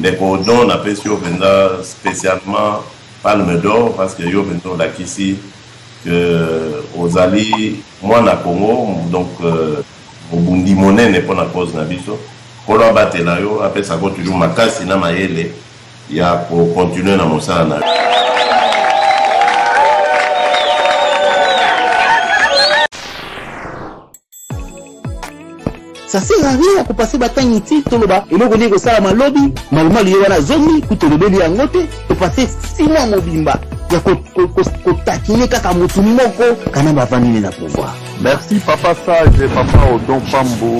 ndeko don na pesi yo penza spécialement Palme d'Or parce que yo penza la kisi que ozali moi na Congo donc obundi monene pour la cause na biso kolo batela yo apesa ko toujours makasi na mayele ya pour continuer na mosala na ça sert à rien pour passer bataille ici tout le bas et donc on dit que ça la lobby normalement il y a la zone pour te lever les angote pour passer 6 mois mobimba ya ko takine kaka mutu moko kana bavandi na pouvoir. Merci Papa Sage et Papa Odon Pambo,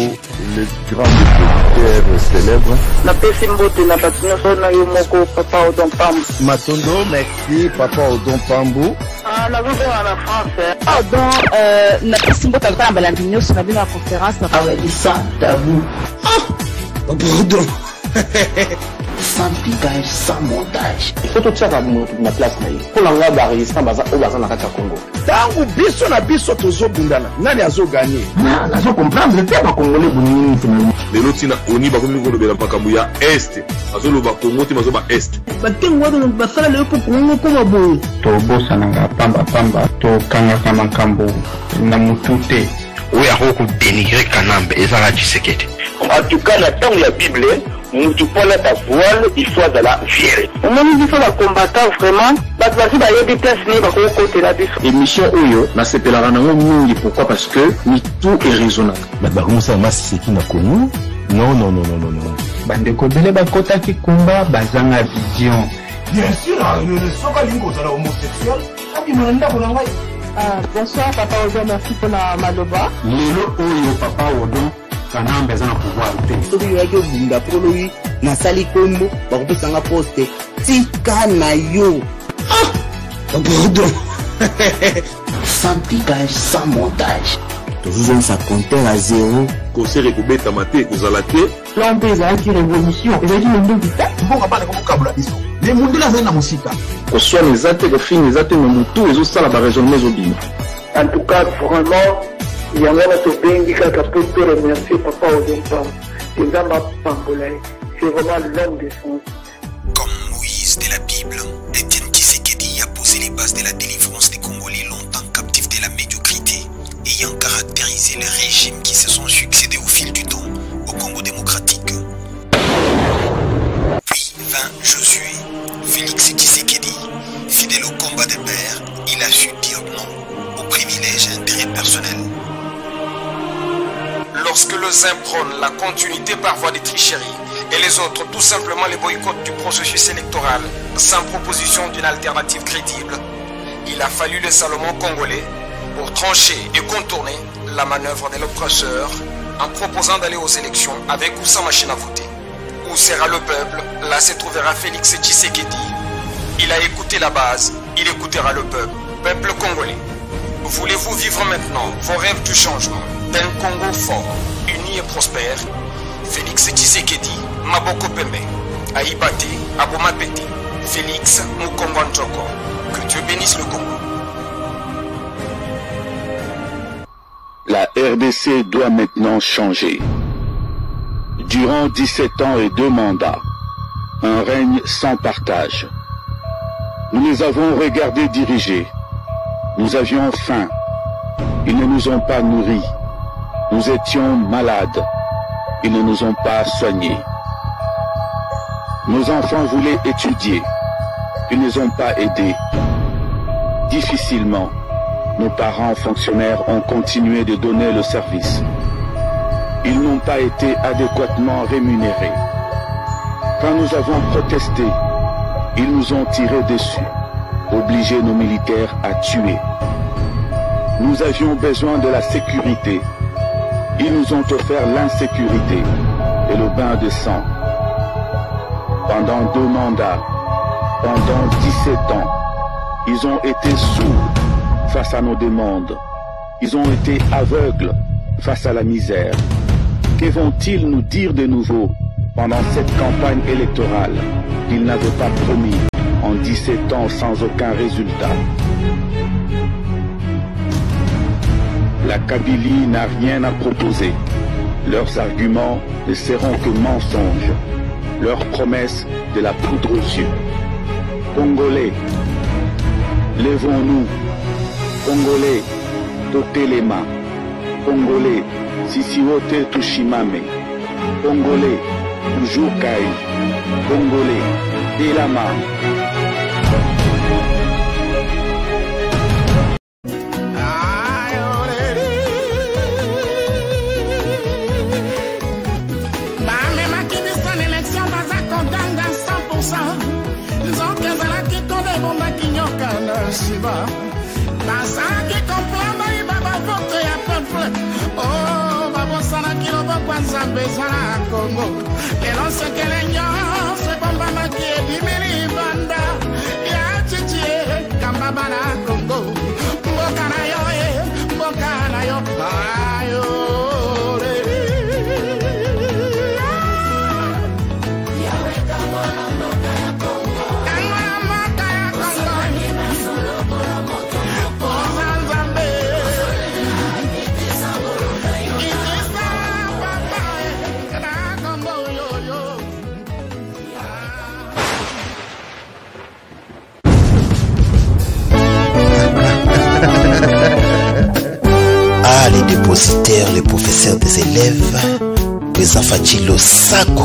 les grands militaires célèbres. La Pessimbo de la Batino na Yomoko, Papa Odon Pambo. Matondo, merci Papa Odon Pambo. Ah, la vie à la France. Odon, la Pessimbo de la Batino sur la conférence. Ah ouais, ça, t'as vu. Ah, pardon. Sans pigage, sans montage. Il faut tout ça dans ma place. Pour l'enlever la résistance, au bazar na Congo. Tangu biso na biso tozo bundana. Nani azo gagner? Na zo comprendre le peuple congolais buni finalement. Lelo tina oni ba komi ko lobela makambo ya est. Azo loba Congo ti mazo ba est. Batengo wa ba sala le pour Congo comme boy. To bosa nanga pamba to kanga kama kambo na mutute. Oya hoko dénigrer Kanambe ezala Tshisekedi. En tout cas, la temps de la Bible, nous tu prends ta voile, il faut de la fière. On m'a dit que les combattants vraiment, bah tu vas y des places ni bah côté la biso. Émission Oyo, na sepelaka nango mingi pourquoi parce que ni tout est raisonnable. Bah comment ça m'a c'est qui na connu? Non. Bande ko bele ba kota ki kumba bazanga vision. Bien sûr, le soka lingo ça la homosexuel. Abi monanda ko ngai. Bonsoir Papa Odon, merci pour la maloba. Lelo Oyo Papa Odon. Kanambe za pouvoir te. Soki yo yo bunda prologi na sali kombo ba ko pesanga poste. Tika na yo. Ah! Pardon. Sans pigage, sans montage. Toujours un ça compteur à zéro. Conseil ko beta maté ko zalaté. Plan pesa qui révolution. Et dit le monde dit bon kabana ko kabula biso. Les monde la na musika. Ko soit les até ko fini les até mutu ezo sala ba raisonnement zobina. En tout cas, vraiment, il y a un autre pays qui a pu remercier Papa Odon Pambo. C'est vraiment l'homme de son. Comme Moïse de la Bible, Étienne Tshisekedi a posé les bases de la délivrance des Congolais longtemps captifs de la médiocrité, ayant caractérisé les régimes qui se sont succédés au fil du temps au Congo démocratique. Puis vint Josué, Félix Tshisekedi, fidèle au combat des pères, il a su dire non aux privilèges et intérêts personnels. Lorsque les uns prônent la continuité par voie de tricherie et les autres tout simplement les boycottent du processus électoral sans proposition d'une alternative crédible, il a fallu le Salomon congolais pour trancher et contourner la manœuvre de l'oppresseur en proposant d'aller aux élections avec ou sans machine à voter. Où sera le peuple? Là se trouvera Félix Tshisekedi. Il a écouté la base, il écoutera le peuple congolais. Voulez-vous vivre maintenant vos rêves du changement d'un Congo fort, uni et prospère? Félix Tshisekedi, Maboko Pembe, Aïbate, Abomapete, Félix Mukombo Njoko. Que Dieu bénisse le Congo. La RDC doit maintenant changer. Durant 17 ans et 2 mandats, un règne sans partage. Nous les avons regardés diriger. Nous avions faim. Ils ne nous ont pas nourris. Nous étions malades. Ils ne nous ont pas soignés. Nos enfants voulaient étudier. Ils ne nous ont pas aidés. Difficilement, nos parents fonctionnaires ont continué de donner le service. Ils n'ont pas été adéquatement rémunérés. Quand nous avons protesté, ils nous ont tiré dessus, obligé nos militaires à tuer. Nous avions besoin de la sécurité. Ils nous ont offert l'insécurité et le bain de sang. Pendant 2 mandats, pendant 17 ans, ils ont été sourds face à nos demandes. Ils ont été aveugles face à la misère. Que vont-ils nous dire de nouveau pendant cette campagne électorale qu'ils n'avaient pas promis en 17 ans sans aucun résultat? La Kabylie n'a rien à proposer. Leurs arguments ne seront que mensonges. leur promesse de la poudre aux yeux. Congolais, levons-nous. Congolais, dotez les mains. Congolais, Sisiwote Tushimame. Congolais, toujours Kai. Congolais, Delama. Congo, et non c'est que les gens se bombent qui est dimini banda, ya chichi, kambabana Congo, mbokanayo, ayo. Les dépositaires, les professeurs des élèves, les enfants Sako.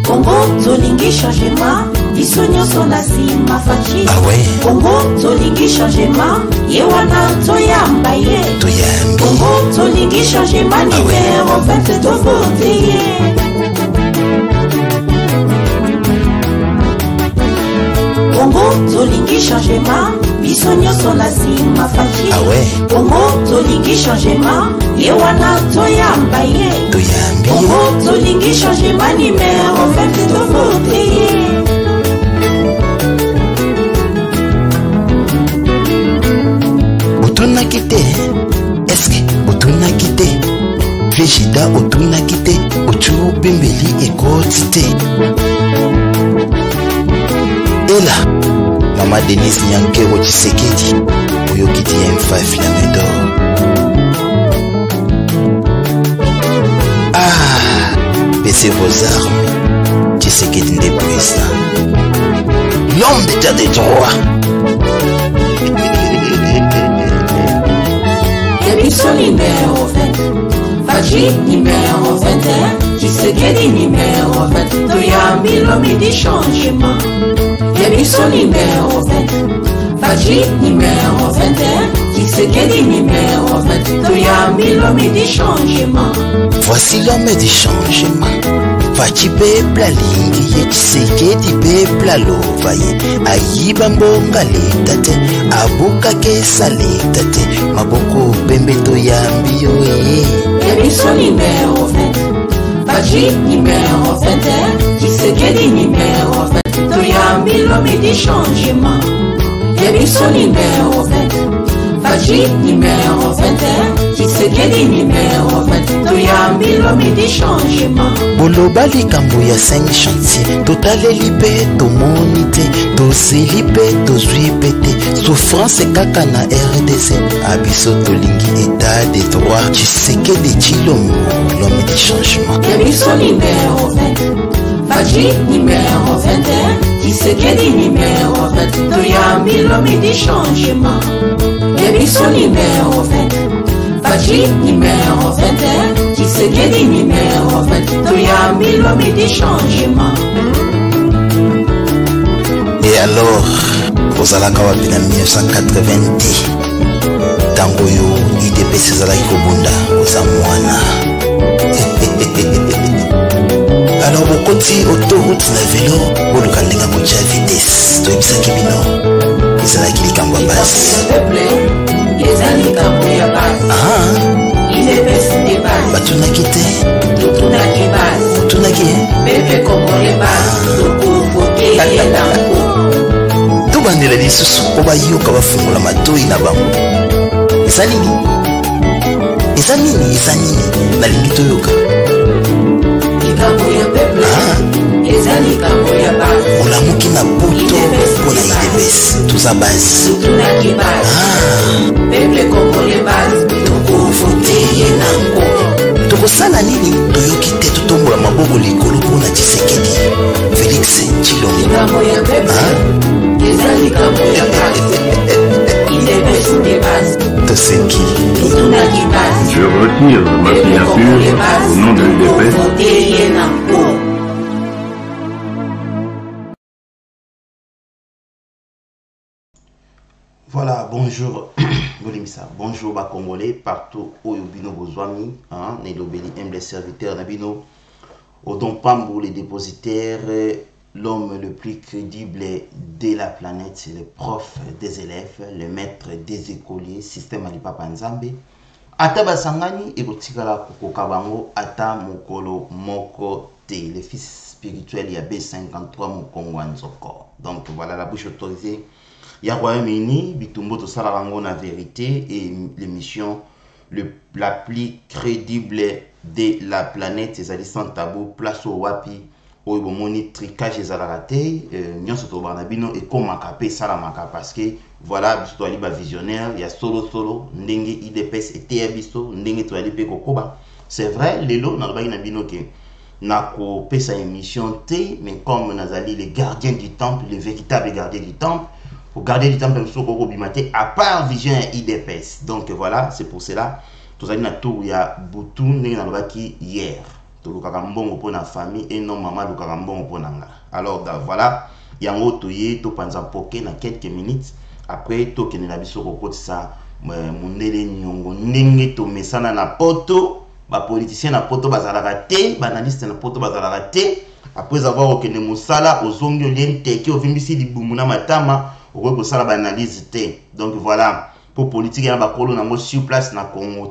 Congo, Zolingi changement, Isonyo Sonasima Fachi. Ah ouais? Congo, Zolingi changement, Yewana Toyambaye. Toyambi. Congo, Zolingi changement, numéro 22 voté. Congo, Zolingi changement, Isonyo Sonasima Fachi. Ah ouais? Congo, Zolingi changement, Yewana Toyambaye. Toyambi. Congo, Zolingi changement, numéro 22 voté. Otuna kite, est-ce que Otuna kite? Végida Otuna kite, Ochu Bembeli et Côte. Et là, Maman Denise Nyanke Rochisekedi, Oyo Kiti M5 Lamedor. Ah, baissez vos armes, Tshisekedi Ndebouissa. L'homme d'état des droits. Son numéro 20, Faji numéro 21, Tshisekedi numéro 20, Toyambi l'homme du changement. Son numéro 20, Faji numéro 21, Tshisekedi numéro 20, Toyambi l'homme du changement. Voici l'homme du changement. Fachi peuple lingi ye Tshisekedi peuple alovaye. Ayiba mbonga letate, abuka kesa letate. Maboko pembe Toyambi yoye. Son numéro 20, Faji numéro 21, Tshisekedi numéro 20, Toyambi l'homme du changement. Son numéro 20, Faji numéro 21, Tshisekedi numéro 20, Toyambi l'homme du changement. Boloba likambo ya 5 chantier, totaleli pe tomoni te, tozeli pe tozwi pe te. Souffrance kaka na RDC, abiso tolingi état des droits. Tshisekedi Tshilombo, l'homme du changement. Son numéro 20, Faji numéro 21, Tshisekedi numéro 20, Toyambi l'homme du changement. Son numéro 20, Faji numéro 21, Tshisekedi numéro 20, Toyambi l'homme du changement. Et alors, ozalaka wapi na 1990? Tango yo IDPS ezalaki kobunda oza mwana. Alors bokoti autoroute na vélo boluka ndenge kotia vitesse toyebisaki bino ezalaki likambo ya basi. Batunaki te otunaki tobandela lisusu po bayoka bafungola matoi na bango. Eza nini? Eza nini? Eza nini? Nalingi toyoka. Olamuki na poto mpona IDPS toza base. Tokosala nini? Toyoki te totombola maboko likolo mpona Tshisekedi. remplir ma signature au nom de l'UDPS. Voilà, bonjour, bonjour ba Congolais partout où Yobino Bozwami, Nelobeli aime les serviteurs Nabino, Odon Pambo les dépositaires, l'homme le plus crédible de la planète, c'est le prof des élèves, le maître des écoliers, système Alipapa Nzambe. Ata basangani ekotikala kokokabango ata mokolo moko te, le fils spirituel ya B53 Mokongo Nzoko. Donc voilà la bouche autorisée. Ya Royaume-Uni, Bitumbo to Salarango na vérité et l'émission la plus crédible de la planète, c'est sans tabou, place au wapi, au bomoni tricage et zalarate, nyon soto banabino et comme makapé salamaka parce que voilà, biso ali ba visionnaire, il y a solo ndenge IDPS et TABiso, ndenge to ali pe kokoba. C'est vrai, lelo na ba inabino ke na ko pesa émission T, mais comme nazali les gardiens du temple, les véritables gardiens du temple. Pour garder du temps à part vision et IDPS. Donc voilà, c'est pour cela. Tous allons à tout, il y a Boutou, qui hier. Tout le carambon pour la famille et non maman le carambon pour nanga. Alors voilà, il y a un autre tout pendant poké dans quelques minutes. Après, tout qui n'est biso côté ça, mondele nyongo nenge to mesana na poto, ba politicien na poto bazala raté, ba analyste na poto bazala raté. Après avoir okene musala ozongi oliente ki ovimbisi libumuna matama. Donc voilà, pour politique, il y a un sur place na Congo,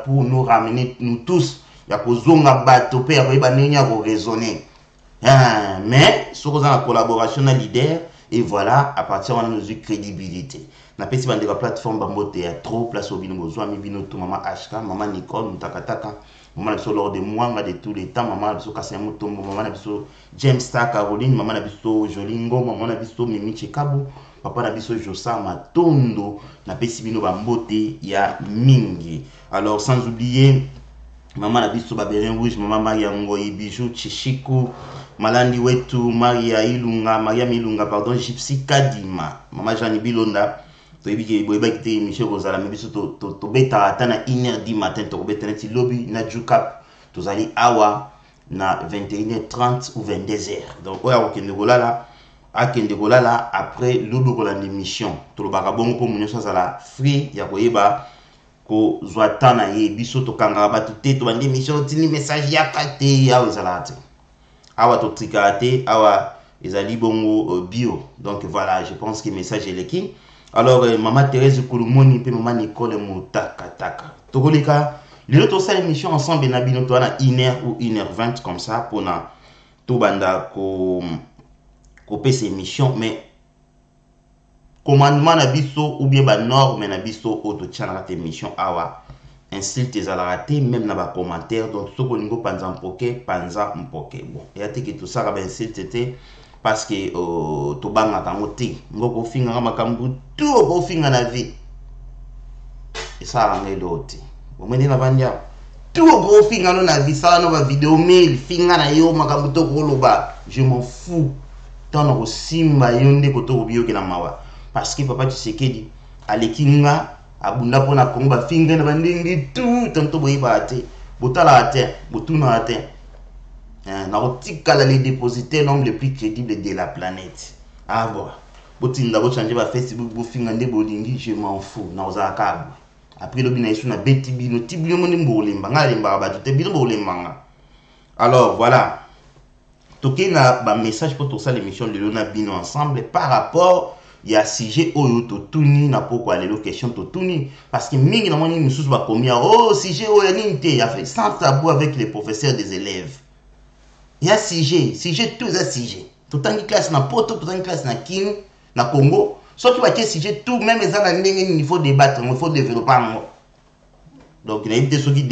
pour nous ramener, nous tous, il y a un bateau, il y a raisonner. Mais, sur la collaboration, la leader, et voilà, à partir de notre crédibilité. Na pesi bande la plateforme Bambo Théâtre, place au bino besoin, mi bino tout maman HK, maman Nicole, Mutakataka, maman biso lors de Mwanga de tous les temps, maman biso Kasemo Tombo, maman biso James Star Caroline, maman biso Jolingo, maman biso Mimi Chekabu, papa biso Josa Matondo, na pesi bino Bambo ya mingi. Alors sans oublier maman biso Baberin Rouge, maman Maria Ngoyi Bijou Chichiku, Malandi Wetu, Maria Milunga, pardon, Gypsy Kadima, maman Jani Bilonda. Michel Rosala, mais to beta atana 1h du matin, to beta neti lobby na Jukap, to zali awa na 21h30 ou 22h. Donc oya okende golala, akende golala après lobo kolanda émission. To lo bakabongo ko munyo sala free ya koyeba ko zwatana ye biso to kanga batu te to bande émission tini message ya kate ya ozalate. Awa to trikate, awa ezali bongo bio. Donc voilà, je pense que le message est l'équipe. Alors, maman Thérèse Kouloumoni et maman Nicole Moutakataka. Tokolika, les autres salles émission ensemble, on a 1h ou 1h20 comme ça pour na tout banda ko PC émission, mais commandement na biso ou bien ba norme na biso auto channel émission awa insulte tes raté même na ba commentaire donc ce qu'on ngo panza mpoke bon et ate que tout ça ba insulte était parce que to banga kangote ngoko finga kama makambu tout ko finga na vie et ça la ngelote o meni na bandia tout ko finga no na vie ça no ba vidéo mail finga na yo makambu to ko loba je m'en fous tant ko simba yonde ko to biyo kina mawa parce que papa Tshisekedi alekinga abunda pona komba finga na bandingi tout tanto boyiba ate botala ate botuna ate. Les dépositaires l'homme le plus crédible de la planète. Ah bon, si vous changez votre Facebook, vous fingez bolingi, je m'en fous. Après le binaïsou na betibi no tibio moni mbolimba ngale mbaba te bino bolimba. Alors voilà. Toké na ba message pour tout ça l'émission de Lona Bino ensemble par rapport il y a sujet oyo to tuni na pourquoi les questions to tuni parce que mingi na moni mususu ba komia oh sujet oyo ninte il y a fait sans tabou avec les professeurs des élèves. Il y a sujet, tout ça sujet. Tout en classe na poto, tout en classe na Kin, na Congo. Sauf qu'il y a sujet tout, même les gens il faut débattre, il faut développer. Donc il y a des choses qui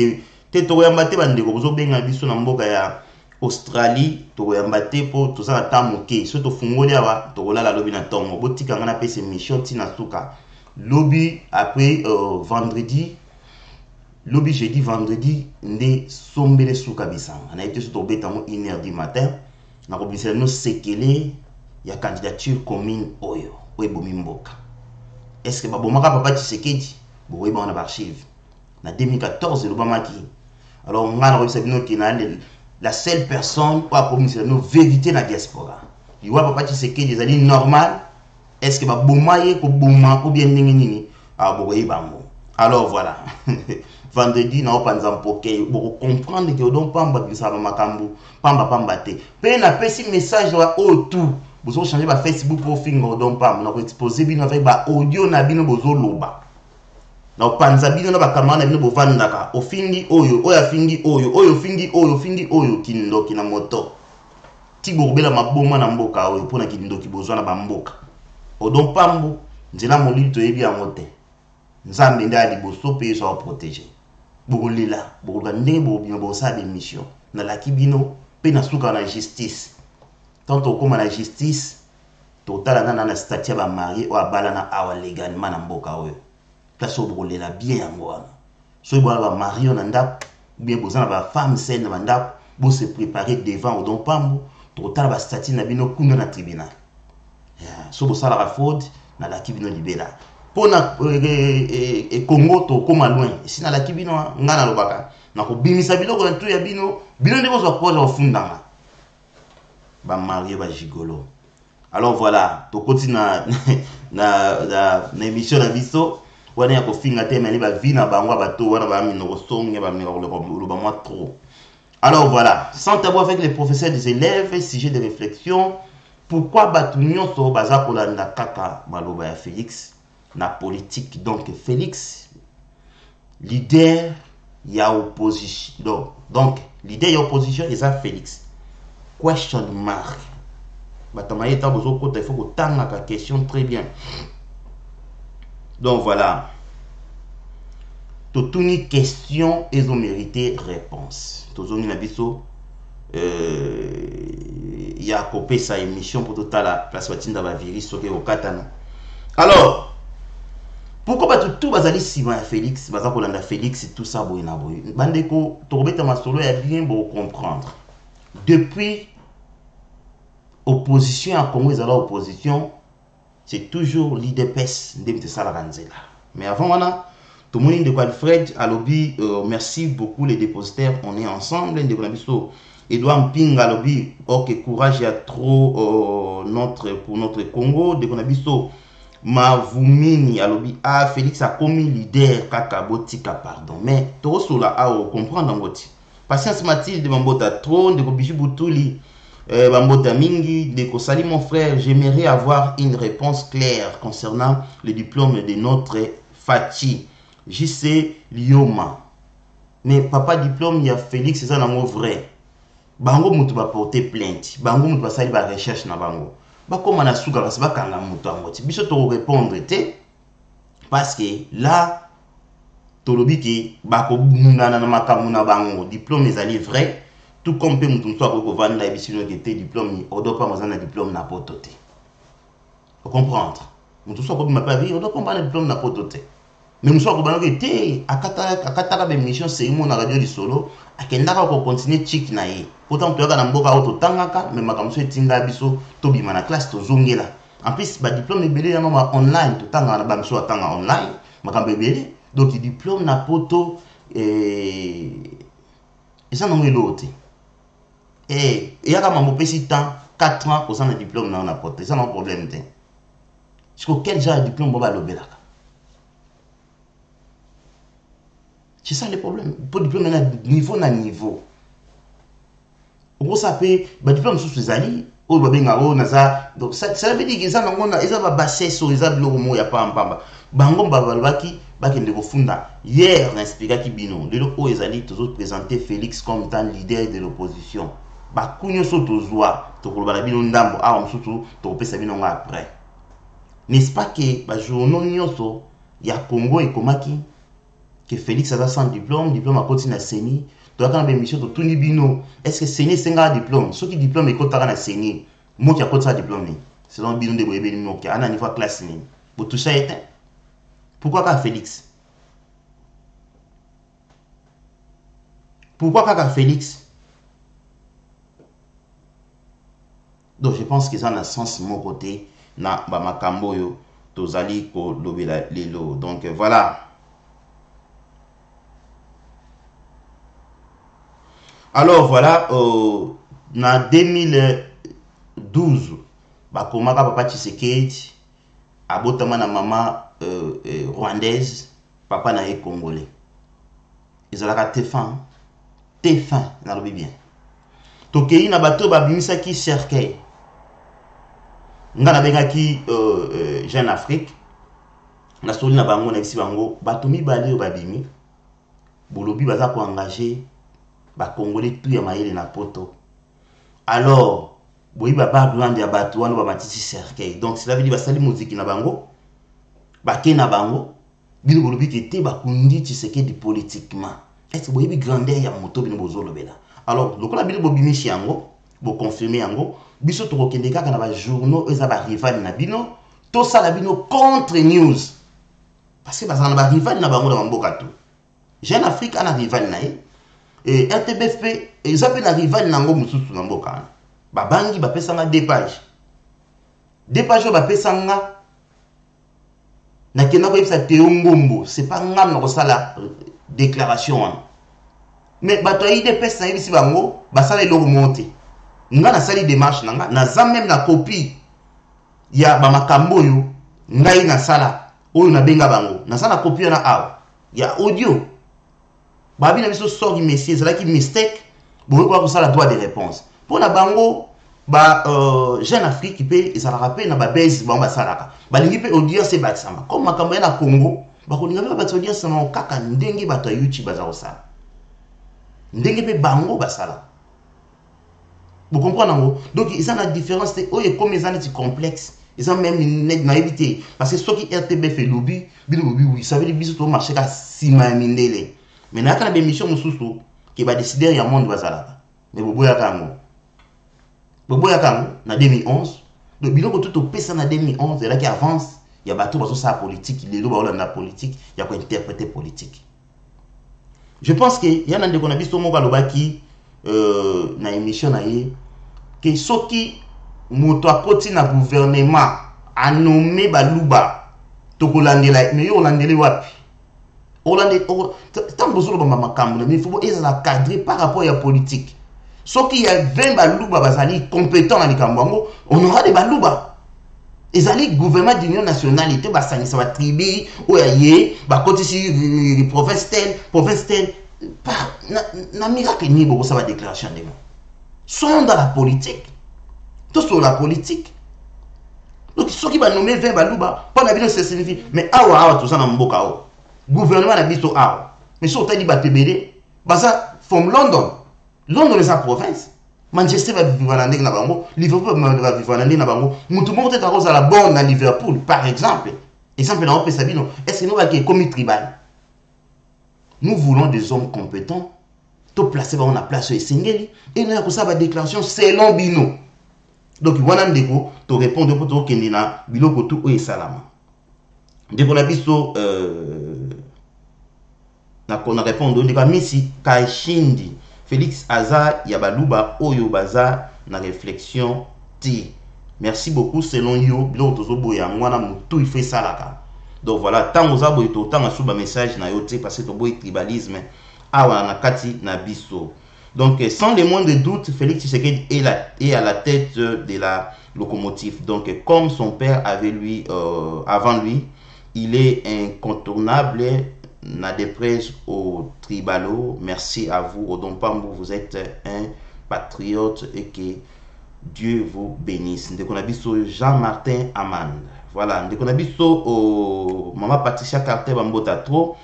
te toyambate bande ko zo benga biso na mboka ya Australie, toyambate pour tout ça tamoke. Surtout fungoli awa, to la lobby na tongo. Botika ngana pe ces mission tina suka. Lobby après vendredi. Lobby jeudi vendredi ndé sombele souka bisanga. On a été sur tombé tamo 1h du matin. Na obligé nous séqueler ya candidature commune oyo. Oye bomi mboka. Est-ce que babomaka papa Tshisekedi? Boye ba on a archive. En 2014, le Bamaki. Alors, on a la seule personne qui a commis la vérité dans la diaspora. Il voit papa Tshisekedi des années normales. Est-ce que va bomaye ko boma ou bien nini ah boye bango. Alors voilà. Vendredi na opanza mpoke pour comprendre que Odon Pamba qui ça makambu pamba te. Pe na pesi message wa tout. Vous changer ba Facebook profil Odon Pamba na ko exposer bino avec ba audio na bino bozo loba. Na opanza bino na ba kamana bino bovandaka ofingi oyo fingi oyo kindo kina moto. Tibobela maboma na mboka oyo pona kindo kibozwa na ba mboka. Odon Pamba nzela molito yebi yango te. Nzambe ndali boso pe so protéger. Bogolela, bogolande bobino bosa des missions. Na la kibino pe na suka na justice. Tanto comme la justice total na statut ba marié o abala na awa légalement na mboka oyo. Place bogolela bien yango wana. So bo ba marié na ndap bien bozana ba femme saine na ndap bo se préparer devant Odon Pamba total ba statut na bino kuna na tribunal. So bo sala fraude na la kibino libela. Pona Congo to koma loin sina la kibino ngana lobaka na ko bimisa biloko na tout ya bino ndeko zo ko ofundanga ba marié ba gigolo. Alors voilà to kotina na émission na biso wana ya ko finga te mali ba vina bangwa bato wana ba mino ko songe ba mino ko ba moi trop. Alors voilà, sans tabou avec les professeurs des élèves, sujet de réflexion, pourquoi batunyo so baza kolanda kaka maloba ya Félix na politique. Donc Félix leader ya opposition donc leader ya opposition et ça Félix question mark batamaye ta bozo kota il faut que tanga ka question très bien. Donc voilà toute une question ils ont mérité réponse tozoni na biso ya kopé sa émission pour total la place batinda ba virus soke okatana. Alors pourquoi tout bazali sima ya Félix baza kolanda Félix et tout ça boyina boy bandeko tobeta masolo ya bien pour comprendre depuis opposition à Congo ezala opposition c'est toujours l'IDPS ndemte sala kanzela. Mais avant wana tout le monde de Alfred alobi merci beaucoup les dépositaires on est ensemble de Konabiso Edouard Mpinga alobi OK courage ya trop pour notre Congo de Konabiso Mavumini alobi Félix a commis leader kaka botika pardon mais to sola a comprendre ngoti patience Mathilde de Mambota trop de Bichu Butuli Mambota mingi de Kosali mon frère j'aimerais avoir une réponse claire concernant le diplôme de notre Fachi JC Lioma mais papa diplôme ya Félix c'est ça nango vrai bango mutu ba porter plainte bango mutu ba sali ba recherche na bango bakoma na suka kasi bakanga mutu angoti biso to répondre te parce que là tolobi ki bako bundana na makamu na bango diplôme ezali vrai tout comme pe mutu so ko vanda ebisino ke te diplôme odo pa mazana diplôme na poto te. Faut comprendre mutu so ko bima pa vi odo comprendre diplôme na poto te mais mutu so ko bana ke te akata be mission c'est mo na radio di solo akendaka ko continuer chick na ye pourtant tu na mboka auto tangaka mais makamso etinga biso to bima na classe to zongela en plus ba diplôme ebele ya mama online to tanga na bamso atanga online makambo ebele donc diplôme na poto et ça non elote et yaka mambo pesi temps 4 ans pour ça na diplôme na poto ça non problème te parce quel genre de diplôme boba lobelaka c'est ça le problème pour diplôme na niveau on s'appelle ba diplôme sous ezali o ba benga o naza donc ça veut dire que ça ngona eza ba baseso eza biloko mo ya pamba bango babalaki bakende kofunda hier na expliquer ki bino lelo o ezali toujours présenter Félix comme étant leader de l'opposition ba kunyo so tozwa to koloba na bino ndambo a msutu to pesa bino nga après n'est-ce pas que ba journaux nyonso ya Congo ekomaki que Félix a sans diplôme à côté na CENI to aka na émission to tuni bino est-ce que CENI senga diplôme ceux qui diplôme ekotaka na CENI mo ki akotsa diplôme selon bino de boyebe ni mo ki ana niveau classe ni bo tout ça était pourquoi ka Félix donc je pense que ça na sens mon côté na ba makambo yo tozali ko lobela lelo donc voilà Alors voilà, na 2012 bakomaka papa Tshisekedi abotama na mama rwandaise, papa na ye congolais. Ezalaka T-fin na lobi bien. Tokei na bato babimisaki cercueil. Nga na bengaki Jeune Afrique. Na soli na bango na bisi bango bato mibale babimi. Bolobi baza ko engager ba congolais tout ya mayele na poto. Alors boyi baba grande ya bato wana ba matisi cercueil. Donc cela veut dire basali musique na bango. Bake na bango. Bino bolobi ke te bakundi Tshisekedi politiquement. Est-ce boyi bi grandeur ya moto bino bozolo bela. Alors lokola bino bobimishi yango, bo confirmer yango, biso to kokende kaka na ba journaux eza ba rival na bino, to sala bino contre news. Parce que bazana ba rival na bango na mboka to. Jeune Afrique ana rival na ye. Et RTBF eza pe na rival nango mususu na mboka. Ba bangi ba pesanga 2 pages. 2 pages ba pesanga na kena ko yebisa Théo Ngombo, c'est pas ngam na ko sala déclaration. Mais bato yi de pesa na yebisi bango basala eloko monte. Nga na sali démarche nanga na za même na copie ya ba makambo yo ngai na sala oyo na benga bango. Na sala copie na awa ya audio. Babi na biso sorti messieurs, c'est là qui mistake bo ko sala droit de réponse. Pour na bango ba Jeune Afrique pe ezala rappel na ba base ba salaka. Ba lingi pe audience e batsama. Comme makambo ya na Congo, ba ko linga ba audience na kaka ndenge bato YouTube baza osala. Ndenge pe bango basala. Vous comprenez? Donc ils ont la différence, c'est comme ils ont des complexes. Ils ont même une naïveté. Parce que ceux qui RTB fait lobby, oui, ça veut dire qu'ils ont marché à Sima Mindele. Mais il y a des missions qui va décider il y a un monde basala. Mais vous voyez quand en 2011, donc il y a tout au PC en 2011, et là qui avance, il y a bateau sur sa politique, il y a la politique, il y a quoi interpréter politique. Je pense qu'il y a un des qu'on a vu sur mon galobaki na émission na ye que ceux qui moto apoti na gouvernement a nommé baluba to kolandela mais yo landeli wapi olande tant bozolo ba makambo mais il faut être cadré par rapport à la politique. Ceux qui a 20 baluba bazali compétents na likambo on aura des baluba. Ezali gouvernement d'union nationalité basangisa ba tribu oyaye ba kotisi province tel na miracle ni beaucoup ça va déclaration de sont dans la politique. Tout sur la politique. Donc ceux qui va nommer 20 baluba pas na bino ça signifie mais awa tout ça na mboka o gouvernement na biso awa mais so tali ba tebele basa from London est sa province. Manchester va vivre en Ndenge na bango, Liverpool va vivre en Ndenge na bango. Mutu moko te takoza la bonne à Liverpool par exemple. Exemple na opesa bino, est-ce que nous va que comme tribal. Nous voulons des hommes compétents. Tout placer on a place et singeli et nous avons ça va déclaration selon bino. Donc voilà ndeko to répondre pour to kendina biloko tout et salama. Ndeko na biso na kona répondre ndeko misi kaishindi Félix Aza Yabaluba Oyo Baza na réflexion ti. Merci beaucoup selon yo bilo tozobo ya mwana mutu il fait ça là. Donc voilà, tant aux abo eto tant asuba message na yo ti parce que to boy tribalisme awa na kati na biso. Donc sans le moindre doute Félix Tshisekedi est à la tête de la locomotive. Donc comme son père avait lui avant lui, il est incontournable. Na dépresse au tribalo, merci à vous, Odompambo, vous êtes un patriote et que Dieu vous bénisse. Ndekonabiso Jean-Martin Amand. Voilà, Ndekonabiso au Maman Patricia Carter Bambota Tro.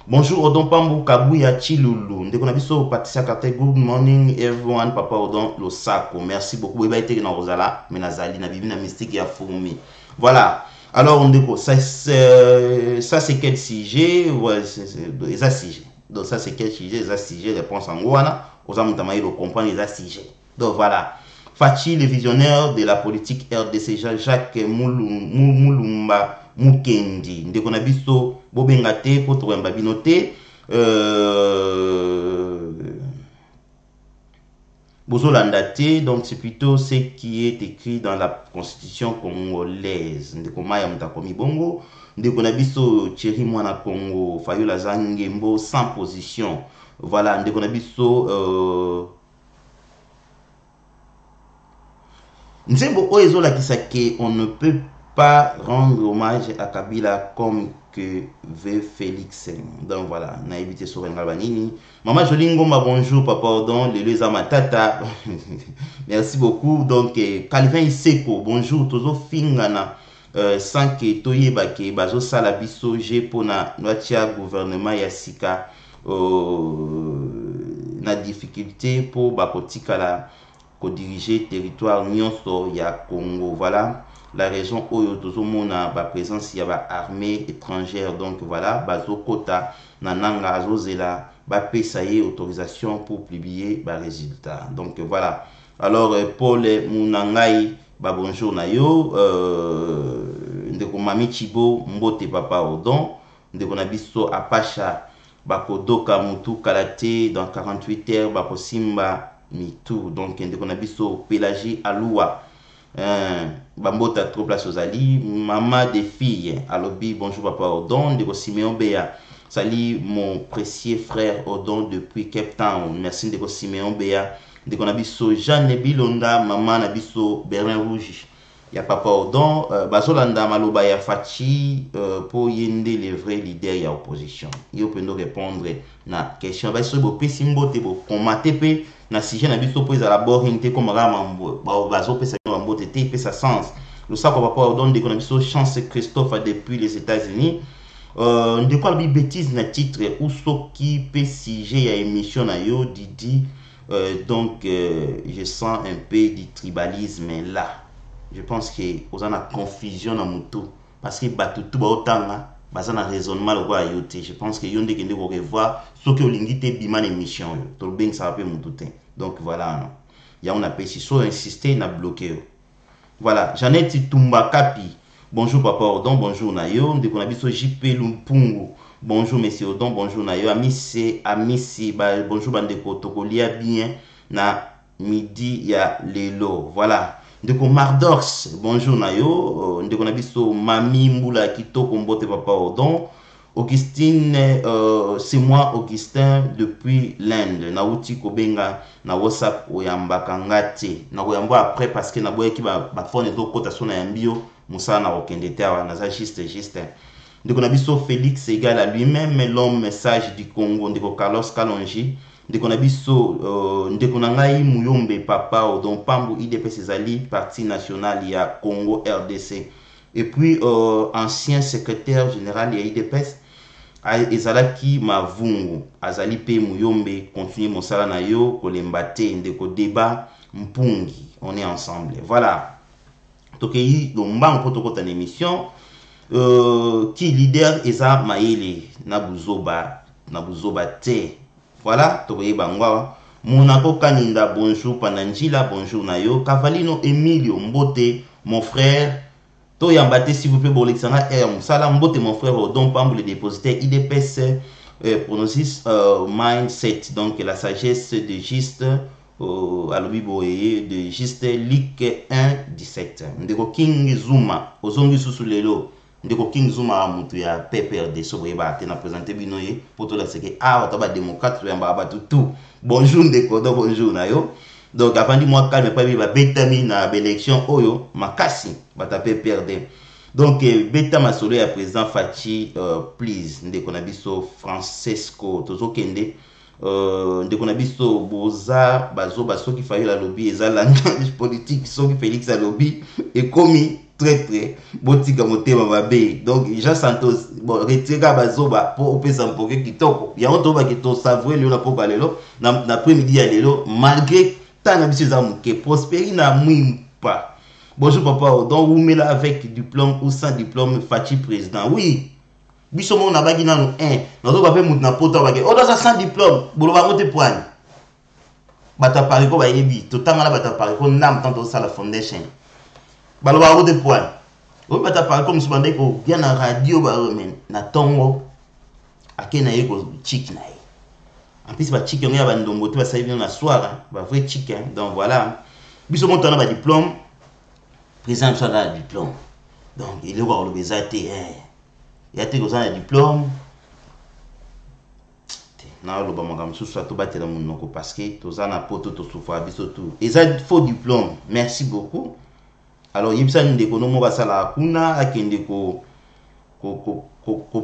Bonjour Odompambo Kabuya Chilulu. Ndekonabiso Patricia Carter, good morning everyone, Papa Odon Losako. Merci beaucoup. Eba été na Rosala, Menazali, na Bibi na Mystique ya Fourmi. Voilà. Alors, ça c'est quel sujet? Ouais, c'est un sujet. Donc, ça c'est quel sujet? C'est un sujet. Réponse en Ouana. Aux hommes de comprendre les sujets. Donc, voilà. Fachi, le visionnaire de la politique RDC, Jacques Moulumba Mukendi. Dès qu'on a vu ça, Bobengate, Potoremba Binote, Bozolandate, donc c'est plutôt ce qui est écrit dans la constitution congolaise. Ndekoma ya mutakomi bongo, ndekona biso Thierry Mwana Congo, Fayola Zangembo sans position. Voilà, ndekona biso Nzembo Oezo la Kisake, on ne peut pas rendre hommage à Kabila comme que veut Félix. Donc voilà, on a évité sur Banini. Maman Jolingoma, bonjour, papa Odon, les deux Matata. Merci beaucoup. Donc, Calvin Iseko, bonjour, Tozo Fingana. Sans que Toyeba ke Bazo Salabiso, j'ai pour na gouvernement Yassika na difficulté pour Bakotikala ko diriger territoire Nyonso ya Congo. Voilà. La région Oyo Tozomona ba présence y a ba armée étrangère, donc voilà bazo kota nananga azozela ba pesaye autorisation pour publier ba résultat. Donc voilà. Alors Paul Munangai ba bonjour na yo ndeko mami Chibo mbote papa Odon ndeko na biso Apacha bakodoka mutu kalate dans 48 heures bakosimba mitu. Donc ndeko na biso Pélagie Aloua Bambota trop place aux Ali, maman des filles, Alobi, bonjour papa Odon, de Siméon Béa. Salut mon précieux frère Odon depuis Cape Town. Merci de Siméon Béa. De Konabiso Jeanne Bilonda, maman Nabiso Berlin Rouge. Ya papa Odon, Bazolanda Maloba ya Fachi, pour yende les vrais leaders ya opposition. Yo peut nous répondre na question. Ba so bo pesimbo te bo komatepe na sujet na biso po ezala boring te comme ramambo. Ba bazo pesa mambo te te pesa sens. Le saco papa Odon de Konabiso Chance Christophe depuis les États-Unis. De quoi la bêtise na titre ou so qui peut siger ya émission na yo Didi. Donc je sens un peu du tribalisme là. Je pense que vous avez une confusion dans mon tout. Parce que tout autant basa na raisonnement le quoi yote. Je pense que yonde kende ko revoir ce que l'ingité biman émission tout le bien ça va mon tout. Donc voilà. Il y a on appelle si soit insister na bloquer. Voilà, Jeannette Tumba Kapi. Bonjour papa Odon, bonjour Nayo. Ndeko na biso JP Lumpungu. Bonjour monsieur Odon, bonjour Nayo. Amisi bonjour bandeko tokolia bien na midi ya lelo. Voilà. Ndeko Mardox, bonjour Nayo. Ndeko na biso Mami Mbula Kitoko Mbote papa Odon. Augustine, c'est moi Augustin depuis l'Inde. Nauti Kobenga na WhatsApp oyamba kangate. Na oyamba après parce que na boye ki ba phone ezo kotation na yambio musa na okende tawa na za juste. Ndeko na biso Félix égal à lui-même l'homme message du Congo. Ndeko Carlos Kalonji. Ndeko na biso ndeko na ngai Muyombe papa Odon Pambu IDPS ezali parti national ya Congo RDC. Et puis ancien secrétaire général ya IDPS ezalaki Mavungu azali pe Muyombe continue mosala na yo kolembate ndeko débat mpungi. On est ensemble. Voilà. Tokeyi domba mpotokota na émission qui leader eza Maele na buzoba te. Voilà, tokoye bangwa. Monako Kaninda, bonjour Pananjila, bonjour Nayo. Cavalino Emilio Mbote, mon frère. Toyambate, s'il vous plaît, Bolexanga Moussala Mbote, mon frère Odon Pambo, le dépositaire IDPS, pronosis mindset, donc la sagesse de Juste, Alobi Boye, de Juste, Lick 1-17. Ndeko King Zuma, Ozongi Sousoulelo. Ndeko King Zuma mutu ya PPRD soboyeba te na présenter binoye pour tout la seke wataba démocrate yamba tout. Bonjour ndeko do bonjour na yo. Donc avant du mois calme pas ba betami na élection oyo makasi bata PPRD. Donc beta masolo ya président Fachi please ndeko na biso Francesco tozo kende ndeko na biso boza bazo basoki fayo la lobby eza langage politique soki Félix a lobby et commis très botika motema babe. Donc Jean Santos bon retira bazoba pour opesa mpoke kitoko ya oto ba kito savouer le na poko lelo na après-midi ya lelo malgré tant ambitieux amuke prospérer na mwimpa. Bonjour papa Odon oumela avec diplôme ou sans diplôme Fachi président. Oui biso mo na bagi nanu nazo ba pe mut na poto ba ke odo sans diplôme bolo ba mote poani bata pariko ba yebi to tanga na bata pariko nam tanto ça la foundation baloba route de poil. On va parler comme ce bandé ko bien na radio ba men na tongo akena yeko chick na. En plus ba chick ngia ba ndongo to ba saïvi na soir ba vrai chick. Donc voilà. Biso monta na ba diplôme. Président ça na diplôme. Donc il est voir le bezate il y a té ko ça diplôme. Na lo ba mangam sou to batela mon noko parce que to za na poto to soufa biso tout. Et ça faux diplôme. Merci beaucoup. Alors yebisa ndeko no mo basala kuna akende ko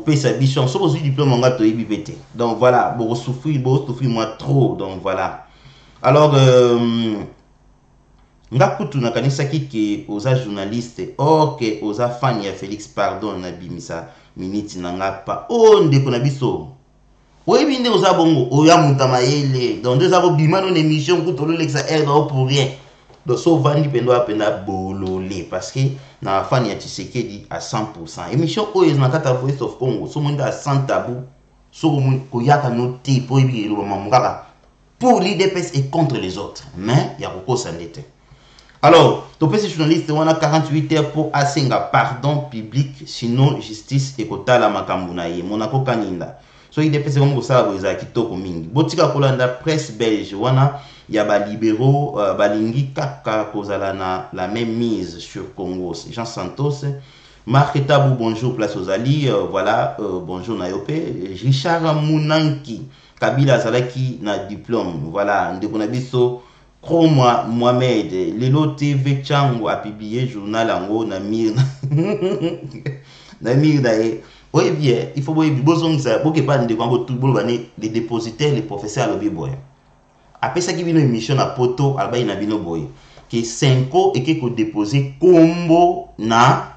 pesa bichon so bozu diplôme nga to yebi pété. Donc voilà, bo souffrir moi trop. Donc voilà. Alors nga kutu na kanisa ki oza journaliste or que oza fan ya Félix pardon na bimisa minute na nga pa o ndeko na biso. Oyebi nde oza bongo oya mutama yele. Donc deux abo bimano na émission kutu lo lexa air pour rien. Donc so vandi pendo apenda bololé parce que na fan ya Tshisekedi à 100%. Émission oyo na kata Voice of Congo so monde à 100 tabou so ko yaka noté po yebi lo mamungaka pour l'IDPS et contre les autres. Mais ya ko sandete. Alors, topesi journaliste on a 48 heures pour asenga pardon public sinon justice ekotala makambo na ye monako kaninda. So IDPS on ça boza kitoko mingi. Botika kolanda presse belge wana ya ba libéraux balingi kaka kozala na la même mise sur Congo. Jean Santos, Marc Tabou bonjour place aux alliés voilà bonjour Nayope, Richard Mounanki Kabila Zalaki na diplôme voilà ndeko na biso Kroma Mohamed Lelo TV Chango a publié journal ango na mir na mir dae. Oui bien, il faut voir bozong ça boke pas ndeko ango tout bolobane les dépositaires les professeurs lobi boy. Après ça qui vient une émission à poto alba ina bino boy que 5 ans et que déposer combo na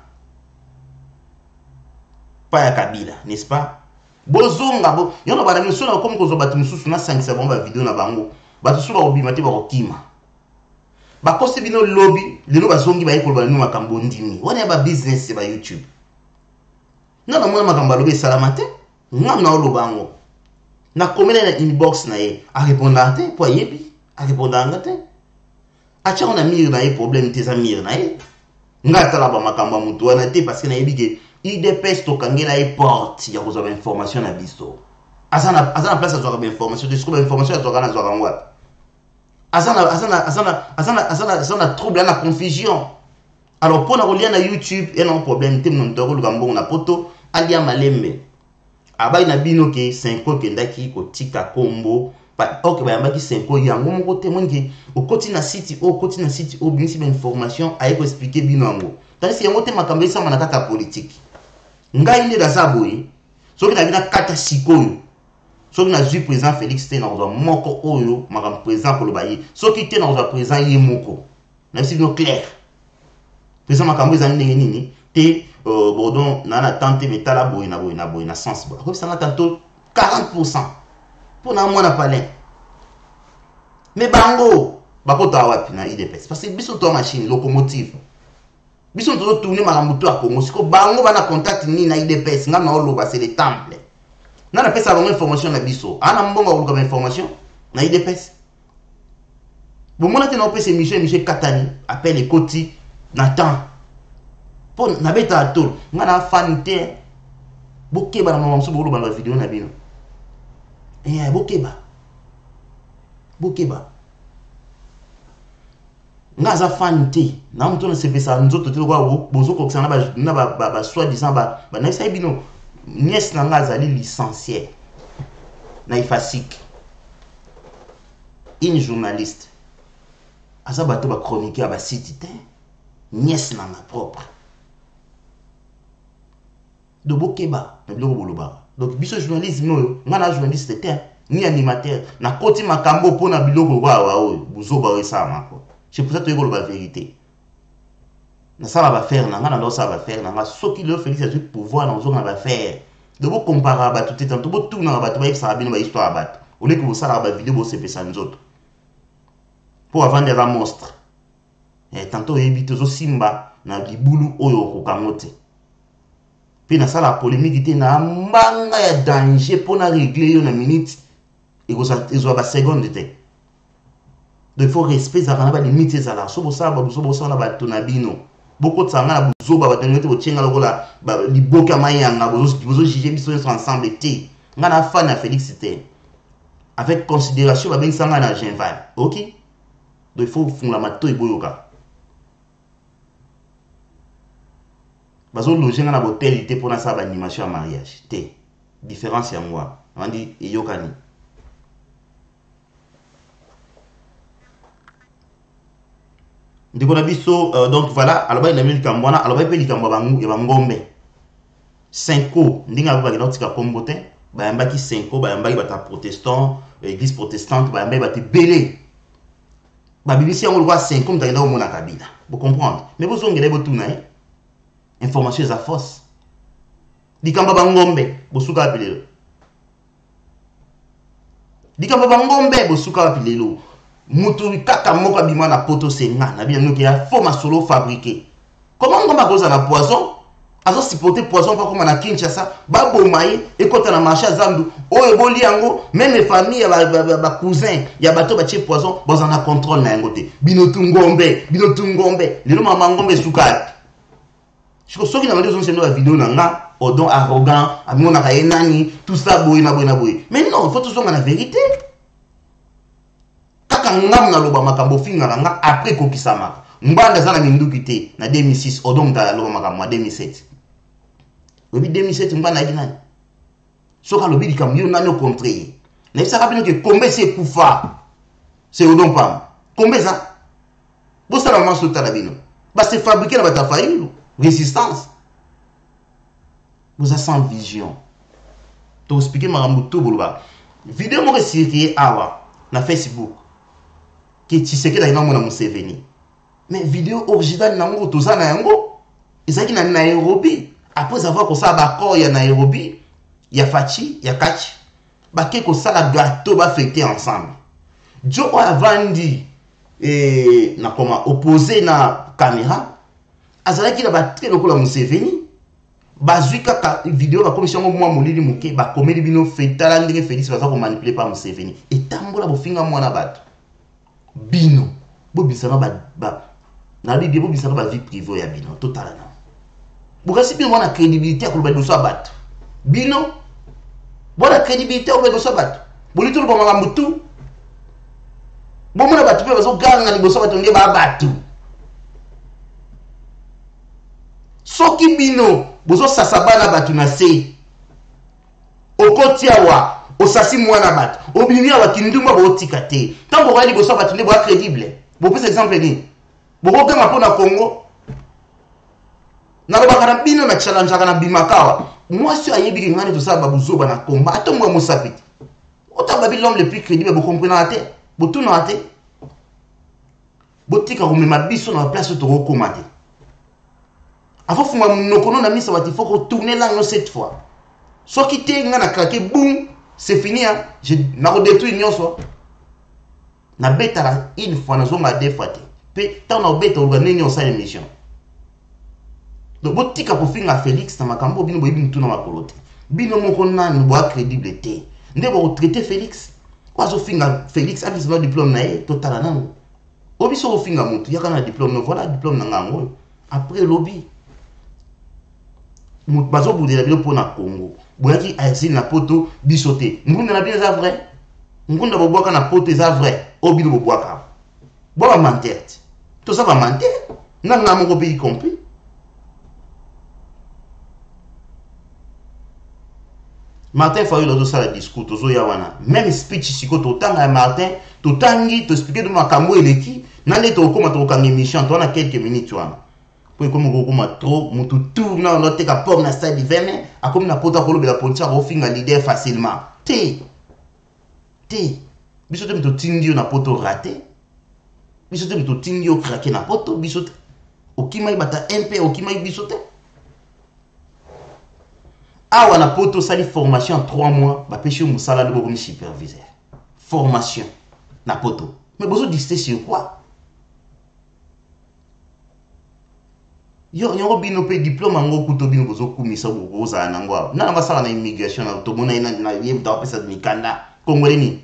pas ya Kabila, n'est-ce pas? Bozonga bo yona bana mission na comme ko zo batu mususu na 5 secondes ba vidéo na bango batu suba obimate ba kokima ba kosi bino lobby lelo bazongi ba yiko ba no makambo ndimi wana ba business ba YouTube na na mwana makambo lobe salamate ngam na olobango na komela na inbox na ye a répondre te po yebi a répondre te acha on a mir na ye problème te za mir na ye ngata la ba makambo mutu wana te parce que na yebi ke IDPS to kangela e porte ya kozaba information na biso azana place à zoa information de ce que information à zoa na zoa ngwa azana trouble na confusion. Alors pour na relia na YouTube et non problème te mon toko lukambo na poto alia malembe abai na bino ke 5 ans kendaki ko tika kombo pa ok ba yambaki 5 ans yango moko te mongi o koti na site o binisi ba information aye ko expliquer bino ngo tandis yango te makambo isa mana kata politique ngai nde da saboyi soki na bina kata sikoyo soki na zui président Félix te na ozwa moko oyo makambo président koloba ye soki te na ozwa président ye moko na bisi bino clair président makambo ezali ndenge nini te bodon na tante metala boyi na sens boyi ça na tanto 40% pour na mwana palin mais bango bakota wapi na IDPS parce que biso to machine locomotive biso to tourner makambo to a Congo siko bango bana contact ni na IDPS nga na oloba c'est les temples na na pesa bango information na biso ana mbongo oluka ba information na IDPS bon mona te na pesa Michel Katani appelle ekoti na temps pour na beta tol nga na fanite bokeba na mama msubo oloba na video na bino bokeba nga za fanite na mtu na sepesa nzoto te kwa bozo ko ksana ba soi-disant ba na isa bino nièce na nga zali licenciée na ifasik une journaliste asa bato ba chroniqueur ba site te nièce na nga propre de bokeba na biloko boloba donc biso journalisme oyo nga na journaliste te ni animateur na koti makambo pona biloko wa oyo buzoba wesa mako c'est pour ça que tu la vérité na ça va faire na nga na ça va faire na soki le Félix a du pouvoir na zo na va faire de vous comparer ba tout temps to tout na ba to ba ça bino ba histoire ba au lieu que vous ça ba vidéo se pesa nzoto pour vendre des monstres et tantôt ebito zo simba na libulu oyo ko kamote puis na ça la polémique était na mbanga ya danger pour na régler yo na minute et ko ça zo ba seconde te. Il faut respect za kana ba limite za la so bo sa na ba tonabino beaucoup de sanga na buzoba ba tenete bo tchenga lokola ba liboka mayanga bozo juger biso ensemble te nga na fa na Félix te avec considération ba ben sanga na Genval OK donc il faut fond la mato iboyoka bazo loger nga na hotel te pour na sa ba animation à mariage te différence ya moi on dit eyokani. ndeko na biso donc voilà aloba ina mili kambwana aloba pe likambo ya ngombe 5 ndinga ba kina tika kombo te bayambaki 5 bayambaki bata protestant église protestante bayambaki bati belé babibisi yango lwa 5 mtakenda omona kabila vous comprendre mais vous ongele botuna information za fausse likambo ba ngombe bosuka apilelo likambo ba ngombe bosuka apilelo mutu kaka moko bima na poto senga na bien noki ya faux masolo fabriqué comment ngomba koza na poison azo supporter poison pas comme na Kinshasa ba bomaye ekota na marché zandu oyo boli yango même famille ya ba cousin ya bato ba tie poison boza na contrôle na yango te binotu ngombe lelo mama ngombe suka je crois que na mandi zonse no la vidéo na nga odon arrogant amona ka enani tout ça boy na boy mais non il faut toujours la vérité kaka ngam na loba makambo finga nga après kokisama mbanda zana minduki te na 2006 odon ta loba makambo 2007 Lobi 2007 mbana nani soka lobi likamyo nani au contraire na ça rappelle que combien c'est kufa c'est odon pam combien ça bo ça la manso talabino ba c'est fabriqué na bata faïlu résistance vous avez sans vision to expliquer marambo to boloba vidéo mo circuler awa na Facebook qui tiseke na mona Museveni mais vidéo originale nango to za na yango ezaki na Nairobi après avoir ko ça ba ko ya Nairobi ya Fachi ya Kachi ba ke ko ça la gâteau ba fêter ensemble jo avandi na comment opposé na caméra azalaki na ba très lokola Museveni bazwika ka vidéo ba commission mo molili muke ba komeli bino fetala ndenge Félix baza ko manipuler par Museveni etambola bofinga mwana bato bino bobisana ba na bibi bobisana ba vie privée ya bino totalement bukasi bino mwana crédibilité ya koloba doso bato bino bona crédibilité au doso bato bolito lo ba mutu bomona bato pe bazo ganga liboso bato nge ba bato soki bino bozo sasabana bato na se okotiawa osasi mwana bato obimia wa kindumba botika te tango wali boso bato ne ba crédible bo pese exemple ni boko kama pona Congo na lobaka bino na challenge kana bimakawa mwasi ayebi ngani to saba buzoba na komba atomwa musapiti otamba bi l'homme le plus crédible bo comprendre te bo tout na te botika ko mema biso na place to ko komate afo fuma mnokono na misa wati faut retourner là cette fois soki te ngana craquer boum c'est fini hein je na ko détruire nyonso na beta une fois na zonga deux fois te pe tant na beta organiser nyonso émission donc botika ko finga Félix na makambo bino boyebi mtu na makolote bino moko nani bo crédible te nde bo traiter Félix kwa zo finga Félix a besoin de diplôme na ye totala nango obiso ko finga mutu yaka na diplôme no voilà diplôme na ngango après lobby mutu bazo budela bilo pona Congo boyaki asili na poto bisote ngunda na bien za vrai ngunda bo boka na poto za vrai obino bo boka bo ba mentir to ça va mentir na ngamo ko pays compris. Martin Fayulu doit faire le discours, même speech si tu as Martin, tu tangi, tu expliques de makambo eleki, n'allez tu comme tu as émission, tu as quelques minutes pour comme tu trop, tu tournes dans l'autre capot na stade d'hiver, à comme na pota kolo la police au finga l'idée facilement. Bisote tu tingi na poto raté, bisote tu tingi au craquer na poto, bisote okima ibata MP, okima bisote. Ah, on a poto sali formation en 3 mois, bah pêcher au moussala de comme superviseur. Formation, na poto. Mais besoin d'ester sur quoi? Yo bino pe diplôme en gros kuto bino besoin kumisa boza na ngwa. Na nga sala na immigration na to mona na yem ta pesa de mikanda Congolais ni.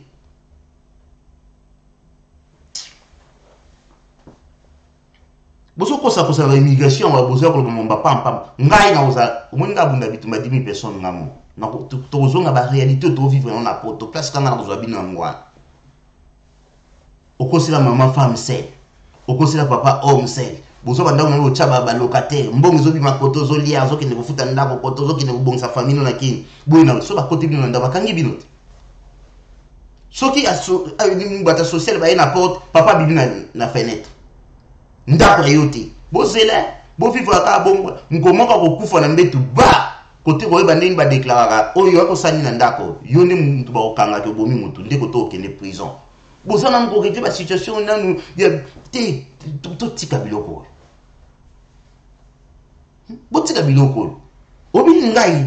Boso ko sa la immigration wa boso ko momba pam ngai na oza omonga bunda bituma 10 000 personnes ngamo na to zonga ba réalité to vivre on a poto place kana na zo bino ngwa okosila maman femme seule okosila papa homme seul boso banda na lo chaba ba locataire mbongo zo bima koto zo lia zo kine kufuta ndako koto zo kine kubongsa famille na kini boina so ba kote bino ndaba kangi bino soki bata social ba na porte papa bibi na fenêtre ndako yo te bozela bo vivre ka bongo ngomoka kokufa na mbetu ba kote ko yeba ndeni ba déclarer oyo akosani na ndako yo ndi mutu ba okanga ke bomi mutu ndeko to okende prison bozana mko kete ba situation nanu ya te to tika biloko botika biloko obi ngai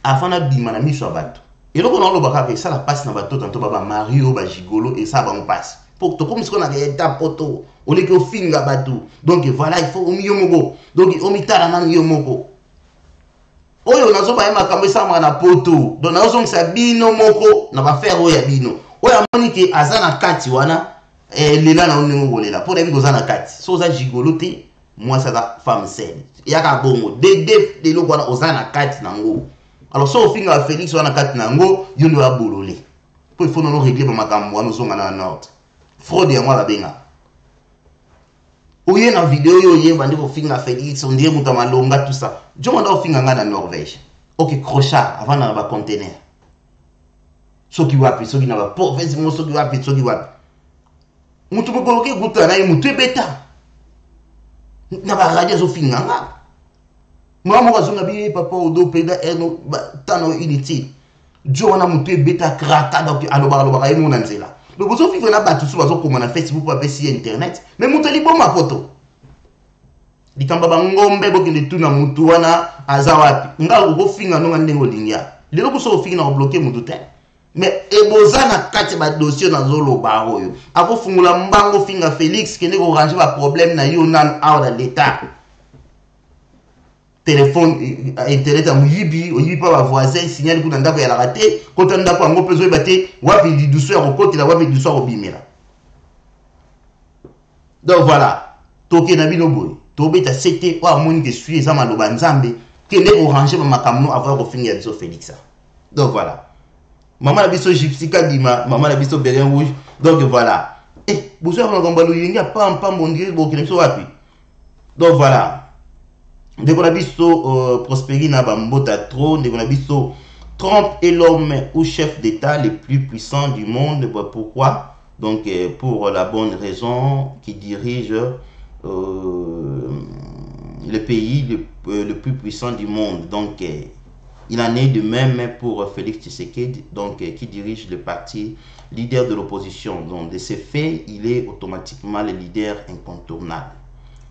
afana bima na miso abato eloko na lo baka ça la passe na bato tanto baba Mario ba gigolo et ça ba on passe pour to comme ce qu'on a des étapes auto au lieu que finga bato donc voilà il faut au milieu moko donc au mitala na yo moko oyo nazo ba yema kambe sa mwana poto donc nazo ngisa bino moko na ba faire oya bino oya monike azana kati wana lela na onengo bolela pour ebi kozana kati so za gigolo te moi ça da femme saine yaka bongo de loko wana ozana kati nango. Alors, si on finit à Félix, on a 4 nango, il y a boulolé. Pour il faut nous régler pour ma camme, nous sommes en ordre. Fraude et moi la benga. Ou y a une vidéo, il y a un finir à Félix, on dit Moutamaloga, tout ça. Je m'en dois finir en Norvège. Ok, crochat, avant dans le conteneur. Ceux qui wapent, ceux qui n'ont pas, ceux qui wapent, ceux qui wapent. Moutou coloquer Goutana et Moutou bêta. N'a pas radio, ceux qui n'ont pas. Moi, je suis papa au dos, péda, tano inutile. Joe, on a monté bêta kraka, donc à l'obar, et mon anzela. Donc, vous avez fait la batte sur la Facebook, pas sur Internet, mais monté les ma photo. Dit en baba ngombe, boki de tout na mutuana, azawapi. Nga ou finga non andengo linia. Les locaux sont finga na bloqué mon doutin. Mais eboza na kati ba dossier na zolo baro yo. Ako fungula mbango finga Félix, qui n'est orange ba problème na yo nan out de l'état. Téléphone internet à muyibi oyibi pa ba voisin signal ku ndako ya la raté quand ndako ngo pezo ebate wapi di douceur au côté la wapi di douceur au bimela. Donc voilà toke na bino boy to beta c'était wa moni que suis za maloba nzambe que ne orange ba makamno avant ko finir biso Félix. Donc voilà maman la biso gypsy kadima maman la biso béret rouge donc voilà bozo na ngomba yinga pam mondire bo kile biso wapi. Donc voilà. Dès qu'on a visto Prosperi na bambota trop, dès qu'on a visto Trump est l'homme ou chef d'État le plus puissant du monde. Pourquoi? Donc pour la bonne raison qui dirige le pays le plus puissant du monde. Donc il en est de même pour Félix Tshisekedi, donc qui dirige le parti leader de l'opposition. Donc de ce fait, il est automatiquement le leader incontournable.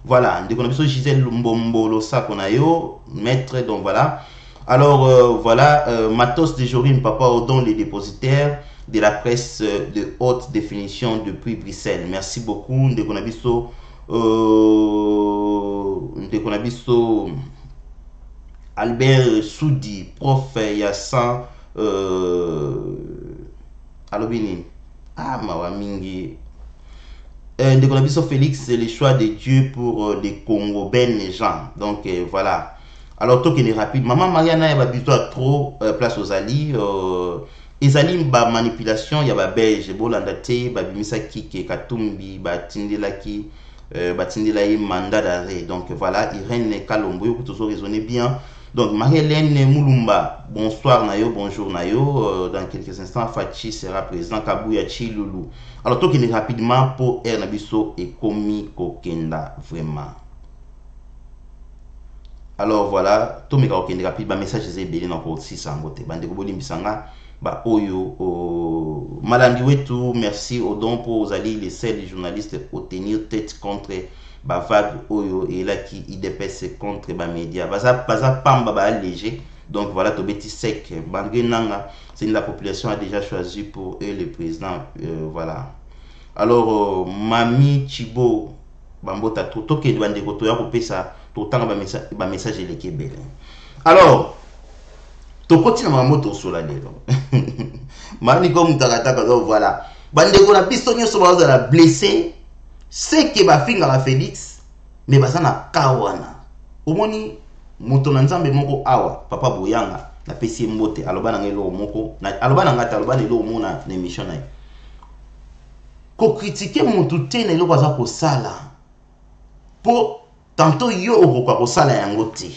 Voilà, dès qu'on a vu Gisèle Mbombolo Sakonayo, maître, donc voilà. Alors voilà, Matos de Jorim, papa Odon, les dépositaires de la presse de haute définition depuis Bruxelles. Merci beaucoup. Dès qu'on a vu Albert Soudi, prof Yassan, Alobini, Mawamingi. De Konabiso Félix, c'est le choix de Dieu pour les Congo, ben les gens. Donc voilà. Alors, tout est rapide. Maman Mariana, elle a besoin trop place aux alliés. Ezali ba manipulation, il y a ba belge, bolandate, ba bimisaki, katumbi, ba tindelaki, ba tindelayi mandat d'arrêt. Donc voilà, Irène Kalombo, vous toujours raisonner bien. Donc Marie-Hélène Moulumba, bonsoir Nayo, bonjour Nayo. Dans quelques instants, Fachi sera présent, Kabouya Chiloulou. Alors, tout est rapidement pour Ernabiso et Komi Kokenda, vraiment. Alors voilà, tout est rapide, message est belé dans le 600 côté. Bande Koboli Mbisanga, ba Oyo, Malandi Wetu, merci au don pour aux alliés, les seuls journalistes pour tenir tête contre ba vague Oyo et là qui IDPS contre ba média. Baza pamba ba léger. Donc voilà, Tobeti Sek, Bandé Nanga, c'est la population a déjà choisi pour eux le président. Voilà. Alors, Mami Chibo, Bambota, tout qui doit dire que tu as coupé ça, tout le temps, un message est l'équilibre. Alors, tu continues à moto sur la lèvre. Mani comme tu as voilà. Bande ko na pistonio so ba la blessé, c'est que ba finga la Félix, mais ba na kawana. Omoni moto na nzambe moko awa papa boyanga na pesi mbote aloba na ngelo moko na aloba na ngata aloba lelo mona na émission na ko critiquer moto te na lelo baza ko sala po tanto yo okoka ko sala yango te.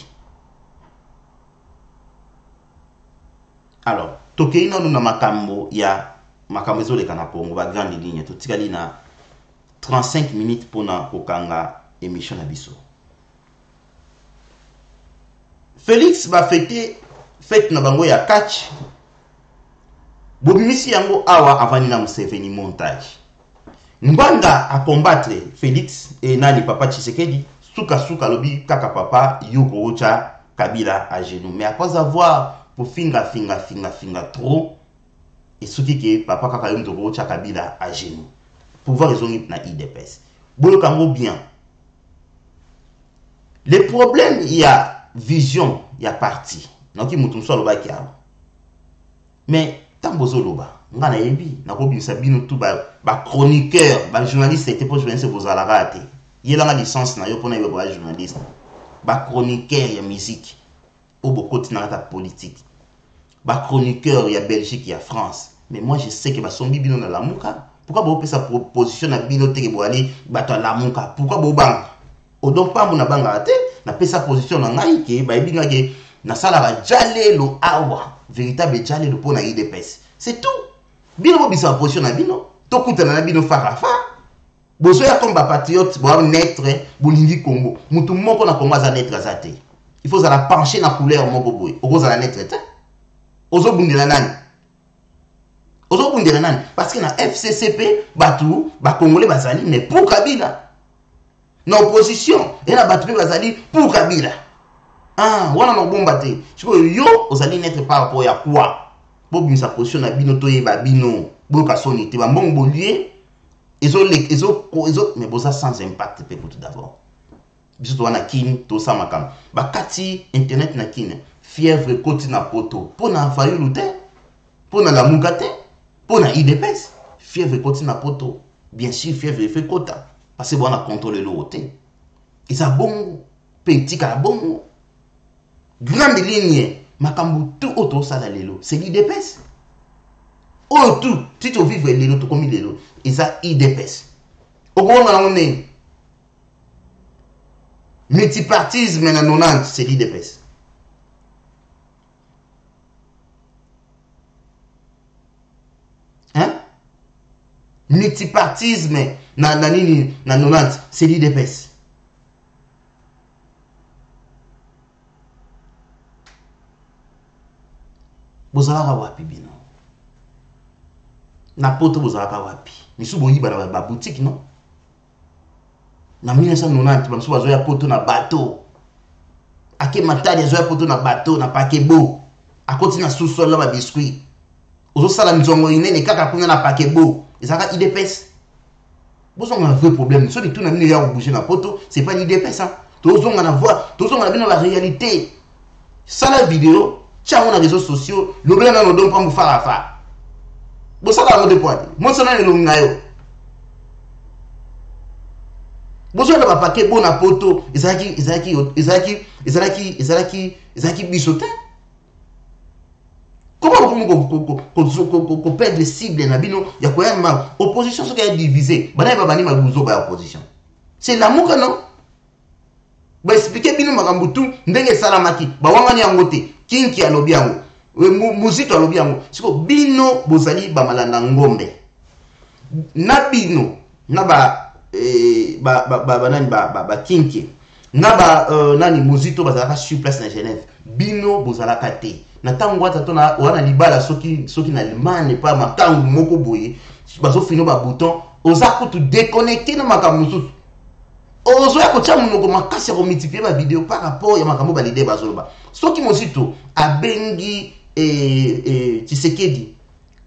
Alors tokei na makambo ya makambo ezoleka na pongo ba grande ligne to tikali na 35 minutes pour na kokanga émission na biso. Félix va fêter fête na bango ya catch. Bobimisi yango awa avani na Museveni montage. Mbanda a combattre Félix et nani papa Tshisekedi. Suka lobi kaka papa Yoko Ocha Kabila à genoux. Mais à cause d'avoir pour finga trop et ce qui est papa kaka Yoko Ocha Kabila à genoux. Pouvoir raisonner na IDPS. Bolo kango bien. Les problèmes, il y a vision, il y a parti. Donc il moutou so loba kiao. Mais tambozo loba, ngana yebi, na ko bisa bino tout ba chroniqueur, ba journaliste c'était pour journaliste bozala raté. Yela nga licence na yo pona yo ba journaliste. Ba chroniqueur ya musique. Au beaucoup de ta politique. Ba chroniqueur ya Belgique ya France. Mais moi je sais que ba sombi bino na lamuka. Pourquoi vous sa proposition na bino te bo aller bato la lamuka? Pourquoi bo bang? Odo pa mo na banga te na pesa position na ngai ke ba binga ke na sala ba jale lo awa véritable jale lo pona IDPS. C'est tout. Bino bo bisa position na bino to kutana na bino farafa. Bozo ya comme ba patriote bo naître bolingi Congo. Mutu moko na Congo za naître azate. Il faut la pencher na couleur moko boy. Ozo za naître te. Ozo bundela nani? Ozo bundela nani? Parce que na FCCP batu ba Congolais bazali mais pour Kabila. Na opposition et na batu bazali pour Kabila. Ah, wana no bomba te. Chiko yo ozali naître par rapport ya quoi? Bo bimisa position na bino to yeba bino. Bo ka soni te ba mbongo lié. Mais bon, ça sans impact pour tout d'abord. Biso wana kin to sa makam. Ba kati internet na kin fièvre koti na poto. Po na fayu lute. Po na la mukate. Po na IDPS. Fièvre koti na poto. Bien sûr fièvre fait kota. Parce que bon on a contrôlé l'autre. Et ça bon petit ka bon. Grande ligne makambu tout auto sala lelo. C'est l'IDPS. Oh tout, si tu vives lelo to komi lelo. Et ça IDPS. Au gros on est multipartisme na 90 c'est l'IDPS. Hein? Multipartisme na 90 c'est l'IDPS. Bozala wapi bino. Na poto bozala wapi. Misu boyi ba boutique non. Na 1990 bamsu bazoya poto na bateau. Ake matari azoya poto na bateau na pakebo. Akoti na sous-sol la ba biscuit. Ozo sala nzongo inene kaka kuna na pakebo. Ezaka IDPS. Bozo on a un vrai problème. So tout na mine ya bouger na poto, c'est pas l'IDPS hein. Tozo on a voir, tozo on a bien la réalité. Ça la vidéo, tcha on a réseaux sociaux, le blanc na no don pa mu farafa. Bozo la de pointe. Moi ça na le ngayo. Bozo na ba pakebo na poto, ezaki bisotin. Comment qu'on perd les cibles na bino ya ko yama opposition so ka diviser bana ba bani mabuzo ba opposition c'est l'amour non ba expliquer bino makambo tout ndenge salamaki ba wangani yango te kinki alobi yango muzito alobi yango siko bino bozali ba malanda ngombe na bino na ba nani ba kinki na ba nani muzito bazalaka sur place na Genève bino bozalaka te na tango atatona wana libala soki na Allemagne pa matango moko boye bazo fino ba bouton ozako tu déconnecter na makambo mususu ozo ya kocha munoko makasi ya multiplier ba vidéo par rapport ya makambo ba lide bazoloba soki mosito abengi Tshisekedi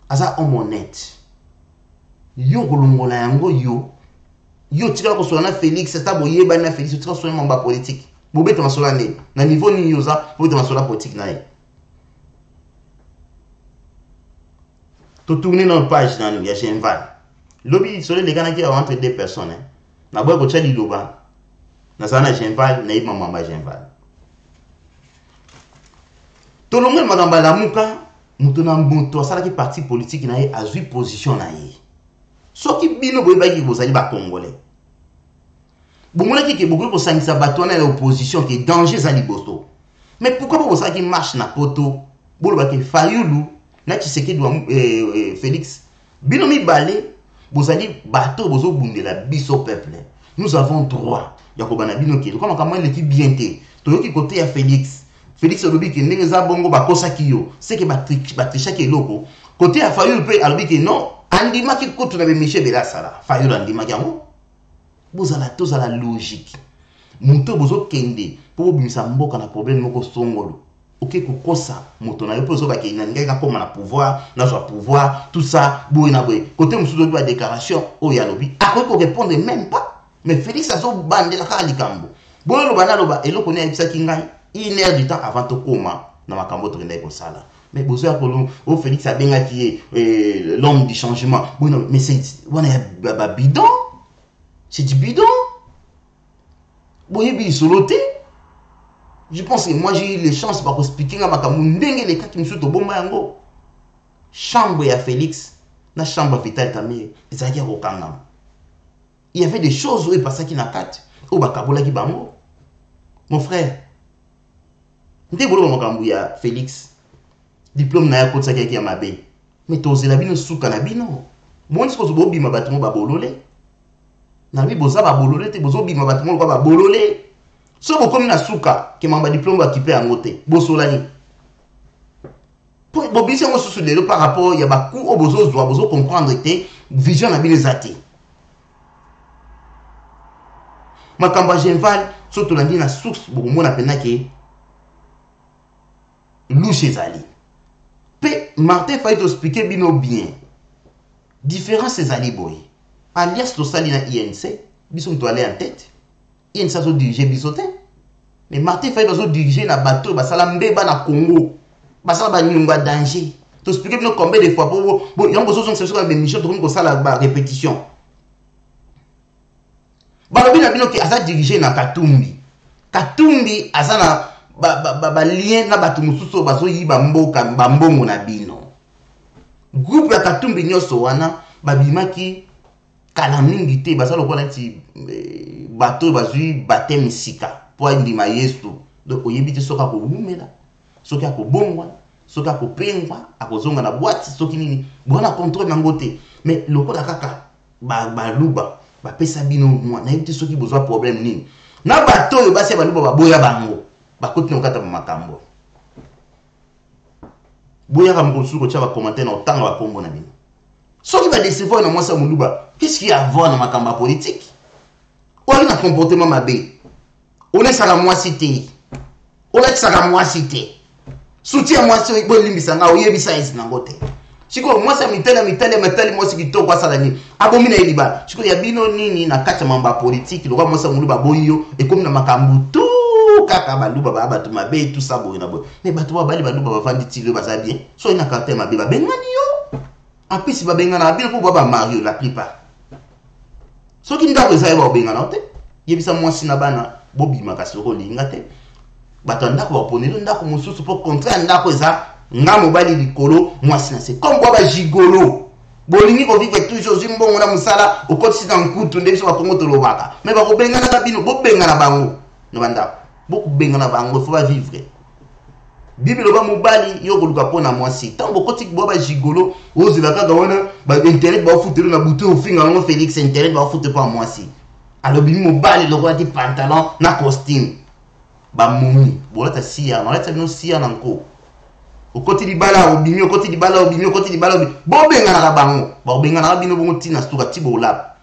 aza homme honnête yo kolongola yango yo tika ko sona Félix ça boyeba na Félix tika sona mamba politique bobeta masola ne na niveau ni yoza bobeta masola politique na ye. To tourner dans page dans il y a Genval. Lobby sur les gars qui entre deux personnes. Na boy ko chali loba. Na sana Genval na iba mamba Genval. To longue magamba la muka mutuna mbonto sala ki parti politique na ye azui position na ye. Soki bino boy ba ki bozali ba congolais. Bomona ki ke beaucoup ko sangisa bato na l'opposition qui est danger za liboso. Mais pourquoi vous ça qui marche na poto bolo ba ke Fayulu na Tshisekedi wa Félix bino mi balé Vous allez bateau, vous avez la bis au peuple. Nous avons droit. Yakobana binoki. Comme comment l'équipe bien té. Toyoki côté à Félix. Félix alobi ki ndenge za bongo ba kosa kiyo. C'est que ba tricha ke loko. Côté à Fayou pe alobi ki non. Andima ki koto na be Michel Belasala. Fayou andima yango. Vous allez tous à la logique. Muto bozo kende pour bimisa mboka na problème moko songolo. Ok kokosa moto na yo pozo ba ke nanga comme na pouvoir, na so pouvoir, tout ça boy na boy. Côté musudo ba déclaration o ya lobi. Akoy ko répondre même pas. Mais Félix a so bande la kali kambo. Bon lo bana lo ba eloko ne ebisa kingai. 1 heure du temps avant to koma na makambo to ndai ko sala. Mais bozo akolo o Félix a benga qui est l'homme du changement. Bon non, mais c'est on est bidon. C'est du bidon. Bon, il soloté. Je pense que moi j'ai eu les chances pour expliquer à makambo ndenge les cas qui me sont au bomba yango. Chambre ya Félix, na chambre vitale tamé, ezaki au kangam. Il y avait des choses où il passait qui na kat, au bakabola ki bango. Mon frère, ndé bolo makambo ya Félix. Diplôme na ya kotsa ki ya mabe. Mais tozela bino suka na bino. Bon ce que zo bima batimo ba bololé. Na bi boza ba bololé te bozo bima batimo ba bololé. So bo comme na suka ke mamba diplôme ba kipe angote. Bosolani. Pour bobisi ngo susu lelo par rapport ya ba ku o bozo zo bozo comprendre te vision na bino zate. Makamba Genval surtout landi na source bo mona pena ke louche zali. Pe Martin Fayet expliquer bino bien. Différence ezali boy. Alias to sali na INC, biso to aller en tête. INC so diriger bisote. Mais Martin Fayet so diriger na bateau basala mbeba na Congo. Basala ba nyunga danger. To expliquer bino combien de fois pour yango so c'est sur la mission to ko sala ba répétition. Ba bino bino ki asa diriger na Katumbi. Katumbi asa na ba lien na batu mususu bazo yiba mboka ba mbongo na bino. Groupe ya Katumbi nyoso wana babimaki kala mingi te basalo kwa nti bateau bazui baptême sika po ndima Yesu. Donc oyebite soka ko lumela, soka ko bongwa, soka ko pengwa, akozonga na boîte soki nini. Bona contrôle nango te. Mais lokola kaka ba luba ba pesa bino moi na yebite soki bozwa problème nini. Na bateau yo basi ba luba ba boya bango. Ba kotina okata makambo. Boya ka mkosu ko tshaba commenter na otanga ba kombo na bino. Soki ba décevoir na mwasa muluba, qu'est-ce qu'il y a à voir dans ma campagne politique? On a un comportement mabé. On est ça la moi cité. On est ça la moi cité. Soutien moi sur bon limbisanga o yebisa isi nangote. Chiko moi ça mitele moi si kitoko kwa sala ni. Abomina eliba. Chiko ya bino nini na kata mamba politique, lo kwa mwasa muluba boyo et comme na makambu tout kaka baluba ba batu mabé tout ça boyo na boyo. Mais batu ba bali baluba ba vandi tilo baza bien. So ina kata mabé ba bengani yo. En plus, il va bien gagner pour Baba Mario la plupart. Ce qui n'a pas besoin de bien gagner, il y a moi si nabana Bobby Makasoro lingate. Batanda ko poner nda ko mususu pour contraire nda ko za nga mobali likolo moi si c'est comme Baba Gigolo. Bolingi ko vivre toujours zimbo ngona musala au côté si dans kutu ndeso ba kongo to lobaka. Mais ba ko benga na kabino bo benga na bango. No banda. Beaucoup benga na bango faut pas vivre. Bible ba mobali yo ko luka pona mwasi tango koti boba Gigolo ozela kaka wana ba internet ba futelo na buto ofinga ngo Félix internet ba futte pa mwasi alors bi mobali lo kwati pantalon na costume ba mumi bolata sia na leta no sia na nko okoti di bala obimi okoti di bala obimi okoti di bala bobenga na bango ba benga na bino bongo tina stuka tibo lap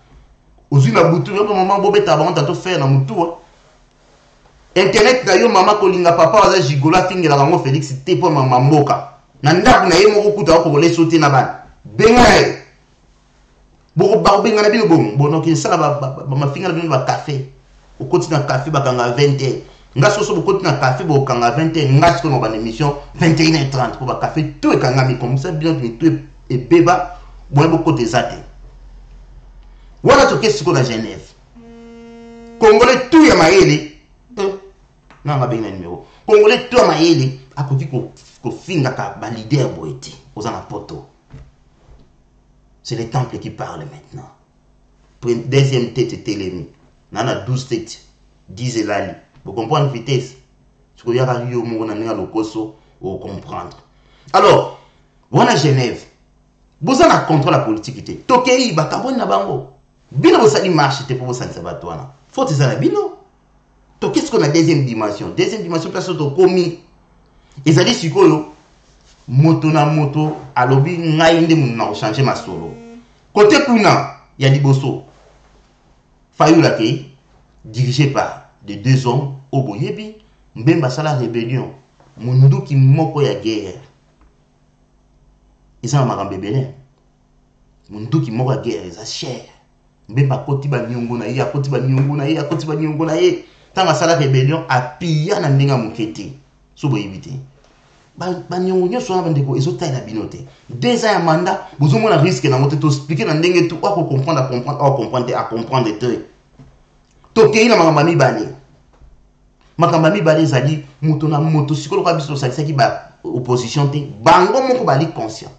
ozina buto yo mama bobeta ba onta to faire na mutu internet na yo mama kolinga papa waza Gigolo afingela bango Félix te po mama mboka na ndaku na ye moko kuta ko le sauter na bana benga boko ba benga na bino bono ki sala ba mafinga na bino ba café o continue na café ba kanga 20h nga soso bo continue na café bo kanga 20h nga siko ba émission 21h30 ko ba café tout e kanga mi comme ça bien que tout e beba bo bo côté zate wala to kesi ko na Genève Congolais tout ya maele non ma benga numéro Congolais tout maele akoki ko finga ka ba leader boete ozana poto. C'est les temples qui parlent maintenant. Pour une deuxième tête Télémi. Nana 12 têtes 10 elali. Vous comprenez la vitesse. Ce que y a eu au monde na lokoso au comprendre. Alors, on a Genève. Boza na contrôle la politique te. Tokei ba kaboni na bango. Bino boza di marche te pour boza nsa batwana. Faut te ça bino. To qu'est-ce qu'on a deuxième dimension? Deuxième dimension place to komi. Ezali sikoyo moto na moto alobi ngai nde mun na changer ma solo. Côté kuna ya liboso. Fayula ke dirigé par des deux hommes Oboyebi Mbemba sala rébellion. Mundu ki moko ya guerre. Ils ont un bébé. Mundu ki moko ya guerre, ça cher. Mbemba koti ba nyongo na ye, akoti ba nyongo na ye, akoti ba nyongo na ye. Tanga sala rébellion apia na ndenga mukete. So boyebite. Ba nyongo nyoso na bandeko ezota na binote. 2 ans ya mandat, bozo mona risque na moto to expliquer na ndenge tout à comprendre à comprendre te. Tokei na makamba mibale. Makamba mibale zali moto na moto sikolo ka biso salisaki ba opposition te. Bango moko bali conscient.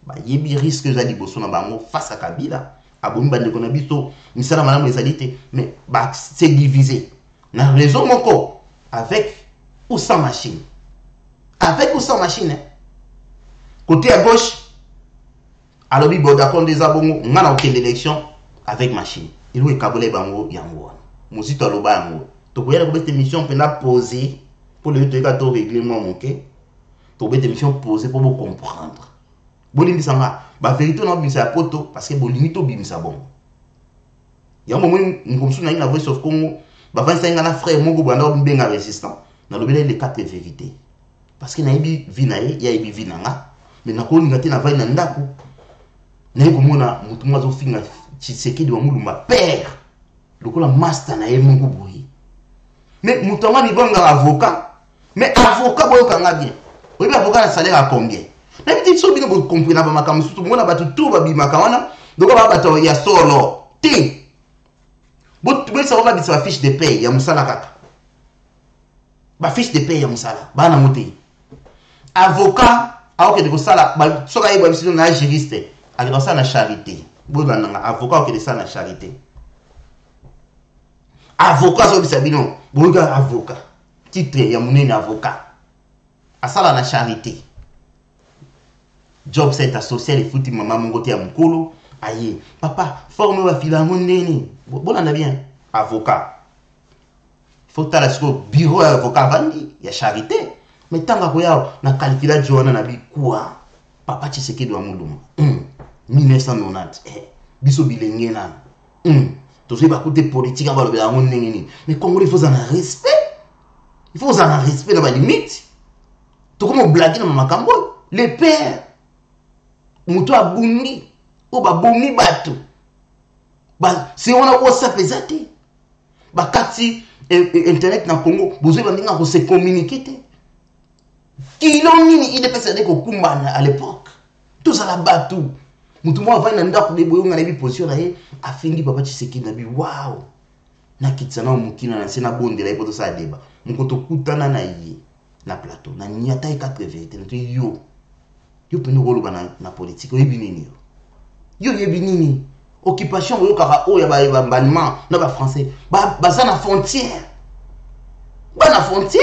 Ba yebi risque zali boso na bango face à Kabila. Abomi bandeko na biso misala malamu ezali te, mais ba c'est divisé. Na raison moko avec ou sans machine. Avec ou sans machine. Côté à gauche, alobi bodakon des abongo ngana okende élection avec machine. Il est kabole bango yango. Mosito aloba yango. To koyela ko bete mission pena poser pour le to règlement monké. To bete mission poser pour vous comprendre. Bolimi sanga ba vérité na bimisa poto parce que bolimi to bimisa bon. Ya moment ngomsu na ina voice of Congo, ba vansa ngana frère moko banda benga résistant. Na lobele les 4 vérités. Parce que na ibi vinae ya ibi vinanga, mais na ko ngati na vai na ndako. Na ko mona mutu mwazo finga Tshisekedi wa mulumba père. Lokola master na ye moko boyi. Mais Moutama ni bon avocat. Mais avocat boyo kanga bien. Oui, avocat na salaire à combien? Na biti so bino bo comprendre ba makamu sutu mona batu tout ba bi makawana. Donc ba bato ya solo. Ti. Bo ça va bisa fiche de paie ya musala kaka. Ba fiche de paie ya musala. Ba na moté. Avocat a ok de sala ba so ka yeba biso na juriste. Ali ba sa na charité. Bo na avocat ok de sa na charité. Avocat so bisa bino. Boga avocat. Titre ya munene avocat. Asala na charité. Job center social et fouti maman mongote ya mukolo. Aye. Papa, forme wa fila monene. Bolanda bien. Avocat. Faut tala siko bureau avocat vandi ya charité. Mais tanga ko ya na calcula joana na bi quoi. Papa Tshisekedi wa muluma. 1990. Biso bilenge na. Tous les côté politique à balobe la monene. Mais Congolais il faut en respect. Il faut en respect dans la limite. Tout comme blaguer dans makambo. Les pères. Muto abundi. Ou ba bomi bato. Ba si on a WhatsApp ezati. Ba kati internet na Congo, besoin bandinga ko se communiquer te. Kilo nini il est passé ko kumbana à l'époque. Tout ça la batou. Mutu mwa vana ndako de boyo ngana bi position na ye afingi papa Tshisekedi na bi wow. Na kitsana mukina na sena bonde la ipoto sa deba. Mukoto kutana na ye na plateau. Na niata e 4 vérité na yo. Yo peno rolo na politique yebi nini yo. Yo yebi nini? Occupation yo kaka o ya ba bannement na ba français. Ba za na frontière. Ba na frontière?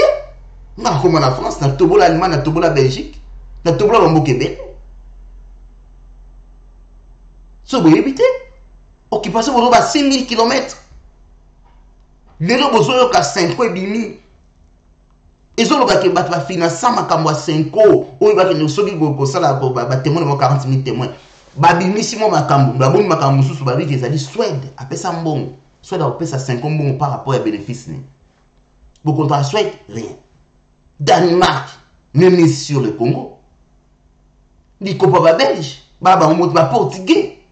Nga koma na France na tobola Allemagne na tobola Belgique. Na tobola Bambo Québec. So vous évitez. Occupation vous avez 6000 km. Les gens vous avez 5 ans et demi. Ils ont le bat va financer makambo 5 ans. Ou il va que nous sobi go sala ba témoin 40 000 témoins. Ba bimisi mo makambo, ba bon makambo susu ba vite ezali Suède, apesa mbongo. Suède apesa 5 ans mbongo par rapport à bénéfice ni. Vous contre Suède rien. Danemark même sur le Congo. Ni copa ba belge, ba monte ba portugais.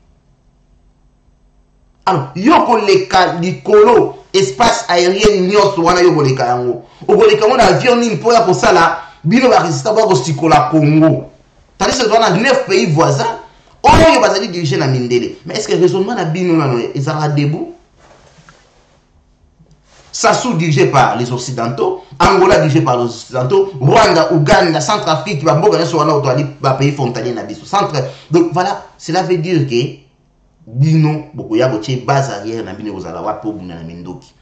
Alors, yoko leka likolo espace aérien nyonso wana yoko leka yango. Okoleka mona avion ni mpo ya kosala bino ba résistant ba kosikola Congo. Tandis que dans 9 pays voisins, oyo bazali diriger na mindele. Mais est-ce que raisonnement na bino na ezala debout? Sassou dirigé par les occidentaux, Angola dirigé par les occidentaux, Rwanda, Ouganda, Centrafrique, ba mboka nyonso wana oto ali ba pays frontalier na biso. Centre. Donc voilà, cela veut dire que bino bokoya botie base arrière na bino kozala wapo buna na mindoki.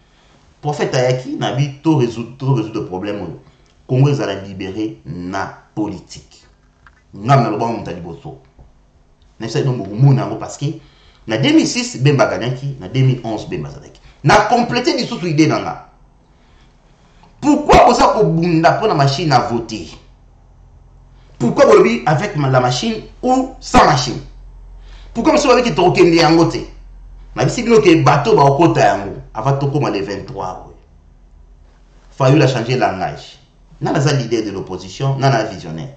Prophète ayaki na bi to résoudre problème. Congo ezala libéré na politique. Ngam na loba mutali boso. na ça donc mona parce que na 2006 Bemba gagnaki, na 2011 Bemba zalaki. Na compléter du sous idée nanga. Pourquoi vous avez bunda pour la machine à voter? Pourquoi vous l'avez avec la machine ou sans machine? Pourquoi vous avez dit que vous avez dit que vous avez dit que bateau va au côté avant de commencer le 23. Il fallait changer de langage. Nous sommes l'idée de l'opposition, nous sommes visionnaire.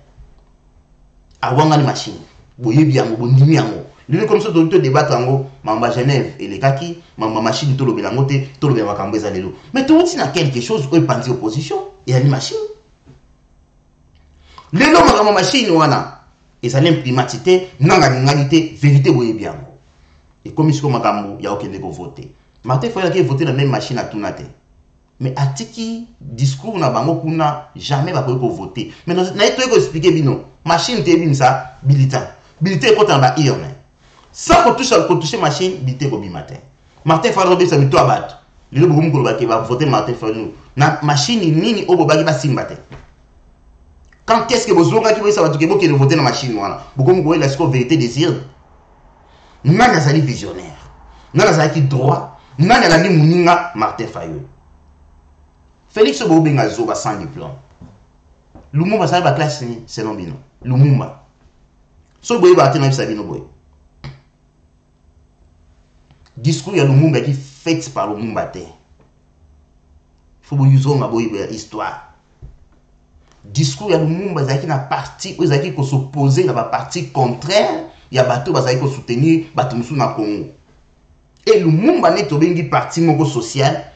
Avant la machine, vous avez bien vous comme ça, vous débattre en Genève et les kaki, ma machine, tout le bélangote, tout le bélangote. Mais tout le monde a quelque chose où il pense opposition et à une machine. Les gens qui ont une machine, ils ont l'imprimatité, l'angalité, vérité, vous bien. Et comme il y a aucun débat voté. Martin Fayulu qui voté dans la même machine à tout naté. Mais à tiki discours na bango kuna jamais va pouvoir voter. Mais nous n'avons pas expliqué bino. Machine te bin ça, militant. Milité quand on va y en. Ça pour toucher machine, milité au matin. Martin Fayulu ça mito abattre. Le beaucoup ko va voter Martin Fayulu. Na machine nini au bobaki ba simbate. Quand est-ce que vous avez ça va tout que voter dans la machine voilà. Beaucoup ko la vérité désir. Nana zali visionnaire. Nana zali droit. Nana la ni muninga Martin Fayulu. Félix Bobenga Zoba sans diplôme. Lumumba ça va classe c'est non bino. Lumumba. So boy ba tena bisabino boy. Discours ya Lumumba qui fait par Lumumba te. Faut boyuzo ma boy histoire. Discours ya Lumumba zaki na parti ou zaki ko s'opposer na ba parti contraire, ya bato bazaki ko soutenir bato musu na Congo. Et Lumumba ne to bengi parti moko social.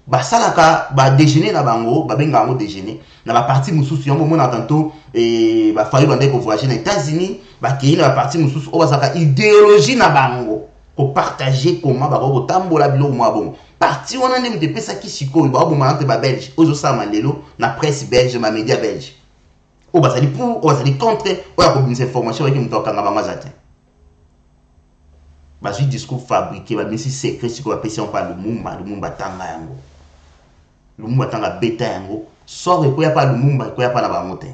Ba salaka ba déjeuner na bango ba benga ngo déjeuner na ba parti mususu yango mona tantôt et ba fayu bande ko voyager na États-Unis ba kii na ba parti mususu o ba saka idéologie na bango ko partager comment ba ko tambola bilo mo bon parti wana ndem de pesa ki siko ba bo manante ba belge ozo sama lelo na presse belge ma média belge o ba sali pour o ba sali contre o ya ko binse information avec mto kanga ba mazate ba su discours fabriqué ba mesi secret siko ba pesa on parle Lumumba tanga yango Lumumba tanga beta yango sort et quoi pas Lumumba quoi pas na ba moté.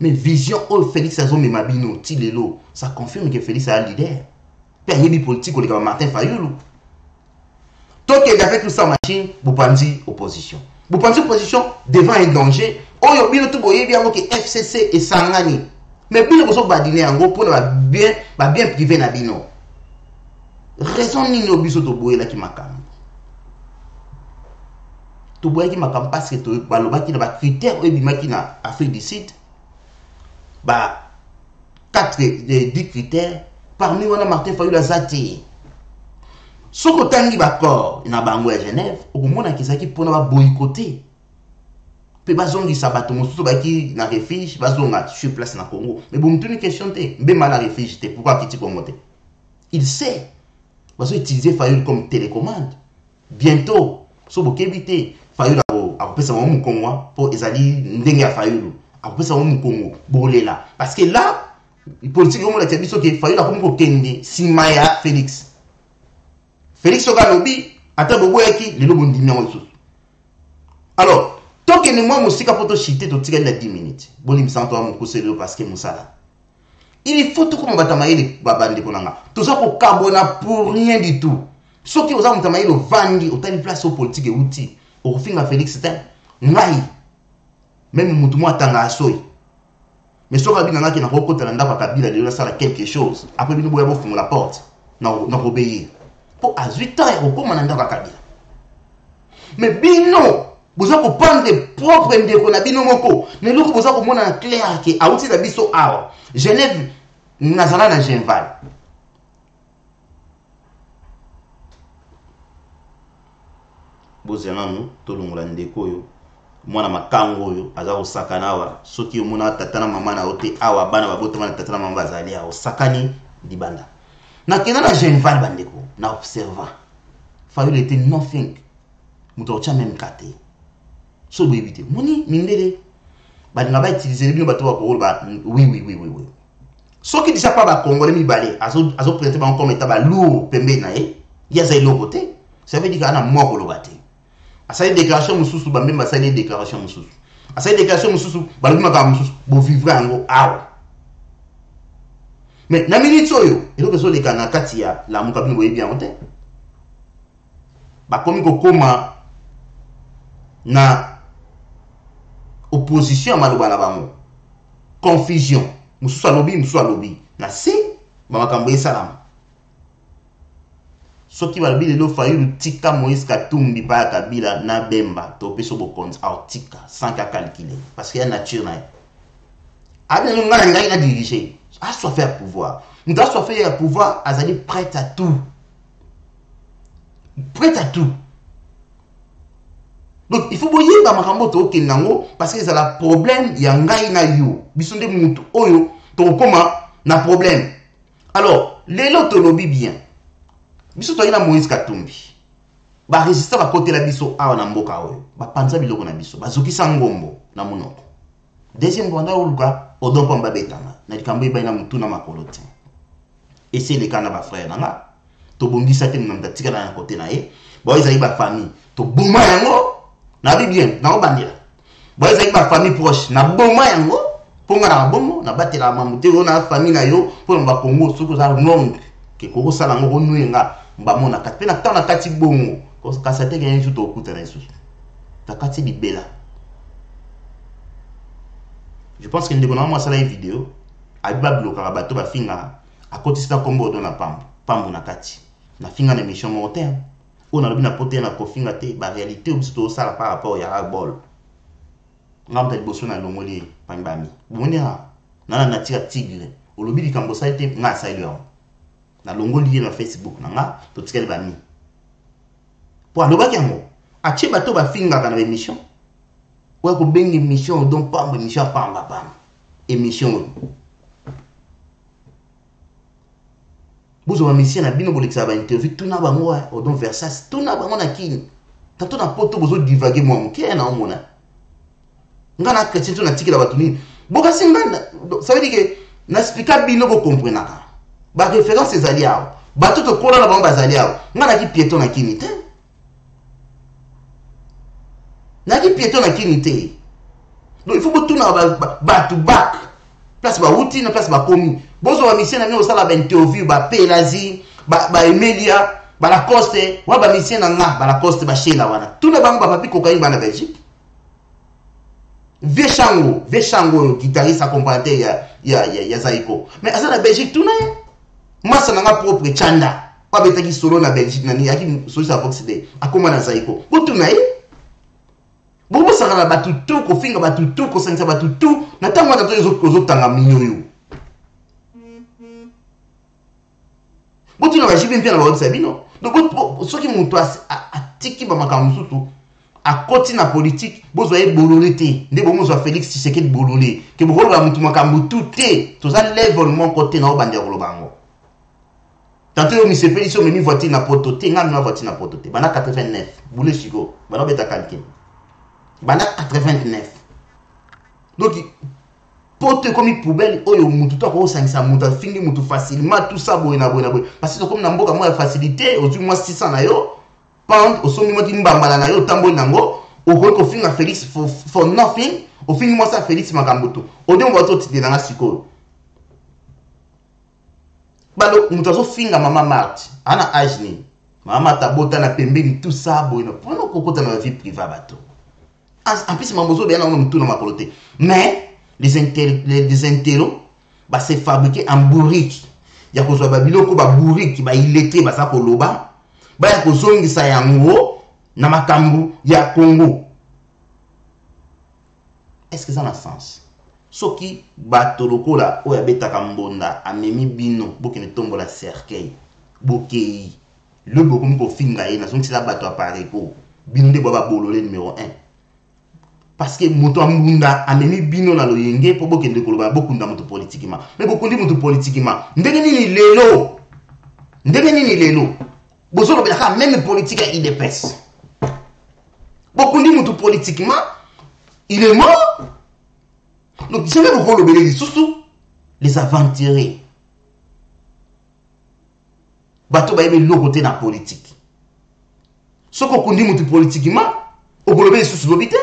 Mais vision au Félix Azo Memabino Tilelo ça confirme que Félix est un leader. Période politique comme Martin Fayulu. Tant qu'il y a fait tout ça machine, vous pensez opposition. Vous pensez opposition devant un danger. Oh yo bino tout boye bien que FCC et Sangani. Mais bino ko so badiner en gros pour bien privé na bino. Raison ni no biso to boye la ki makam. To boye ki makam parce que to baloba ki na ba critère e bimaki na Afrique du Sud. Bah 10 critères parmi wana Martin Fayulu azati. Soko tangi ba corps na bango ya Genève, okomona kisaki pona ba boycotter. Pe bazongi sabato mosusu baki na refuge, bazonga sur place na Congo. Mais bon une question te, mbema na refuge te, pourquoi kiti Congo te? Il sait. Bazo utiliser Fayulu comme télécommande. Bientôt, so bokebite Fayulu akopesa mo Congo pour ezali ndenge ya Fayulu. Akopesa mo Congo bolela. Parce que là, politique on la biso ke Fayulu akomo kende simaya Félix. Félix Ogalobi ata boboyaki lelo bondimi yango. Alors, tant que moi musika poto chiter to tika la 10 minutes. Boni misanto amu kuselo parce que musala. Il faut tout comme batamaye babande konanga. Tout ça ko carbona pour rien du tout. Ce qui oza mutamaye lo vandi otali place au politique et outil. Au finga Félix ten. Ngai. Même mutu mo atanga asoi. Mais ce rabbi nanga ki na kokota na ndaka kabila lelo sala quelque chose. Après bino boya bo funga la porte. Na obéir. Pour à 8 ans et au comment on a kabila. Mais bino vous avez prendre des propres ndeko na bino moko mais loko vous avez mona clair que a outi na biso awa Genève nazala na Genval bozela no tolongola ndeko yo mwana makango yo aza osakana awa soki omona tata na mama na ote awa bana babotama na tata na mama bazali awa osakani libanda na kena na Genval bandeko na observant Fayulu était nothing muto cha même kate so bo éviter moni mindele ba nga ba utiliser bino bato ba ko ba oui so ki disa pa ba congolais mi balé azo présenter ba comme état ba lourd pembe na ya za ilo côté ça veut dire que ana moko lo baté asa déclaration mususu ba même asa déclaration mususu asa déclaration mususu ba lobima ka mususu bo vivre ngo awa Mais na minute oyo eloko so leka na kati ya la muka bino boye bien te ba komi ko koma na opposition maloba na bango confusion mususu alobi na si ba makambo esalam soki balobi lelo Fayulu tika Moïse Katumbi pa Kabila na Bemba to peso bokonzi autika sans calculer parce qu'il y a nature na abia ngana ngai na diriger a soit faire pouvoir nous doit soit faire pouvoir azali prêt à tout donc il faut boyer ba makambo to kenango parce que ça la problème ya ngai na yo bisonde mutu oyo to koma na problème alors lelo to lobi bien biso to ina Moïse Katumbi ba résister ba côté la biso awa na mboka oyo ba panza biloko na biso bazokisa ngombo na monoko deuxième banda uluka odonko mbabetanga na likambo iba ina mutu na makolo te et c'est le cas na ba frère nanga to bongisa te na mtatika na côté na ye ba ezali ba famille to boma yango na bien na obandela ba ezali ba famille proche na boma yango ponga na bomo na batela mamute na famille na yo pour ba Congo soko za long ke ko sala ngo nuenga mbamona kati na tana kati bongo ko kasate ke nju to kuta na yesu ta kati bibela. Je pense que nous devons moi ça une vidéo abiba bloka bato ba finga a côté ça combo dans la pambo na kati na finga na mission montagne on a lobi na pote na ko finga te ba réalité ou tout ça par rapport ya ball ngam boso na longoli pambami boni ha na tira tigre o lobi likambo ça été nga ça ile na longoli na Facebook na nga to tikele ba mi pour alobaki yango a che bato ba finga kana émission ouais ko bengi émission donc pas émission pamba émission bozo wa mission na bino bolekisa ba interview tuna bango o don versas tuna bango na kini tato na poto bozo divaguer moi ke na omona ngana chrétien tuna tikela batu ni boka singana ça veut dire que na explica bino ko comprendre ba référence ezali awo bato to kola na bango bazali awo ngana ki piéton na kini te naki piéton na kinité donc il faut que tout na back to back place ba wuti na place ba komi bozo wa mission na mino sala ba interview ba Pelazi ba Emilia ba la Coste wa ba mission na nga ba la Coste ba Sheila wana tout na bango ba papi cocaïne ba na Belgique Veshango guitariste accompagnateur ya Zaiko mais asa na Belgique tout na massa na nga propre chanda pa betaki solo na Belgique na ni yaki solo sa Vox de akoma na Zaiko botu na Bobo sangana batutu ko finga batutu ko sangisa batutu na tango na tozo tanga minyoyo. Botu na bajibi mpia na ba website bino. Donc soki muntu atiki ba makambo sutu akoti na politique bozo e bololete nde bomo zo Félix Tshisekedi bololé ke bokolo ba muntu makambo tuté toza level mon côté na obandi ko lobango. Tanto yo mi sepeli so meni voiture na pototé nga na voiture na pototé bana 89 boule chigo bana beta calcul. Bana 89. Donc pote comme poubelle oyo mutu to ko sangisa mutu fingi mutu facilement tout ça boye na parce que comme na mboka mo facilité au moins 600 na yo pound au somi moti mbambala na yo tambo nango o ko finga Félix for nothing o fingi mo sa Félix makambuto o de mboto tite na siko balo mutu so finga mama Marthe ana ajni mama tabota na pembeni tout ça boye na pono kokota na vie privée bato. En plus, Mambozo bien on tout dans ma coloté. Mais les intellos bah c'est fabriqué en bourrique. Il y a quoi babiloko ba bourrique ba illettré ba ça koloba. Ba ya kozongi sa yango na makambu ya Congo. Est-ce que ça a sens? Soki batoloko la o ya beta kambonda amemi bino bokene tombo la cercueil. Bokei. Le bokom ko finga ina sonki la bato appareil ko. Binde baba bololé numéro 1. Parce que moto ambunda amemi bino na loyenge po bokende koloba bokunda moto politiquement mais bokundi moto politiquement ndenge nini lelo bozo lobela ka même politique à IDPS bokundi moto politiquement il est mort donc jamais boko lobela surtout les aventuriers bato ba yebe lo côté na politique soko kundi moto politiquement okolobela surtout lobité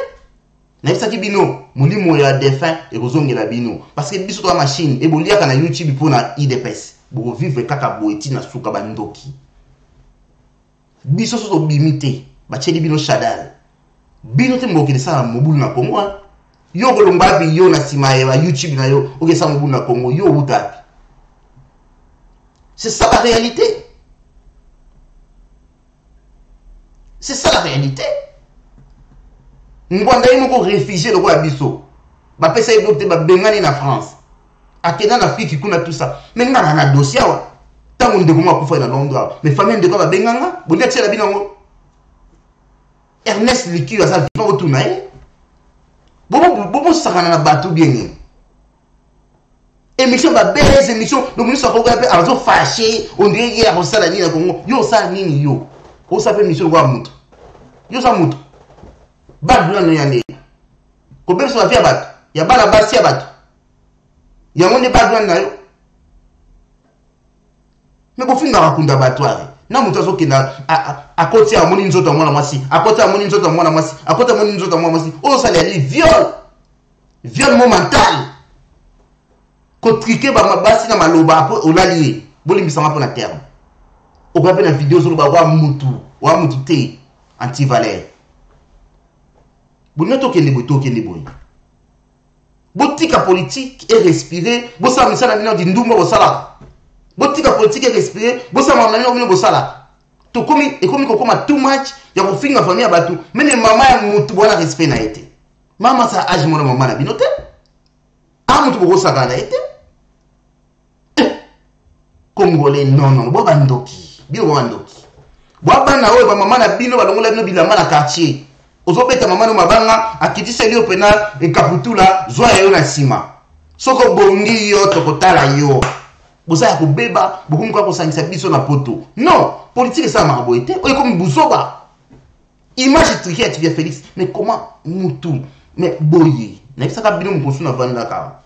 Na bisaki bino mulimo ya défunt et kozongela bino parce que biso to machine et boliaka na YouTube pour na IDPS bo vivre kaka boeti na suka bandoki biso so bimité ba cheli bino shadal bino te mboki de sa mobulu na Congo yo kolomba bi yo na sima ya YouTube na yo oke sa mobulu na Congo yo utapi. C'est ça la réalité. C'est ça la réalité. Mwanda yi moko réfugié loko abiso. Ba pesa yi bote ba bengani na France. Akena na Afrique kuna tout ça. Mais ngana na dossier wa. Tango ndeko mwa kufa na Londres. Mais famille ndeko ba benganga, bonde tshela binango. Ernest Likiwa sa vivant autour na ye. Bobo sakana na batou bien. Émission ba belles émission le ministre a fait arzo fâché on dirait hier au sala ni na Congo yo sa nini yo o sa fait mission kwa mutu yo sa mutu ba blanc no yande ko be so afia bat ya bala basi ya bat ya monde ba blanc na yo mais ko finga rakunda batware na mutu azo kenda akoti ya moni nzoto mwana mwasi akoti ya moni nzoto mwana mwasi akoti ya moni nzoto mwana mwasi o sa les viol momental ko triquer ba mabasi na maloba po olali bolimbisa mapo na terme o ka pe na vidéo zo ba wa mutu te anti valeur bonato kende boy botika politique et respirer bosa misala nino di ndumba bosala botika politique et respirer bosa mama nino bosala to komi kokoma too much ya ko finga famille batu mene mama ya mutu bona respect na ete mama sa age mona mama na binote amutu bokosa na ete Congolais non boba ndoki bino boba ndoki boba na oyo ba mama na bino balongola bino bilamba na quartier ozobeta mama no mabanga akitisa lio pena e kaputula zwa yo na sima soko bongi yo tokotala yo boza ya kubeba bokumka ko sangisa biso na poto non politique ça marabo ete oyo comme buzoba image triquette via Félix mais comment mutu mais boye na kisaka bino mkonsu na vanda ka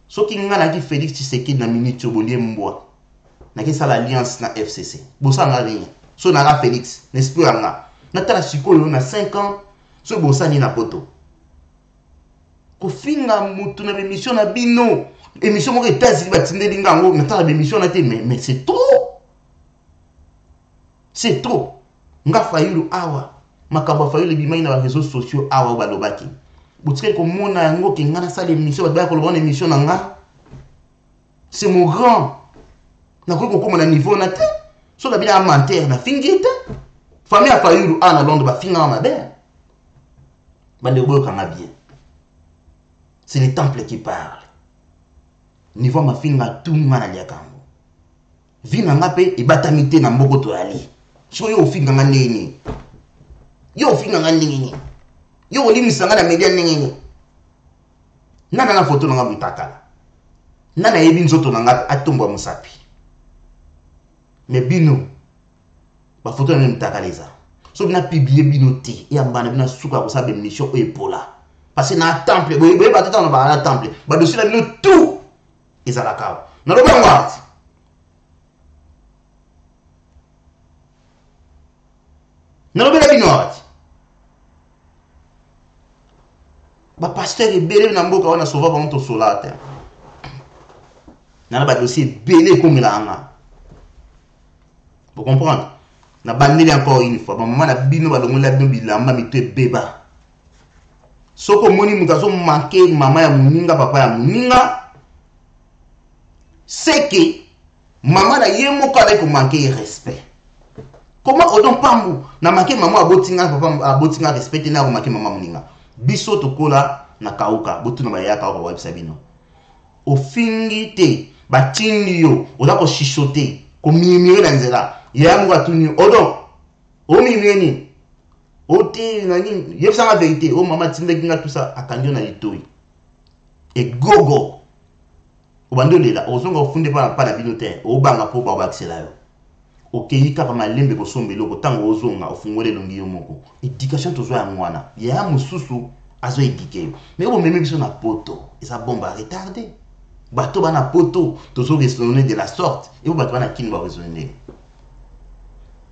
soki ngana ki Félix Tshisekedi na minute bolie mbwa na kisa l'alliance na FCC bosa nga rien so na Félix n'esprit nga na tala sikolo na 5 ans so bosa ni na poto ko finga mutu na émission na bino émission mo États-Unis batindeli ngango na tala émission na te mais c'est trop nga fayulu awa makamba fayulu bimai na réseaux sociaux awa balobaki butike ko mona ngo ke ngana sala émission ba ko lobona émission na nga c'est mon grand na ko na niveau na te so la bien amanter na fingite famille a fayulu ana Londres ba finga ma ben bande boyo kanga bien c'est les temples qui parlent niveau ma finga tout mana lia kango vina ngape ibatamite na mboko to ali so yo finga ngani yo finga ngani yo olimisa ngana media nini nana na photo nga mutakala nana yebi nzoto nga atombo musapi mais bino ba photo na mutakaleza so bina publier bino te ya mbana bina suka ko sabe mission epola parce na temple boye ba tata na ba na temple ba dossier la bino tout ezala ka na lo bangwa na lo bela bino ba pasteur ebele na mboka wana sauva ba mto solate na ba dossier belé comme la anga. Vous comprenez? Na bandeli encore une fois, maman na bino ba longola bino bilamba mitwe beba. Soko moni mutazo manquer mama ya muninga papa ya muninga. C'est que maman na yemo ka avec manquer respect. Comment odon pambu na manquer maman abotinga papa abotinga respect na ko manquer maman muninga. Biso tokola na kauka botu na bayaka ko website bino. Ofingi te batindi yo oza ko shishote ko mimire na nzela. Yamu atuni odo o mimeni oti nani yefsa la vérité o mama tinde kinga tout ça akandio na litoi e gogo o bando lela o zonga funde pa na binote o banga po ba axela yo o keyika pa malembe ko sombelo ko tango o zonga o fungole longi yo moko éducation to zo ya mwana ya mususu azo éduquer yo mais o meme biso na poto et ça bomba retardé bato bana poto to zo raisonner de la sorte et o bato bana kini ba raisonner.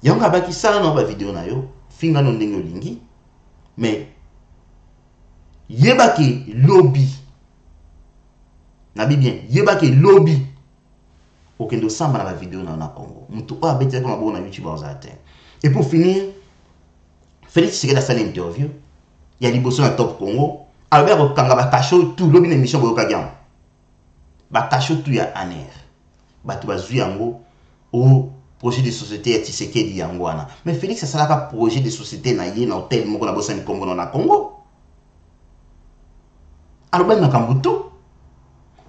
Yanga baki sala no ba vidéo na yo finga no ndenge olingi mais yebake lobby nabi bien yebake lobby okendo samba na la vidéo na Congo mutu o abeti ko mabona YouTube ozate. Et pour finir, Félix Tshisekedi a fait une interview. Il y a liboso na Top Congo. Albert Kanga ba kacho tout lobby émission boyo kagiam. Ba kacho tout ya aner. Ba tu ba zui yango au projet de société ya Tshisekedi yango wana. Mais Félix ça sera pas projet de société na ye na hôtel moko na bosa ni Congo na Congo. Alors ben na kambutu.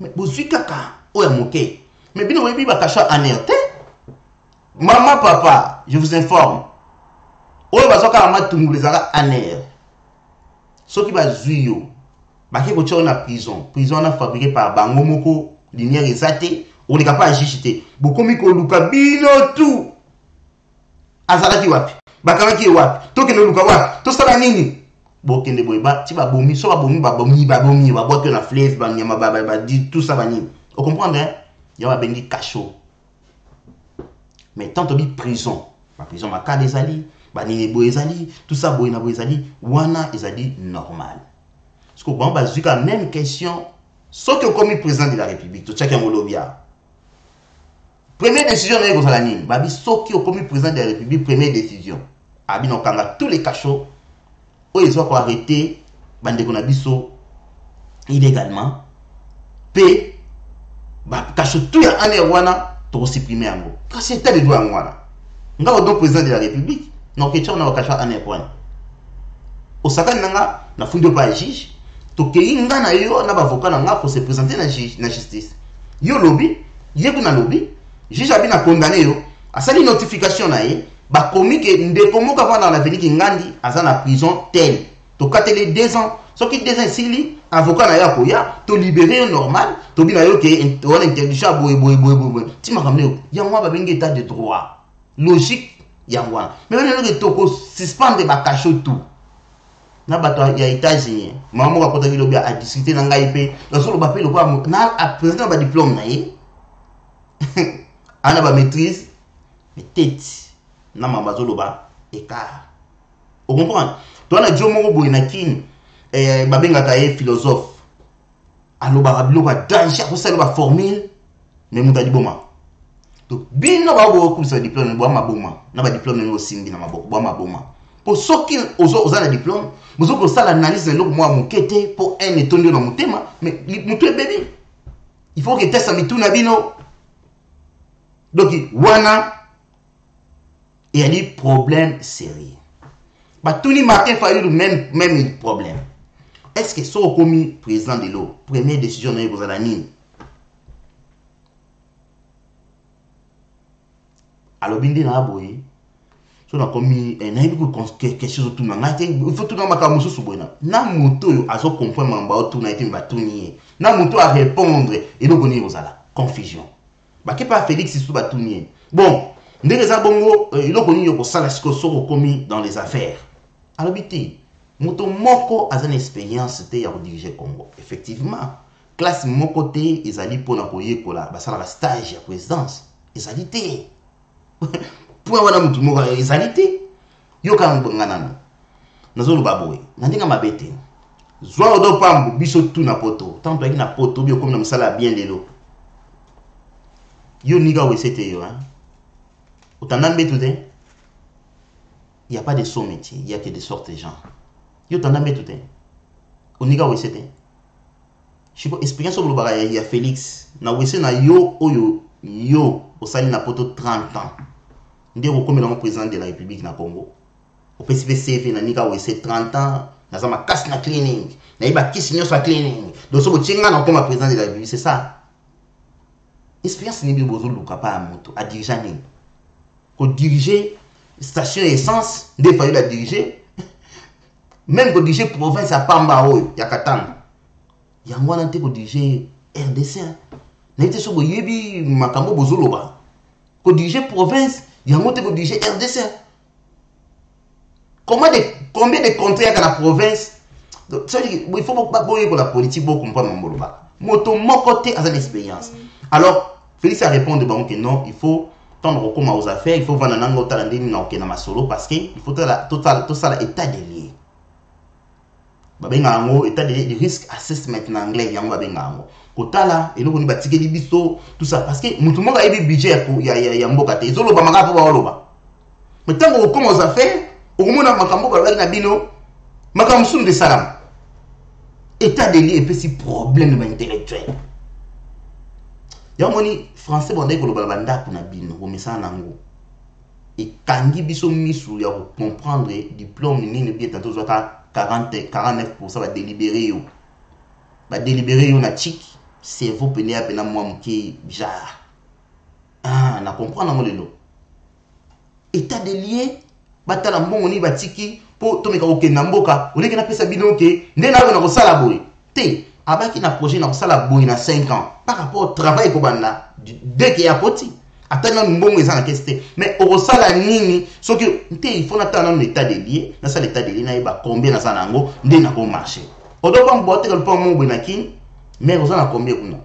Mais bozui kaka o ya moké. Mais bino webi ba kacho aner te. Maman, papa, je vous informe. Oye bazoka la matungu les ara aner. Ce qui va zuyo. Baki ko tchona prison. Prison na fabriqué par bango moko lumière ezate. On est capable de chichiter. Bokomi ko luka bino tout. Azala ki wapi. Bakama ki wapi. Toke no luka wapi. To sala nini. Bokende boyba ti ba bomi so ba bomi ba boite na fleuve ba nyama ba dit tout ça ba nini. Vous comprenez hein? Ya ba bengi cachot. Mais tant que prison, la prison ma des ali, banini boezali, tout ça boina boezali, wana ezali normal. Parce que bon bazuka même question, ce que comme président de la République, tout chacun molobia. Première décision na kozala nini, babi so qui comme président de la République, première décision. Abi no kanga tous les cachots, o ils ont arrêté bande ko na biso illégalement. P ba cachot tout ya ane wana to supprimer yango. Kasi état de droit ngwana. Nga donc président de la République, non question na okacha ane point. Osaka nanga na fundo pa juge, to keinga na yo na avocat na nga pour se présenter na justice. Yo lobby, yeku na lobby, juge abi na condamné yo, asali notification na ye, ba komi ke ndeko moka vana na veniki ngandi aza na prison tel. To katele 2 ans, so ki 2 ans sili avocat na ya koya, to libérer normal, to bina yo ke on interdiction boy. Ti makamne yo, yangwa ba bengi état de droit. Logique yangwa. Mais même le to ko suspendre ba cacho tout. Na bato ya États-Unis, maman ko kota bilobi a discuter na ngai pe, na solo ba pe lo kwa na a président ba diplôme na ye. Ana ba maîtrise, mais tête na mama zolo ba écart. Vous comprenez? Toi na jomo boy na kin babenga kaye philosophe aloba rabilo ba danger ko sala ba formule mais muta diboma donc bino ba bo ko sa diplôme bo ma boma na ba diplôme no simbi na maboko bo ma boma pour soki oza na diplôme muzo ko sala analyse loko moi mukete pour un etondo na mutema mais mutu bébé il faut que test mi tout na bino donc wana il y a des problèmes sérieux ba tout ni matin fallu le même problème. Est-ce que ce commis président de l'eau, première décision de vous la nine? Alors, bindi na aboye, so na commis na ibi quelque chose tout na il faut tout na makamusu subona. Na moto yo azo comprendre mamba tout na été batuni. Na moto à répondre et donc on y la confusion. Ba ke pas Félix sous batuni. Bon, ndenge za bongo iloko ni yo ko sala siko so commis dans les affaires. Alors biti moto moko a une expérience c'était ya diriger Congo. Effectivement, classe moko te ezali pona koyekola basala stage ya présidence. Ezali te. Pour wana mutu moko ezali te. Yo ka ngana. Nazolo baboy. Nandinga mabete. Zwa odo pambu biso tu na poto. Tant to na poto bio comme na musala bien lelo. Yo niga wesete yo hein. Otandambe tout de. Il n'y a pas de son métier, il n'y a que de sortes de gens. Yo t'en as mis tout un. Oniga wesete. Je sais pas, expérience sur le bagage, il y a Félix. Na wese na yo, au sali na poto 30 ans. Ndé comme le président de la République na Congo. Au PCV CV na niga wese 30 ans. Na zama casse na cleaning. Na iba kiss nyo sa cleaning. Donc so tchenga na comme président de la République, c'est ça. Expérience ni bi bozo luka pa moto a diriger ni. Ko diriger station essence, des fois il a dirigé. Même qu'on dirige province à Pambao, il y a Katanga. Il y a un qui dirige RDC. Il y a un yebi makambo bozoloba. Qu'on dirige province, il y a un qui dirige RDC. Combien de contrats il y a dans la province? Il faut que la politique pour comprendre mon boloba. Mon côté a une expérience. Alors, Félix a répondu que non, il faut tendre comme aux affaires, il faut vendre un angle au solo parce qu'il faut tout ça l'état de lié. babenga ngo état de risque assessment en anglais yango babenga ngo kotala eloko ni batike libiso tout ça parce que mutu monga yebi budget ya mboka te ezolo ba manga po ba oloba mais tango ko commence à faire okomona makambo ba na bino makambo sunu de salam état de lieu et puis problème intellectuel yamoni français bonde ko loba banda kuna bino ko mesana nango et kangi biso misu ya comprendre diplôme nini bien tantôt zota 49% va délibérer yo ba délibérer yo na chic cerveau pene ya pena moi mki bizarre na comprendre ngo lelo état de lieu batala mbongo ni batiki po tomeka okenda mboka oleke na pesa bino ke nde na ko sala boy te abaki na projet na ko sala boy na 5 ans par rapport au travail ko banda dès que ya poti atana mbongo ezana keste mais au sala nini soki te il faut natana un état de lieu na sala état de lieu na yeba combien na sana ngo nde na ko marché odo ba mbote ko pa mo bena kin mais ozana combien kuna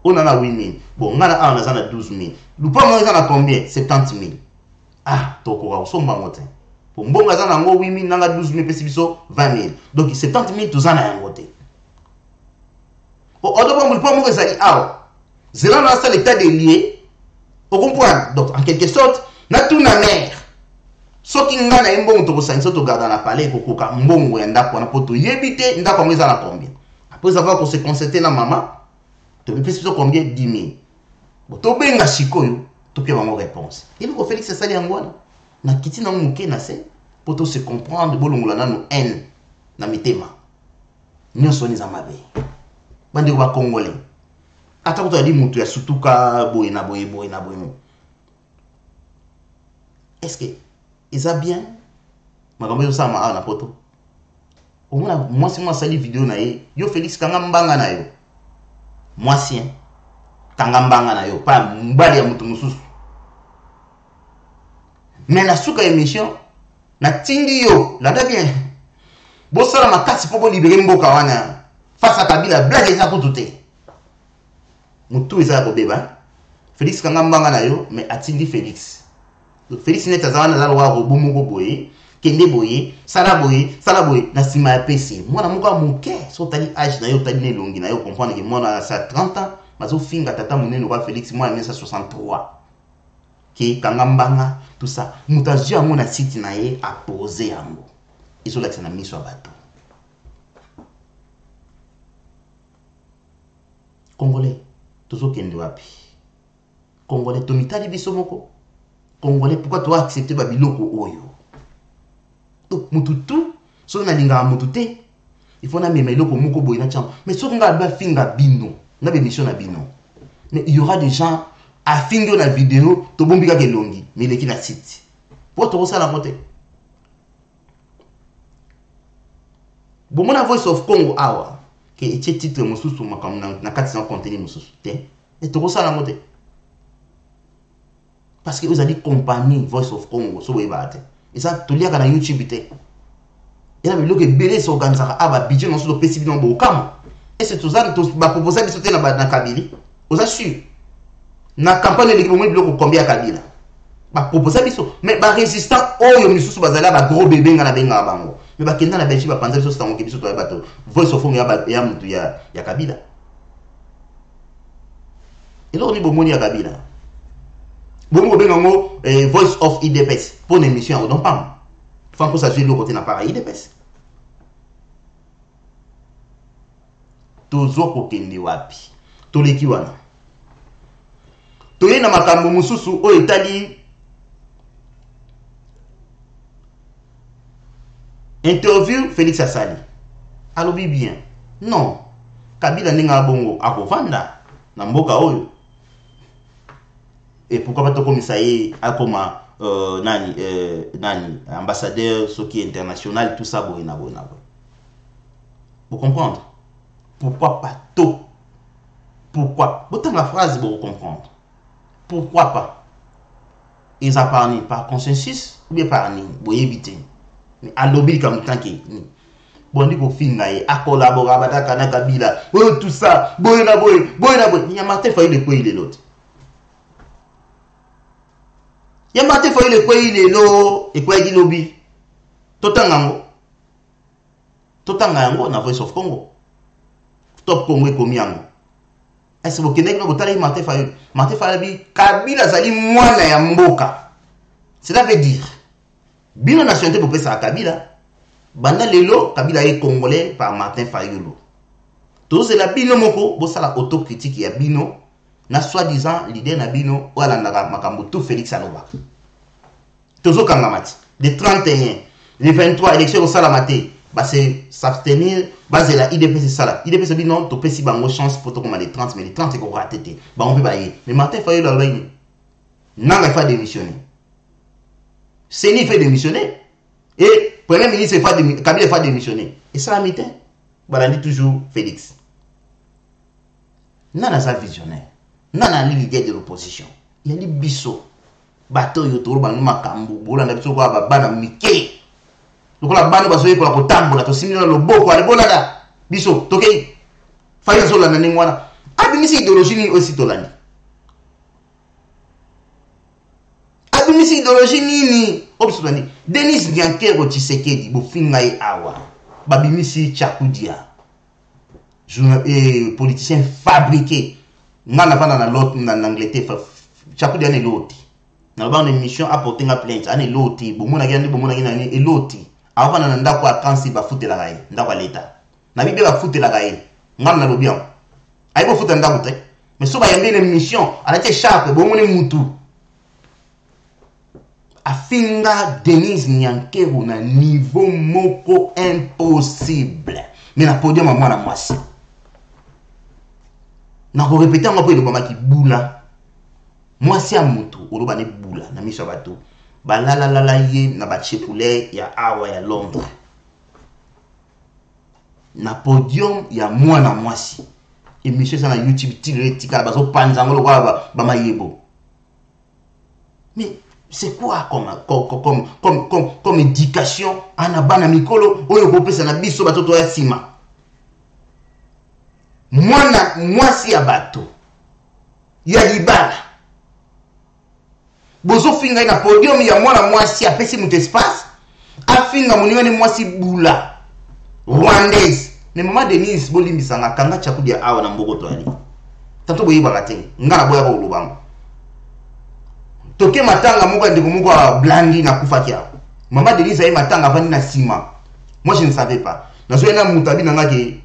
on en a 8000 bon ngana a na sana 12000 lupa mo ezana combien 70000 toko ka osomba ngote pour mbongo ezana ngo 8000 nanga 12000 pesi biso 20000 donc 70000 tozana yango te odo ba mo mo ezali zela na sala état de lieu. Au comprendre donc en quelque sorte na tout na mère soki ngana imbongo to kosangiso to garda na palais kokoka mbongo ya ndako na poto yebite ndako ngeza na combien après avoir qu'on se concerter na maman to pesi so combien 10000 bon to benga sikoyo to pia bango réponse il ko Félix sali ngwana na kiti na muke na se poto se comprendre bolongola nanu n na mitema nyonso ni za mabe bandi ko ba congolais ata ko tadi mutu ya sutuka boy na boy est-ce que ça bien makambo yo sama na poto omona moi si moi sali vidéo na yo Félix kanga mbanga na yo moi si kanga mbanga na yo pa mbali ya mutu mususu mais na suka émission na tindi yo landa bien bo sala makasi po libérer mboka wana face à Kabila blague za ko tuté mutu eza ko beba Félix kanga mbanga na yo mais atindi Félix donc Félix net azana za lwa robo moko boye kende boye sala boye na sima ya PC mwana moko muke so tali âge na yo tali ne longi na yo comprendre que mwana sa 30 ans mazo finga tata munene kwa Félix mwana 1963 ki kanga mbanga tout ça mutaji yango na site na ye a poser yango iso la tsana miso bato Congolais tozo kende wapi Congolais tomitali biso moko Congolais pourquoi tu as accepté babiloko oyo donc mututu so na linga mututé il faut na mema iloko moko boy na chamba mais so nga ba finga bino na be mission na bino mais il y aura des gens à fingo na vidéo to bombika ke longi mais leki na site pour to ça la moté bon mon Voice of Congo awa que etie titre mususu makam na 400 contenu mususu te et to ça la moté parce que vous avez compagnie Voice of Congo so we bate et ça to lia kana YouTube te et là mais loke belé so organisa aba budget non so do pesi bino bo kam et c'est tout ça to ba proposer biso te na Kabili vous assure na campagne de l'équipe bloko combien Kabila ba proposer biso mais ba résistant oyo misusu bazala ba gros bébé ngana benga bango mais ba kenda na Belgique ba panza biso stango ke biso to bato Voice of Congo ya mutu ya Kabila et là on est bomoni ya Kabila bon bengo Voice of IDPS pour une émission on parle faut que ça joue le côté na pareil IDPS tozo ko kende wapi to leki wana to yena makambo mususu o etali interview Félix Asali alobi bien non Kabila ninga bongo akovanda na mboka oyo et pourquoi pas to komisa ye akoma nani ambassadeur soki international tout ça boy na vous comprendre pourquoi pas to pourquoi autant la phrase pour comprendre pourquoi pas ils a parlé par consensus ou bien par ni boy éviter mais à lobby comme tant que ni bon dit ko finga ye a collaborer bataka na Kabila tout ça boy na boy ni amate fa ile ko ile l'autre yamate fa ile ko ile lo e ko di lobby totangango totanga yango na Voice of Congo Top Congo ekomi yango est-ce que Québec no botala Martin Fayulu bi Kabila zali mwana ya mboka cela veut dire bino nationalité pour pesa Kabila banda lelo Kabila est congolais par Martin Fayulu tous la bino moko bosala autocritique ya bino na soi-disant leader na bino wala ndaka makambo tout Félix Aloba tozo kangamati le 31 le 23 élection au salamate bah c'est s'abstenir basé la IDPC sala IDPC dit non to pesi bango chance pour to comme les 30 mais les 30 c'est qu'on raté bah on peut bailler mais Martin Fayulu la loi n'a pas démissionner Seni fait démissionner et premier ministre fait Kabila fait démissionner et ça la mité bah dit toujours Félix nana sa visionnaire nana l'idée de l'opposition il y a des biso bateau yotoro bango makambu bolanda biso kwa bana mike lokola bana baso yekola kotambola to simina loboko ale bolanda biso tokei faya sola na ningwana abimisi idéologie ni aussi tolani abimisi idéologie nini obsolani Denis Nyankero Tshisekedi bofinga ye awa babimisi Chakudia politicien fabriqué ngana fana na lot na Angleterre Chakudia ne loti na ba une mission apporter nga plainte ane loti bomona gani eloti avant na ndako akansi ba futela gaye ndako leta na bibe ba futela gaye ngam na lobian ay bo futa ndako te mais so ba yambe une mission ala te chape bomone mutu afinga Denis Nyankero na niveau moko impossible mais na podium mwana mwasi na ko répéter ngo po ile bama ki bula mwasi ya mutu oloba ne bula na miso bato balala ye na bachepule ya awa ya Londres na podium ya mwana mwasi émission ça na YouTube tika bazo panza ngolo kwa ba mayebo mais c'est quoi comme éducation ana bana mikolo oyo kopesa na biso batoto ya sima mwana mwasi ya bato ya libala bozo finga na podium ya mwana mwasi apesi mutu espace afinga muningani mwasi bula rwandaise ne mama Denise bolimbisanga kanga Chakudia awa na mbokoto ali tato boyibaka te ngana boya ko lubango toke matanga moko ndeko moko blandi na kufa kia mama Denise ay matanga vandi na sima moi je ne savais pas na so na mutabi na ngake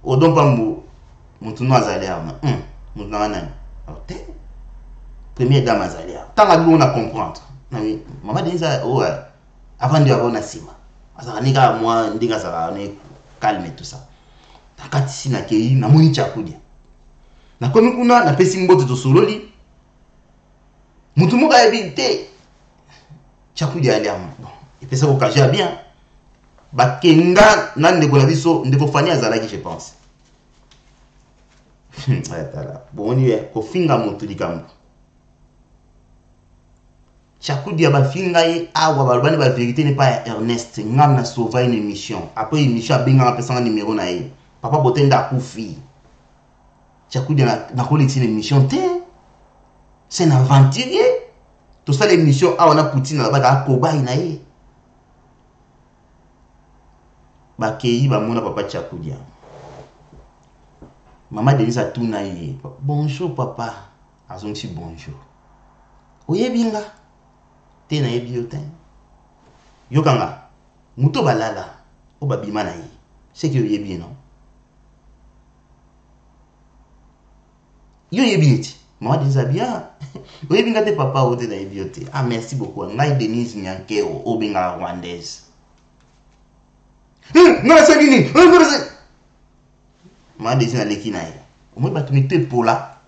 odompa mutu no azali ama mutu na nani te première dame azalia tanga bi on a comprendre na mama Denise oh avant de avoir na sima azaka nika moi ndinga saka ne calme tout ça takati sina kei na moni Chakudia na komi kuna na pesi mbote to sololi mutu moka ebite Chakudia ali am bon epesa ko kaja bien bakenga na ndeko na biso ndeko fanya azalaki je pense atala boni ko finga mutu likambo Chakudia ba finga ye awa balbani ba vérité n'est pas Ernest ngam na sauver une émission après émission binga pesa numéro na ye papa botenda kufi Chakudia na collecter une émission te c'est un aventurier tout ça l'émission awa na Poutine là ba koba ina ye ba kei ba mona papa Chakudia maman Denise a tout na ye bonjour papa azongi bonjour oyebinga te na ebiotin yokanga muto balala o babima na ye c'est que yebi non yo yebi maman Denise bien oyebinga te papa o te na ebiote ah merci beaucoup ngai Denise Nyankero o binga rwandaise non c'est fini maman Denise na leki na ye o mo batumite pola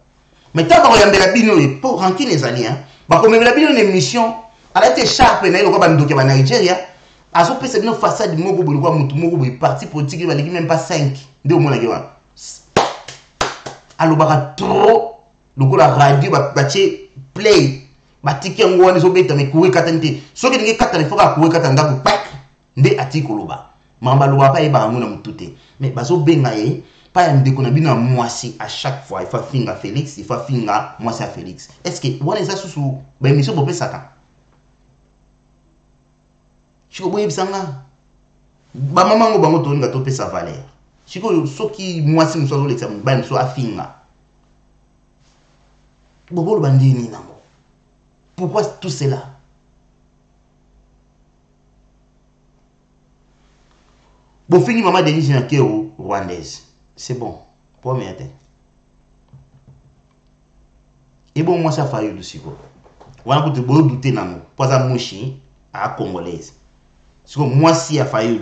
mais ta ba yambela bino e pour ranki les alliés ba ko memela bino une émission a été sharp na iloko bandoke ba Nigeria azo pesa bino façade moko bolo kwa mutu moko boy parti politique ba leki même pas 5 nde omona ke wana alobaka trop lokola radio ba che play ba tiki ngoni zo beta me kuwe katante soki ndenge katane foka kuwe katanda ko pak nde atiko loba mamba loba pa e ba ngona mutute mais bazo benga ye pas un ndeko na bino mwasi à chaque fois il faut finga Félix il faut finga mwasi à Félix est-ce que wana ça sous ba émission bo pesa ka chiko boye bisanga ba maman ngo bango to nga to pe sa valeur siko soki mwasi mso zo l'examen ba mso afinga bobolo bandini nango pourquoi tout cela bon fini maman Denise Nakeo rwandaise c'est bon pour mettre et bon moi ça faille du siko wana kuti bo douter nango poza mushi a congolaise siko moi si a faille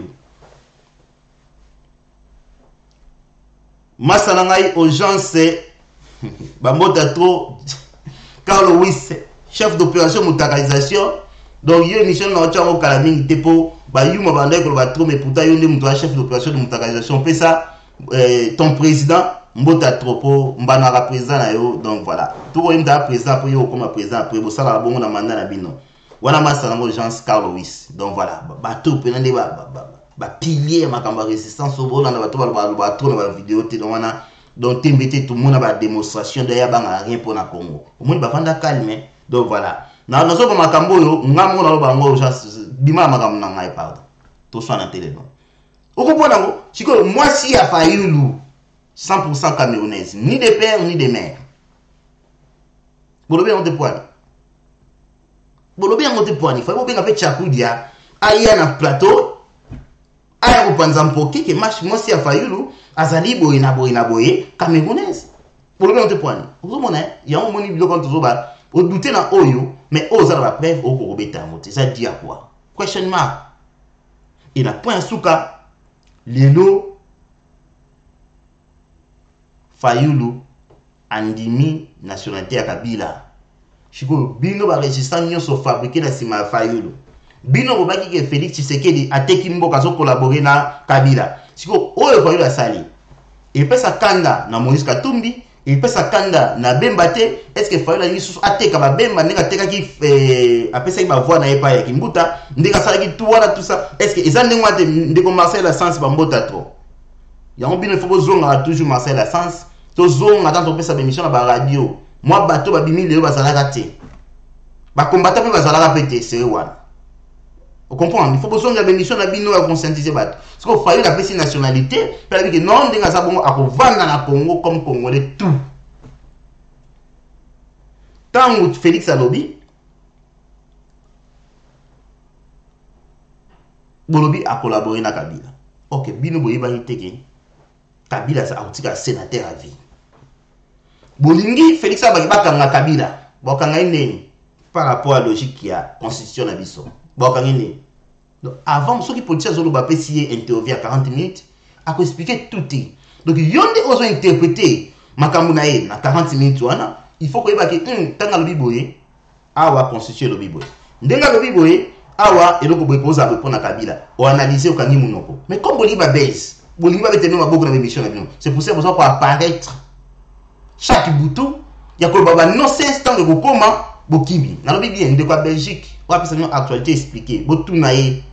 Massa ngai urgence bambota trop Carlo Wiss chef d'opération mutakalisation donc yo mission na otcha au Kalaming tepo ba yuma bandai ko ba trop mais pourtant yo ndem toi chef d'opération de mutakalisation fait ça ton président mbota trop mbana ka président na yo donc voilà tout o imda président pour yo comme président après bo sala bongo na mandat na bino wana massa na urgence Carlo Wiss donc voilà ba tout penande ba pilier makamba résistance au bon na ba to ba trop na vidéo te donc wana donc t'embêter tout le monde ba démonstration d'ailleurs ba rien pour na Congo au moins ba fanda calme donc voilà na nozo ba makambo yo ngamo na ba ngo bima makambo na ngai pardon to so na télé non o comprendre ngo chiko moi si a Fayulu 100% camerounaise ni de père ni de mère bolobe on te poani bolobe on te poani fa bobenga pe chakudia aya na plateau aya ko panza mpoki ke match moi si a Fayulu azali boye na boye camerounaise bolobe on te poani vous mona ya on moni biloko to zoba o douter na oyo mais oza la preuve o ko beta ngote ça dit à quoi question mark il a point souka lelo Fayulu andimi nationalité ya Kabila chiko bino ba résistant nyonso fabriqué na sima Fayulu bino ko baki ke Félix Tshisekedi ateki mboka zo collaborer na Kabila chiko oyo Fayulu asali et pesa kanda na Moïse Katumbi et pesa kanda na Bembate est-ce que Fayulu ni susu ateka ba Bemba ndeka teka ki apesa ba voix na epa ya Kimbuta ndeka sala ki tout wana tout ça est-ce que ezande ngwate ndeko Marcel Assens ba mbota trop ya on bino faut bozonga toujours Marcel Assens tozonga dans topesa ba émission na ba radio moi bato ba bimi lelo bazalaka te ba combattant pe bazalaka pété c'est wana on comprend il faut bozonga ba émission na bino ya conscientiser bato parce que Fayulu a pesi nationalité parce que non ndenga za bongo akovanda na Congo comme congolais tout tant Félix alobi bolobi a collaboré na Kabila OK bino boyeba iteke Kabila sa autika sénateur à vie bolingi Félix bakanga Kabila bakanga nini par rapport à logique qui a constitution na biso bakanga nini donc avant ceux qui politicien zolo ba pesier interview à 40 minutes a ko expliquer tout donc yonde ozo interpréter makambu na ye na 40 minutes wana il faut ko yeba ke tanga lobi boye awa constitution lobi boye ndenga lobi boye awa eloko boye poza pour na Kabila o analyser okangi munoko mais comme boliba base boliba beteno maboko na émission na bino c'est pour ça besoin pour apparaître chaque bouton ya ko baba non c'est instant de bokoma bokibi na lobi bien de quoi Belgique wa pesa no actualité expliquer botu na ye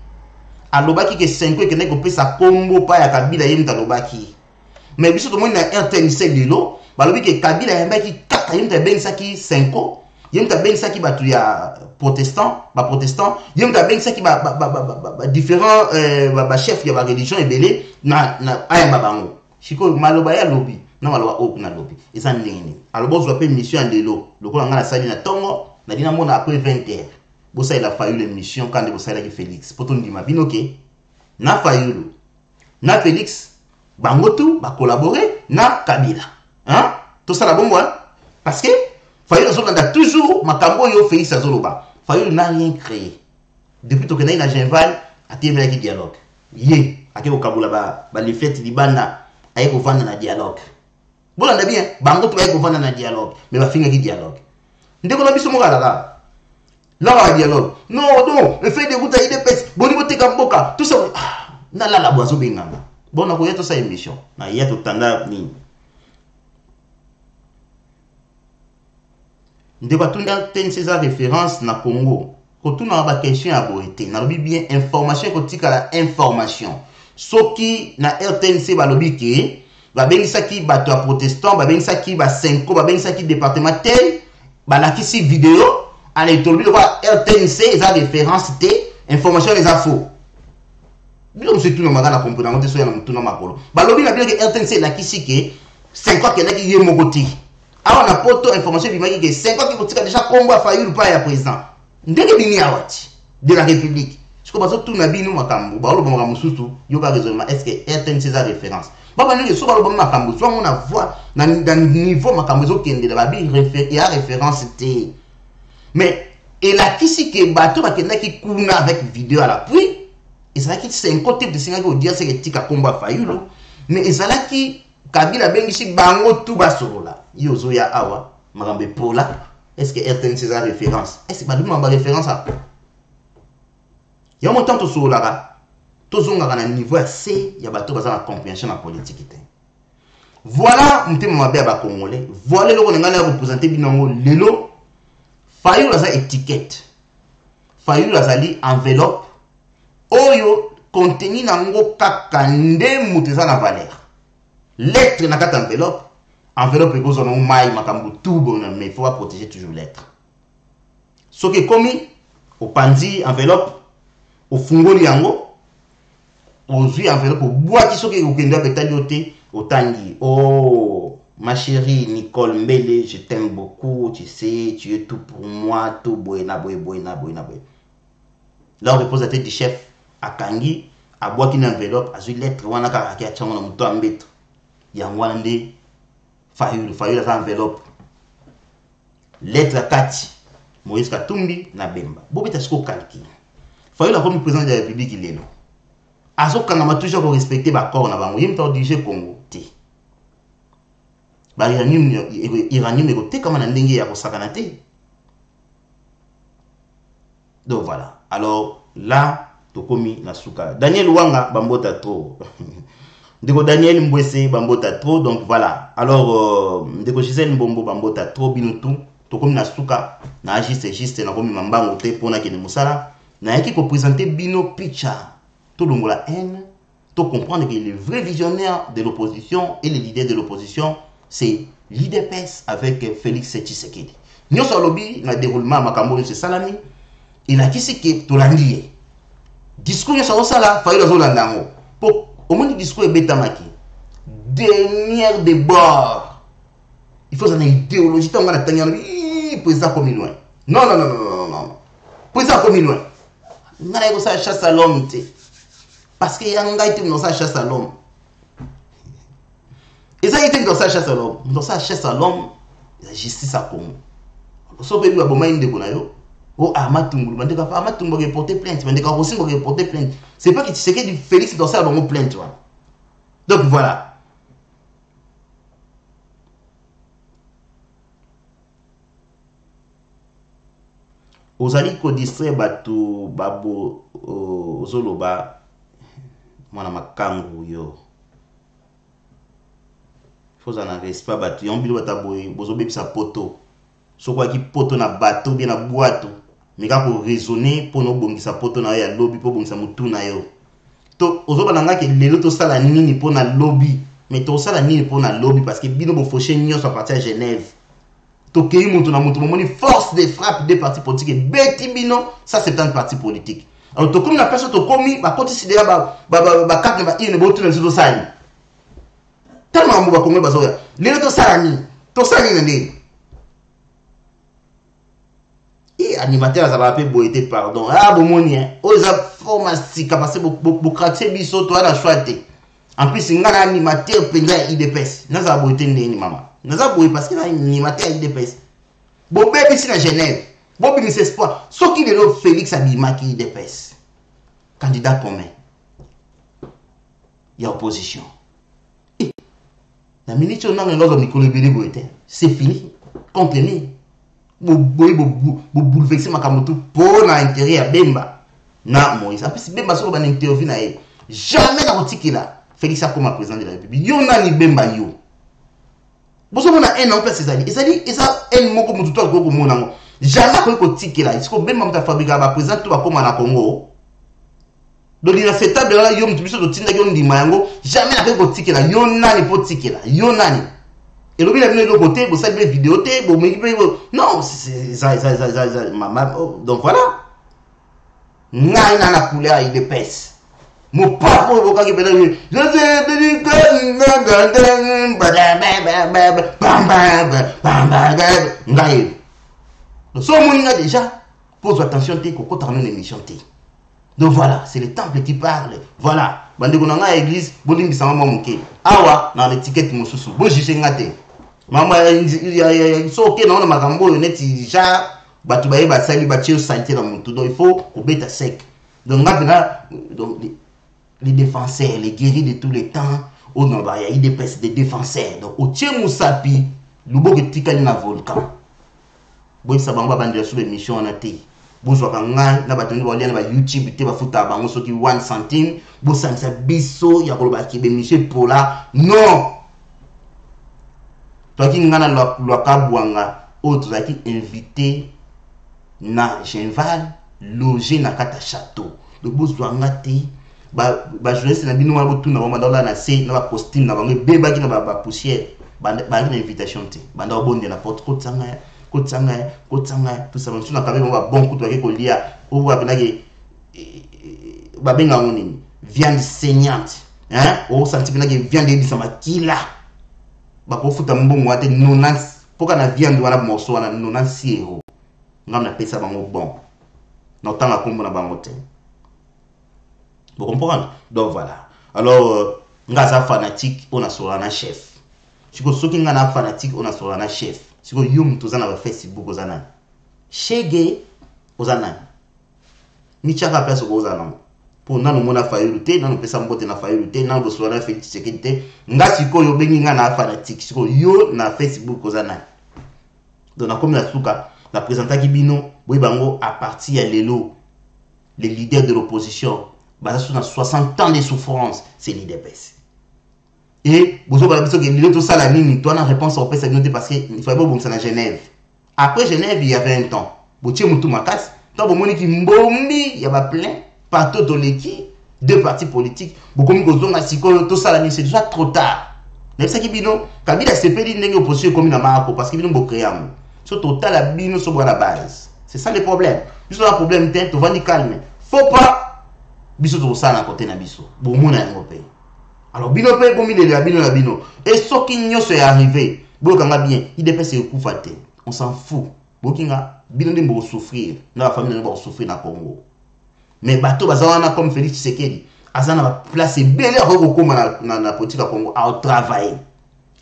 alobaki ke 5 ke neko pesa kombo pa ya Kabila yemta lobaki mais biso to mona RTNC lelo balobi ke Kabila yambaki kaka yemta ben saki 5 yemta ben saki batu ya protestant yemta ben saki ba différents ba chef ya ba religion ebele na ayamba bango chiko maloba ya lobi na maloba oku na lobi eza ndenge alobo zo pe mission ndelo lokola ngana sali na tongo na dina mona après 20h bosa il a fallu l'émission quand bosa la Félix poto ndima binoke na Fayulu na Félix bango tout ba collaborer na Kabila hein tout ça la bongo parce que Fayulu a toujours makambo yo Félix azoloba Fayulu n'a rien créé depuis to kenaina Genval atemela ki dialogue ye akeko kabula ba les fêtes libana ayeko vanda na dialogue bon on a bien bango to ayeko vanda na dialogue mais ba finga ki dialogue ndeko na biso mokala la dialogue non le fait de goûter ide pes boni boteka mboka tout ça na la boazo benganga bon na ko yeto sa émission na yeto tanga ni ndeba tunda ten César référence na Congo ko tuna ba question ya boete na lobi bien information ko tika la information soki na RTNC ba lobi ke ba bengisa ki bato ya protestant ba bengisa ki ba 5 ba bengisa ki département tel ba la kisi vidéo allez tolobi lo ba RTNC eza référence té information les infos Bino c'est tout na magana comprendre ngote so ya na mutuna makolo. Balobi na bien que RTNC la kisike 5 ans qu'il y a mon côté. Alors on a poto information bi maki que 5 ans qui kotika déjà combat Fayulu pa ya président. Ndenge bini awati de la République. Je commence tout na bino makambo. Ba lo ba mususu yoka raisonnement est-ce que RTNC a référence. Baba ndenge so ba lo ba makambo so on a voix dans niveau makambo zo kende ba bi référence té. Mais et la kisike bato ba kenda ki kuna avec vidéo à l'appui. Et ça qui c'est un côté de singa ko dire c'est que tika combat Fayulu mais ça là qui Kabila bengishi bango tout basorola yozo ya awa marambe pola est-ce que RTNC a référence est-ce que baduma ba référence à ya montant to sorola to zonga na niveau C ya bato baza na compréhension na politique té voilà mutema mabe ba congolais voilà le ko ngana représenter binango lelo Fayulu za étiquette Fayulu azali enveloppe oyo contenu nango kaka nde muteza na valeur lettre na carte enveloppe gozo na mai makambu tout bon mais il faut protéger toujours lettre ce qui commis au panzi enveloppe au fungoli yango au zui enveloppe au boîte ce qui okenda betalioté au tangi oh ma chérie Nicole Mbele je t'aime beaucoup tu sais tu es tout pour moi tout boyna là on repose la tête du chef à Kangi à boîte une enveloppe à zui lettre wana kaka kia chango na muto ambeto yangwana nde Fayulu za enveloppe lettre 4 Moïse Katumbi na Bemba bobeta siko calcul Fayulu comme président de la République lelo azokanga ma toujours ko respecter ba corps na bango yimta diriger Congo te ba iranium eko te kama na ndenge ya kosakana te. Donc voilà, alors là tokomi na suka Daniel Wanga bambota trop Ndeko Daniel Mbwese bambota trop, donc voilà. Alors Ndeko Gisèle Mbombo bambota trop binutu to comme na suka na agiste na komi mambango te pona kene musala na yaki ko présenter bino picha to longola haine to comprendre que le vrai visionnaire de l'opposition et les leaders de l'opposition c'est l'IDPS avec Félix Tshisekedi. Nyoso lobby na déroulement makambo c'est salami il a kisi ke to landier discours nyoso sala Fayulu zo landango pour au moins le discours est bétamaki. Dernière des bords. Il faut une idéologie. Tu as dit, président comme loin. Non. Président comme loin. On a ça chasse à l'homme. Parce qu'il y a un gars qui est dans sa chasse à l'homme. Et ça, il était dans sa chasse à l'homme. Dans sa chasse à l'homme, la justice à Congo. So pe ba boma inde kona yo. Oh Amatumbu, mandeka pa Amatumbu qui porter plainte, mandeka aussi qui porter plainte. C'est pas que tu sais que du Félix dans ça bango plainte toi. Donc voilà. Ozali ko distraire batu babo zoloba mwana makangu yo. Faut en respect batu yon bilo bataboy bozo bebisa poto. So quoi qui poto na bateau bien na boîte mais quand pour raisonner pour no bongisa poto na ya lobby pour bongisa mutu na yo to ozoba nanga ke lelo to sala nini pour na lobby mais to sala nini pour na lobby parce que bino bo fauché nyonso à partir à Genève to kei mutu na mutu moni force de frappe des partis politiques beti bino ça c'est un parti politique alors to comme la personne to komi ba considérer ba carte ba ine bo tuna zo sali tellement mo ba kongo ba zoya lelo to sala nini et animateur ça va appeler boité pardon bomonien oza formasi capacité beaucoup craquer biso toi na choité en plus ngana animateur penga IDPS naza boité ndeni mama naza boy parce que na animateur IDPS bo bébé si na Genève bo bi mis espoir soki le Félix Abimaki IDPS candidat commun il y a opposition et la ministre on a l'ordre Nicolas Bélé boité c'est fini contenir bouleverser makamoto pour na intérêt à Bemba na Moïse en plus Bemba so ba na interview na e jamais na kotikila Félix comme président de la République yo na ni Bemba yo boso mona un en place ça un moko mutu to ko mona ngo jamais ko kotikila il faut Bemba mta fabriquer ba président to ba comme na Congo do dina setable là yo mutu biso to tinda yo ndima yango jamais na ko kotikila yo na ni potikila yo nani. Et le bien de côté, vous savez, vidéo, non, c'est ça, maman. Donc voilà. N'a la couleur, il épaisse. Mon papa voka qui peut je sais que so moninga déjà pose attention t'es koko t'en une émission t'es. Donc voilà, c'est le temple qui parle. Voilà, bande konanga église bolingi sama momuke. Awa na l'étiquette mosusu. Bo jishenga te. Mama ya so ok na makambo yo neti déjà batu baye ba sali ba tio santé na mutu. Donc il faut obéta sec. Donc là donc les défenseurs, les guerriers de tous les temps, on a il des défenseurs. Donc au tien musapi, lubo ke tikali na volcan. Boy sabanga bande sur l'émission na te. Bonjour kanga na batoni ba lien na YouTube te ba futa bango soki 1 centime, bo sansa biso ya koloba ki be monsieur Pola. Non. Toi qui ngana lo kabwanga, autres qui invité na Genval, loger na kata château. Le bozwa ngati ba jeunesse na bino mabo tuna ba mandala na se na ba costume na ba beba ki na ba poussière ba na invitation te banda bonde na porte kotsanga tout ça même sur na kabeba ba bon kutu ke ko lia o wa benage ba benga ngoni viande saignante hein o santi benage viande ebisa makila ba ko futa mbongo ate nonans poka na viande wana morceau wana nonansi euro ngam na pesa bango bon na tanga kombo na bango te. Vous comprenez? Donc voilà. Alors, ngaza fanatique, on a sur un chef. Si vous êtes un fanatique, on a sur un chef. Si vous êtes un Facebook, vous êtes un chef. Vous êtes un Michaka place vous êtes un pour nous mona failité, nous pesa mbote na failité, nous besoin de faire sécurité. Nga siko yo bengi nga na fanatique, siko yo na Facebook vous êtes un. Donc na comme la souka, la présenta kibino, boy bango à partir à l'élo, les leaders de l'opposition. Basé sur 60 ans de souffrance, c'est l'IDPS. Et vous avez tout ça la ligne, toi la réponse au PS parce qu'il fallait bon ça à Genève. Après Genève, il y avait un temps. Vous avez tout ma casse, tant vous qui mbombi, il y a plein partout dans l'équipe, deux partis politiques. Beaucoup de tout ça la ligne, c'est déjà trop tard. Mais ça qui bino, Kabila s'est pédé une opposition comme une marque parce qu'il bino créam. Sur total la bino sur la base. C'est ça le problème. Juste le problème tête, on va dire calme. Faut pas biso to ça na côté na biso bo mona yango pe alors bino pe bomi de la bino na bino et ce qui nyoso est arrivé bo kanga bien il dépasse kufa te on s'en fout bo kinga bino de bo souffrir na la famille na bo souffrir na Congo mais bato bazana comme Félix Tshisekedi azana ba place belé ko koma na politique ya Congo au travail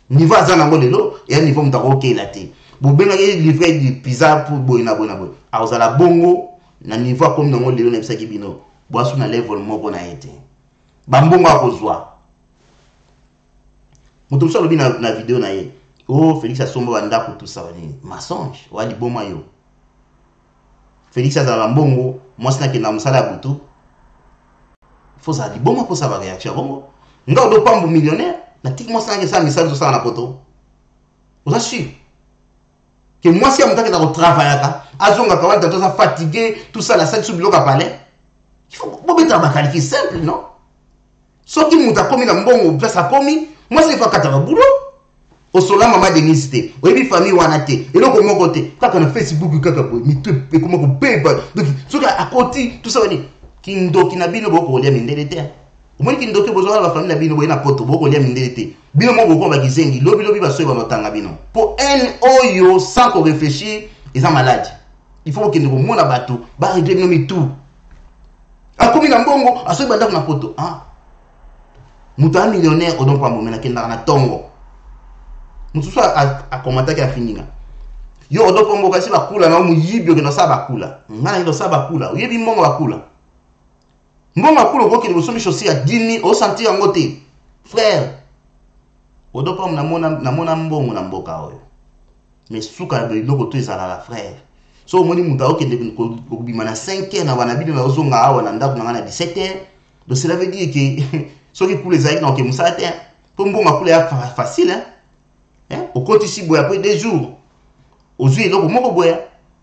niveau azana ngo lelo et niveau mtako ke la te bo benga livrer du pizza pour boina boina bo azala bongo na niveau comme ngo lelo na bisaki bino boasu na level moko na été bambongo akozwa mutu so lobi na vidéo na ye oh Félix asomba banda ko tout ça ni mensonge wadi boma yo Félix azala mbongo mwasi na kina musala butu foza di boma ko sa ba réaction bongo ndo do pambu millionnaire na tik mwasi na ke sa message so na poto oza sûr que mwasi amutaka na ko travailler ka azonga ka wanda to sa fatigué tout ça la salle sous bloc à palais. Il faut mettre un calcul simple, non? Ce qui m'a commis dans mon place à commis, moi c'est pas qu'à boulot. Au sola maman de nécessité. Au début famille ou anate. Et donc au mon côté, quand on a Facebook, mais tu peux comment on paye pas. Donc ce qui à côté, tout ça on dit. Kindo kinabino boko lia mindelete. Au moins kindo ke besoin la famille la bino boyena poto boko lia mindelete. Bino mo boko ba kizengi, lobi ba soye ba matanga bino. Pour un oyo sans qu'on réfléchisse, ils sont malades. Il faut que nous mona bateau, ba régler nomi tout. Akomi na mbongo asoyi banda na poto ah muta millionnaire odon pa momena kenda na tongo mutu so a commenter ka fininga yo odon pombo kasi bakula na muyibi ke no sa bakula ngana ndo sa bakula uyebi mbongo bakula mbongo bakula ko ke bo somi chosi a 10 000 o sentir ngote frère odon pa na mona mbongo na mboka oyo mais suka de loko to ezala la frère. So moni muta oke de ko bima na 5h na wana bino na ozonga awa na ndako na 17h. Donc cela veut dire que ceux qui coulent les na oke musate pour mbonga coule ya facile hein au côté ici boya après 2 jours ozui loko moko boya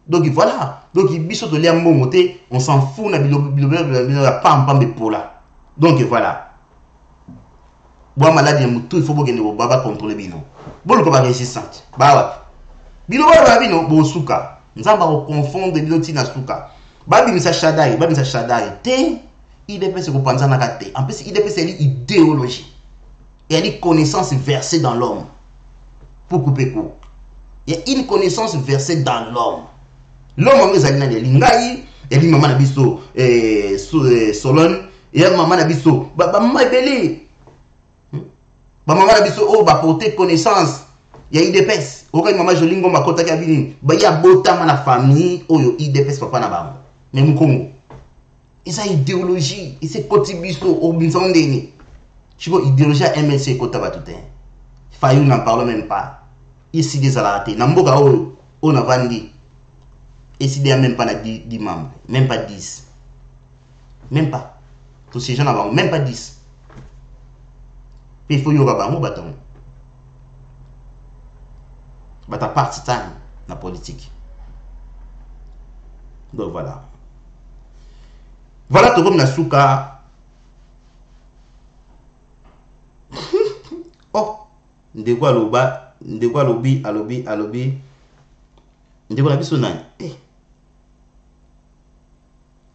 donc voilà donc biso to lia mbongo te on s'en fout na bilo la pam pola donc voilà boa maladie mutu il faut bokende bo baba contrôler bino bolo ko ba résistante ba bino ba bino bo suka nzamba ko confondre bino tina suka babi misa shadai te IDPS c'est pour na kate. En plus IDPS c'est une idéologie. Il y a une connaissance versée dans l'homme. Pour couper court. Il y a une connaissance versée dans l'homme. L'homme est allé dans lingai, il y a maman nabiso Solon, il y a maman nabiso maman belé. Maman nabiso oh ba porter connaissance. Il y a IDPS. Oka maman jolingo makota kabini. Ba ya botama na famille oyo IDPS papa na bango. Mais mu Congo. Et ça idéologie, et c'est kotibiso au binzondeni. Je vois idéologie à MLC kota batute. Fayou n'en parle même pas. Ici des alatés. Namboka oyo on a vendu. Ici il n'y a même pas 10 membres, même pas 10. Même pas. Tous ces gens n'ont même pas 10. Puis il faut y avoir un bâton. Bata part-time dans la politique. Donc voilà. Voilà tout comme Nasuka. Oh, de quoi l'oba, de quoi lobby, alobi. De quoi la bisonane.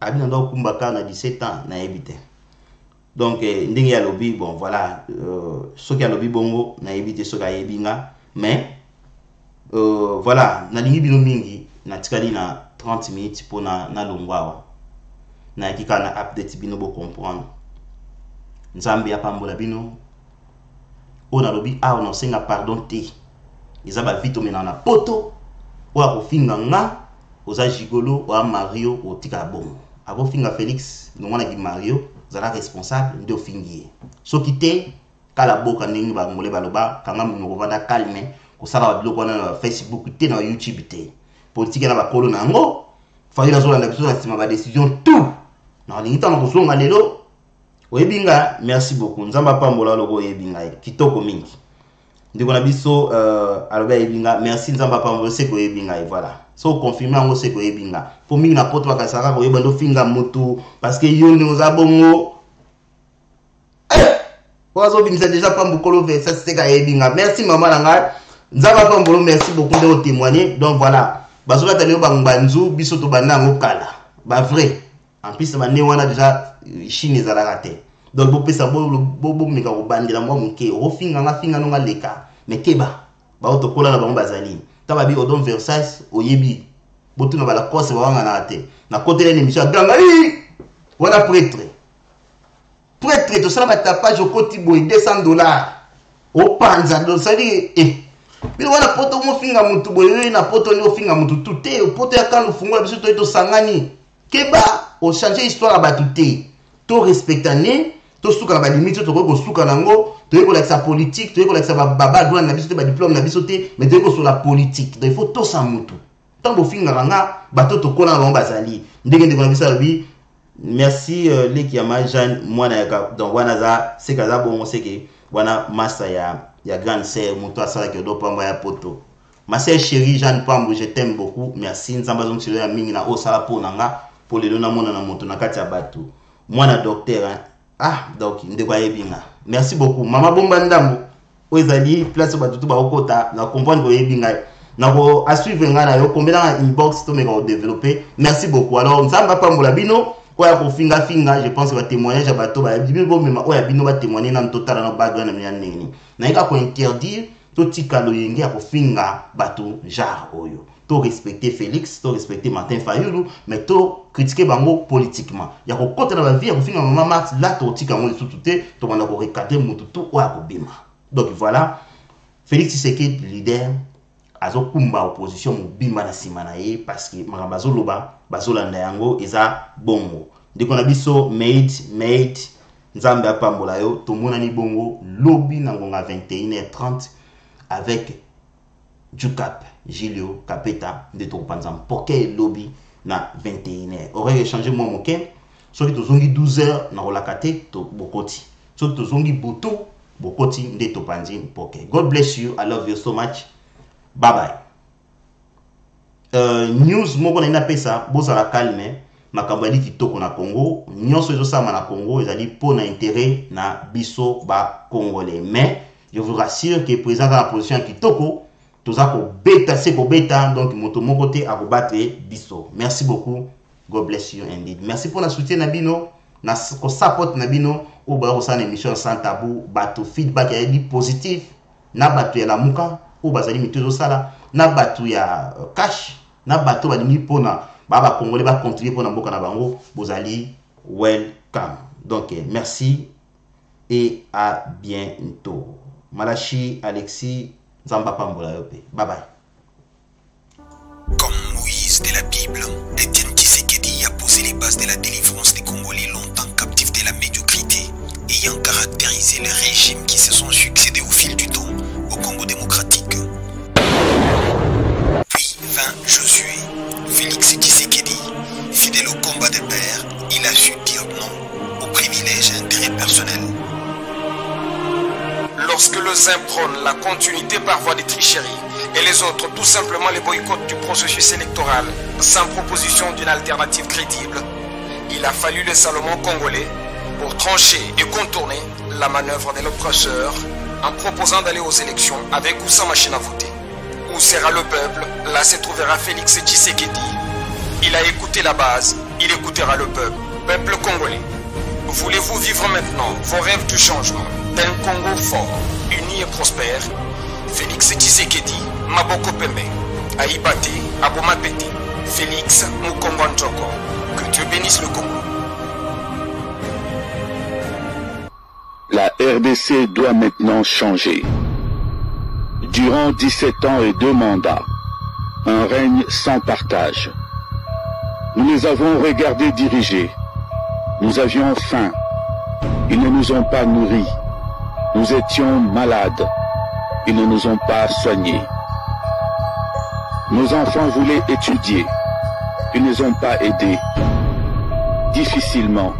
Abi nando kumbaka na 17 ans na ebité. Donc ndenge ya lobby bon voilà ceux qui a lobby bongo na ebité ceux qui a ebinga mais voilà na lingi bino mingi na tikali na 30 minutes pour na longwa na kika na update bino bo comprendre. Nzambe ya pambola bino ona lobby on senga pardon te. Izaba vite mena na poto wa ko finga nga oza gigolo wa Mario o tika bongo. Avant finga Félix, nous on a dit Mario, vous êtes responsable de fingier. Ce qui était, quand la boca n'est pas moulée baloba, quand on va calmer, qu'on s'arrête de l'eau Facebook, t'es dans YouTube, t'es politique à la colonne en haut, fallait la zone de la décision tout. Non, les gens qui sont allés là, Oyebinga, merci beaucoup. Nous avons pas moulé logo Oyebinga, kitoko mingi. Donc on a biso Albert Oyebinga, merci nous avons pas moulé c'est Oyebinga voilà. So confirmer ngo se ko yebinga pour mingi na poto bakasaka ko yebando finga moto parce que yo nous abongo ozo binisa déjà pas mbokolo ve ça c'est ka yebinga merci maman nanga nzaba pa mbolo merci beaucoup de témoigner donc voilà basoka tali yo bangbanzu biso to banango kala ba vrai en plus mané wana déjà chine za la raté donc bo pesa bo meka ko bandela mo muke o finga nga finga no nga leka mais keba ba to kola na bango bazali tababi odon Versailles oyebi botu na bala kose bawanga na te na côté de l'émission gangali voilà prêtre to sala tapage au côté boy $200 au panza donc ça dit bilo wana poto mo finga mutu boy na poto ni finga mutu tuté poto ya kanu fungola biso to sangani keba o changer histoire ba tuté to respectane to suka na ba limite to ko suka nango to ko la sa politique to ko la sa baba droit na biso te ba diplôme na biso te mais to ko sur la politique donc il faut to sa mutu tant bo finga nga bato to kona na bazali ndenge ndeko na biso bi merci leki ya Jeanne mwana ya donc wana za c'est kaza bon c'est que wana massa ya grande sœur mutu asala ke do pamba ya poto ma sœur chérie Jeanne Pambo je t'aime beaucoup merci nzamba zo tsilo ya mingi na osala po nanga pour le dona mona na moto na kati ya bato mwana docteur donc ndeko ayebinga merci beaucoup mama bomba ndambo oezali place bato to ba okota na comprendre ko yebinga na ko a suivre ngana yo kombela na inbox to me ko développer merci beaucoup alors nzamba pambola bino oya ko finga je pense que témoignage bato ba bibo mema oya bino ba témoigner na totala na background na nini na ika ko interdire to tikalo yenge ya ko finga bato genre oyo to respecter Félix to respecter Martin Fayulu mais to critiquer bango politiquement ya ko kota na ba vie ya ko finga maman Max là to tika ngo sous-touté to banda ko recader mutu to oya ko bima donc voilà Félix Tshisekedi leader azokumba opposition mobimba na sima na ye parce que makambazo loba bazolanda yango eza bongo ndiko na biso made nzambe apambola yo tomona ni bongo lobby na ngonga 21h30 avec Jukap Gilio Kapeta de topanza mpoke lobby na 21h aurait échangé moi moke soki tozongi 12h na rolakate to bokoti soki tozongi boto bokoti nde topanzi mpoke. God bless you, I love you so much. Bye bye. News moko na ina pesa boza la calme makambo ali kitoko na Congo nyonso ezo sama na Congo ezali po na intérêt na biso ba congolais mais je vous rassure que président la position kitoko toza ko beta c'est ko beta donc moto moko te a battre biso. Merci beaucoup, God bless you indeed. Merci pour la soutien na bino na ko support na bino o ba ko sana émission sans tabou bato feedback ya di positif na bato ya lamuka o bazali mituzo sala na bato ya cash na bato balingi pona ba congolais ba contribuer pona mboka na bango bozali welcome. Donc merci et à bientôt. Malachi Alexis Zamba Pambola Yope. Bye bye. Comme Moïse de la Bible, Étienne Tshisekedi a posé les bases de la délivrance des Congolais longtemps captifs de la médiocrité, ayant caractérisé les régimes qui se sont succédés au fil du temps au Congo démocratique. Puis vint Josué, Félix Tshisekedi, fidèle au combat des pères, il a su dire non aux privilèges et intérêts personnels. Lorsque le ZIN prône la continuité par voie de tricherie et les autres tout simplement les boycottent du processus électoral sans proposition d'une alternative crédible, il a fallu le Salomon congolais pour trancher et contourner la manœuvre de l'oppresseur en proposant d'aller aux élections avec ou sans machine à voter. Où sera le peuple, là se trouvera Félix Tshisekedi. Il a écouté la base, il écoutera le peuple. Peuple congolais, voulez-vous vivre maintenant vos rêves du changement d'un Congo fort, uni et prospère? Félix Tshisekedi, Maboko Pembe, Aïbate, Aboma Pete, Félix Mukongo Njoko. Que Dieu bénisse le Congo. La RDC doit maintenant changer. Durant 17 ans et 2 mandats, un règne sans partage. Nous les avons regardés diriger. Nous avions faim. Ils ne nous ont pas nourris. Nous étions malades. Ils ne nous ont pas soignés. Nos enfants voulaient étudier. Ils ne nous ont pas aidés. Difficilement,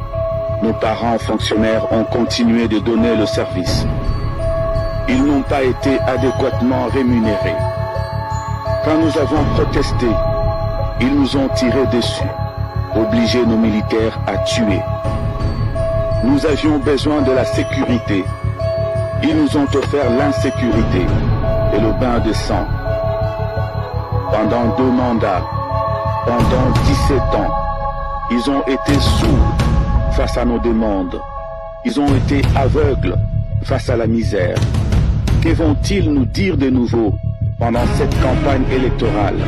nos parents fonctionnaires ont continué de donner le service. Ils n'ont pas été adéquatement rémunérés. Quand nous avons protesté, ils nous ont tiré dessus, obligé nos militaires à tuer. Nous avions besoin de la sécurité. Ils nous ont offert l'insécurité et le bain de sang. Pendant 2 mandats, pendant 17 ans, ils ont été sourds face à nos demandes. Ils ont été aveugles face à la misère. Que vont-ils nous dire de nouveau pendant cette campagne électorale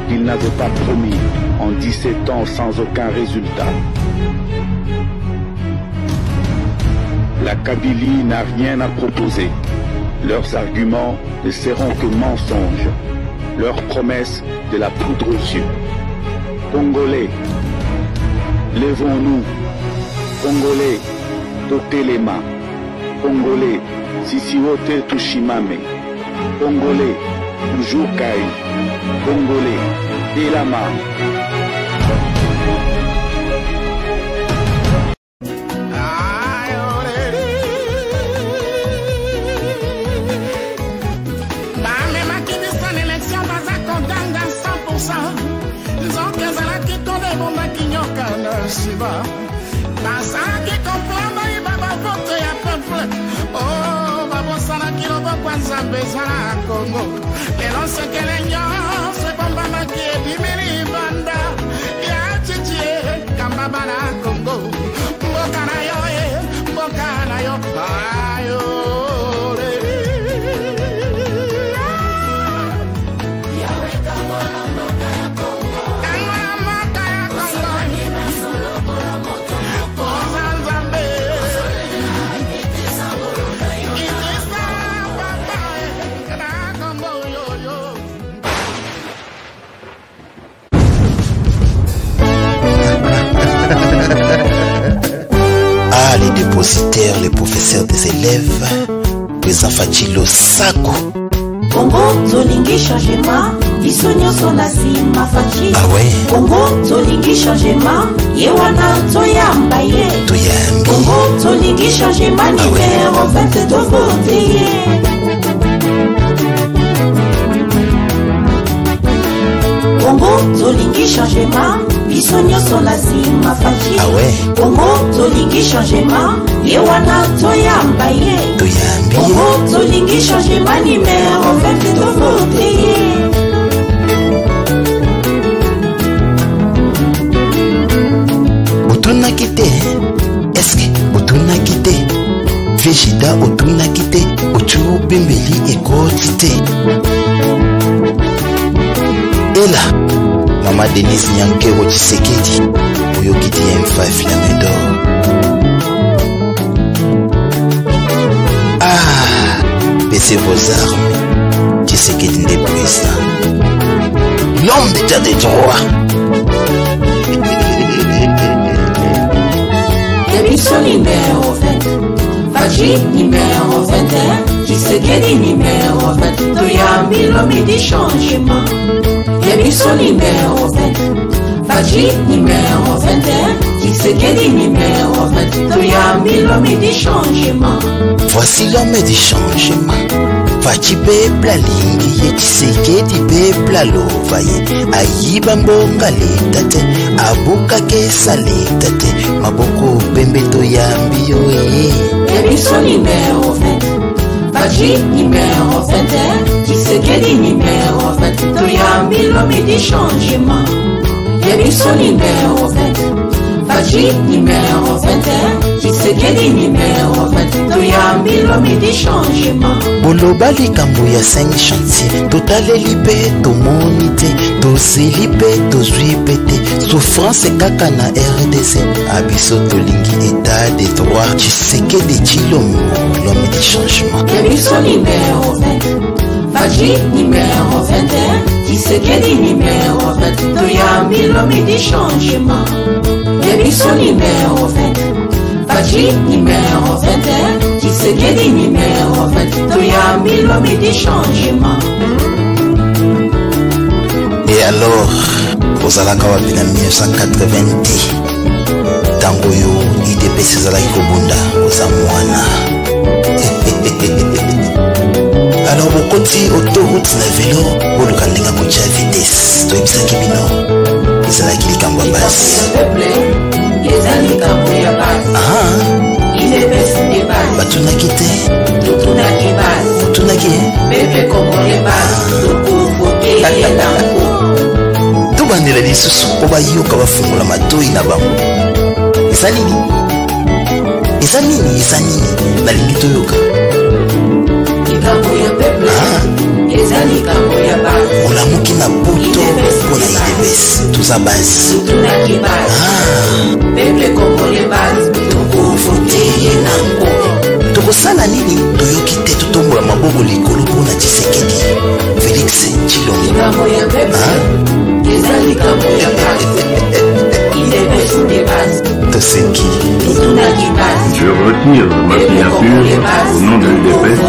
qu'ils n'avaient pas promis en 17 ans sans aucun résultat? La Kabylie n'a rien à proposer. Leurs arguments ne seront que mensonges. Leurs promesses de la poudre aux yeux. Congolais, lèvons-nous. Congolais, dotez les mains. Congolais, Sisiwote Tushimame. Congolais, Ujukai. Congolais, Delama. Oh, vamos sana kilo kwanza mbezana Congo. Lelo sekele nyonso pambana ke bimeli banda. Ya chichie kamba bana Congo. Mboka na yo mboka na yo. Ayo. Ah, les dépositaires, les professeurs des élèves, les enfants Sako. Congo, Zolingi changement, Bisonyo Sonazima Fachi. Ah ouais? Congo, Zolingi changement, Yewana Toyamba ye. Toyambi. Congo, Zolingi changement, numéro 22 voté. Congo, Zolingi changement, Bisonyo Sonazima Fachi. Ah ouais? Congo, Zolingi changement, Yewana Toyamba ye. Toyambi. Congo, Zolingi changement, numéro 22 voté. Boutonaki te. jida otunaki te otubimbeli ekoti te. Ela Mama Denise Nyankero Tshisekedi oyoki ti M5 na Medor. Baissez vos armes, Tshisekedi n'est président. L'homme d'état des droits. Yabiso numéro 20, Faji numéro 21, Tshisekedi numéro 20, Toyambi l'homme du changement. Yabiso numéro 20, Faji numéro 21, Tshisekedi numéro 20, Toyambi l'homme du changement. Voici l'homme du changement. Fachi peuple lingi ye Tshisekedi peuple alova ye ayiba mbonga leta te abuka kesa leta te maboko pembe toyambi yo ye. Yabiso numéro 20, Faji numéro 21, Tshisekedi numéro 20, Toyambi l'homme du changement. Yabiso numéro 20, Faji numéro 21, Tshisekedi numéro 20, Toyambi l'homme du changement. Boloba likambo ya 5 chantier totaleli pe tomoni te tozeli pe tozwi pe te souffrance kaka na RDC abiso tolingi état de droit Tshisekedi Tshilombo l'homme du changement. Yabiso numéro 20, Faji numéro 21, Tshisekedi numéro 20, Toyambi l'homme du changement. Yabiso numéro 20, Faji numéro 21, Tshisekedi numéro 20, Toyambi l'homme du changement. Et alors, ozalaka wapi na 1990 tango yo IDPS ezalaki kobunda oza mwana. Alors bokoti autoroute na velo boluka ndenge kotia vitesse toyebisaki bino ezalaki likambo ya basi. Batunaki te otunaki tobandela lisusu po bayoka bafungola matoi na bango. Eza nini? Eza nini? Eza nini? Nalingi toyoka. Olamuki na poto mpona IDPS toza basi. Tokosala nini? Toyoki te totombola maboko likolo mpona Tshisekedi Félix Tshilombo. Toseki. Je retire ma signature au nom de l'UDPS.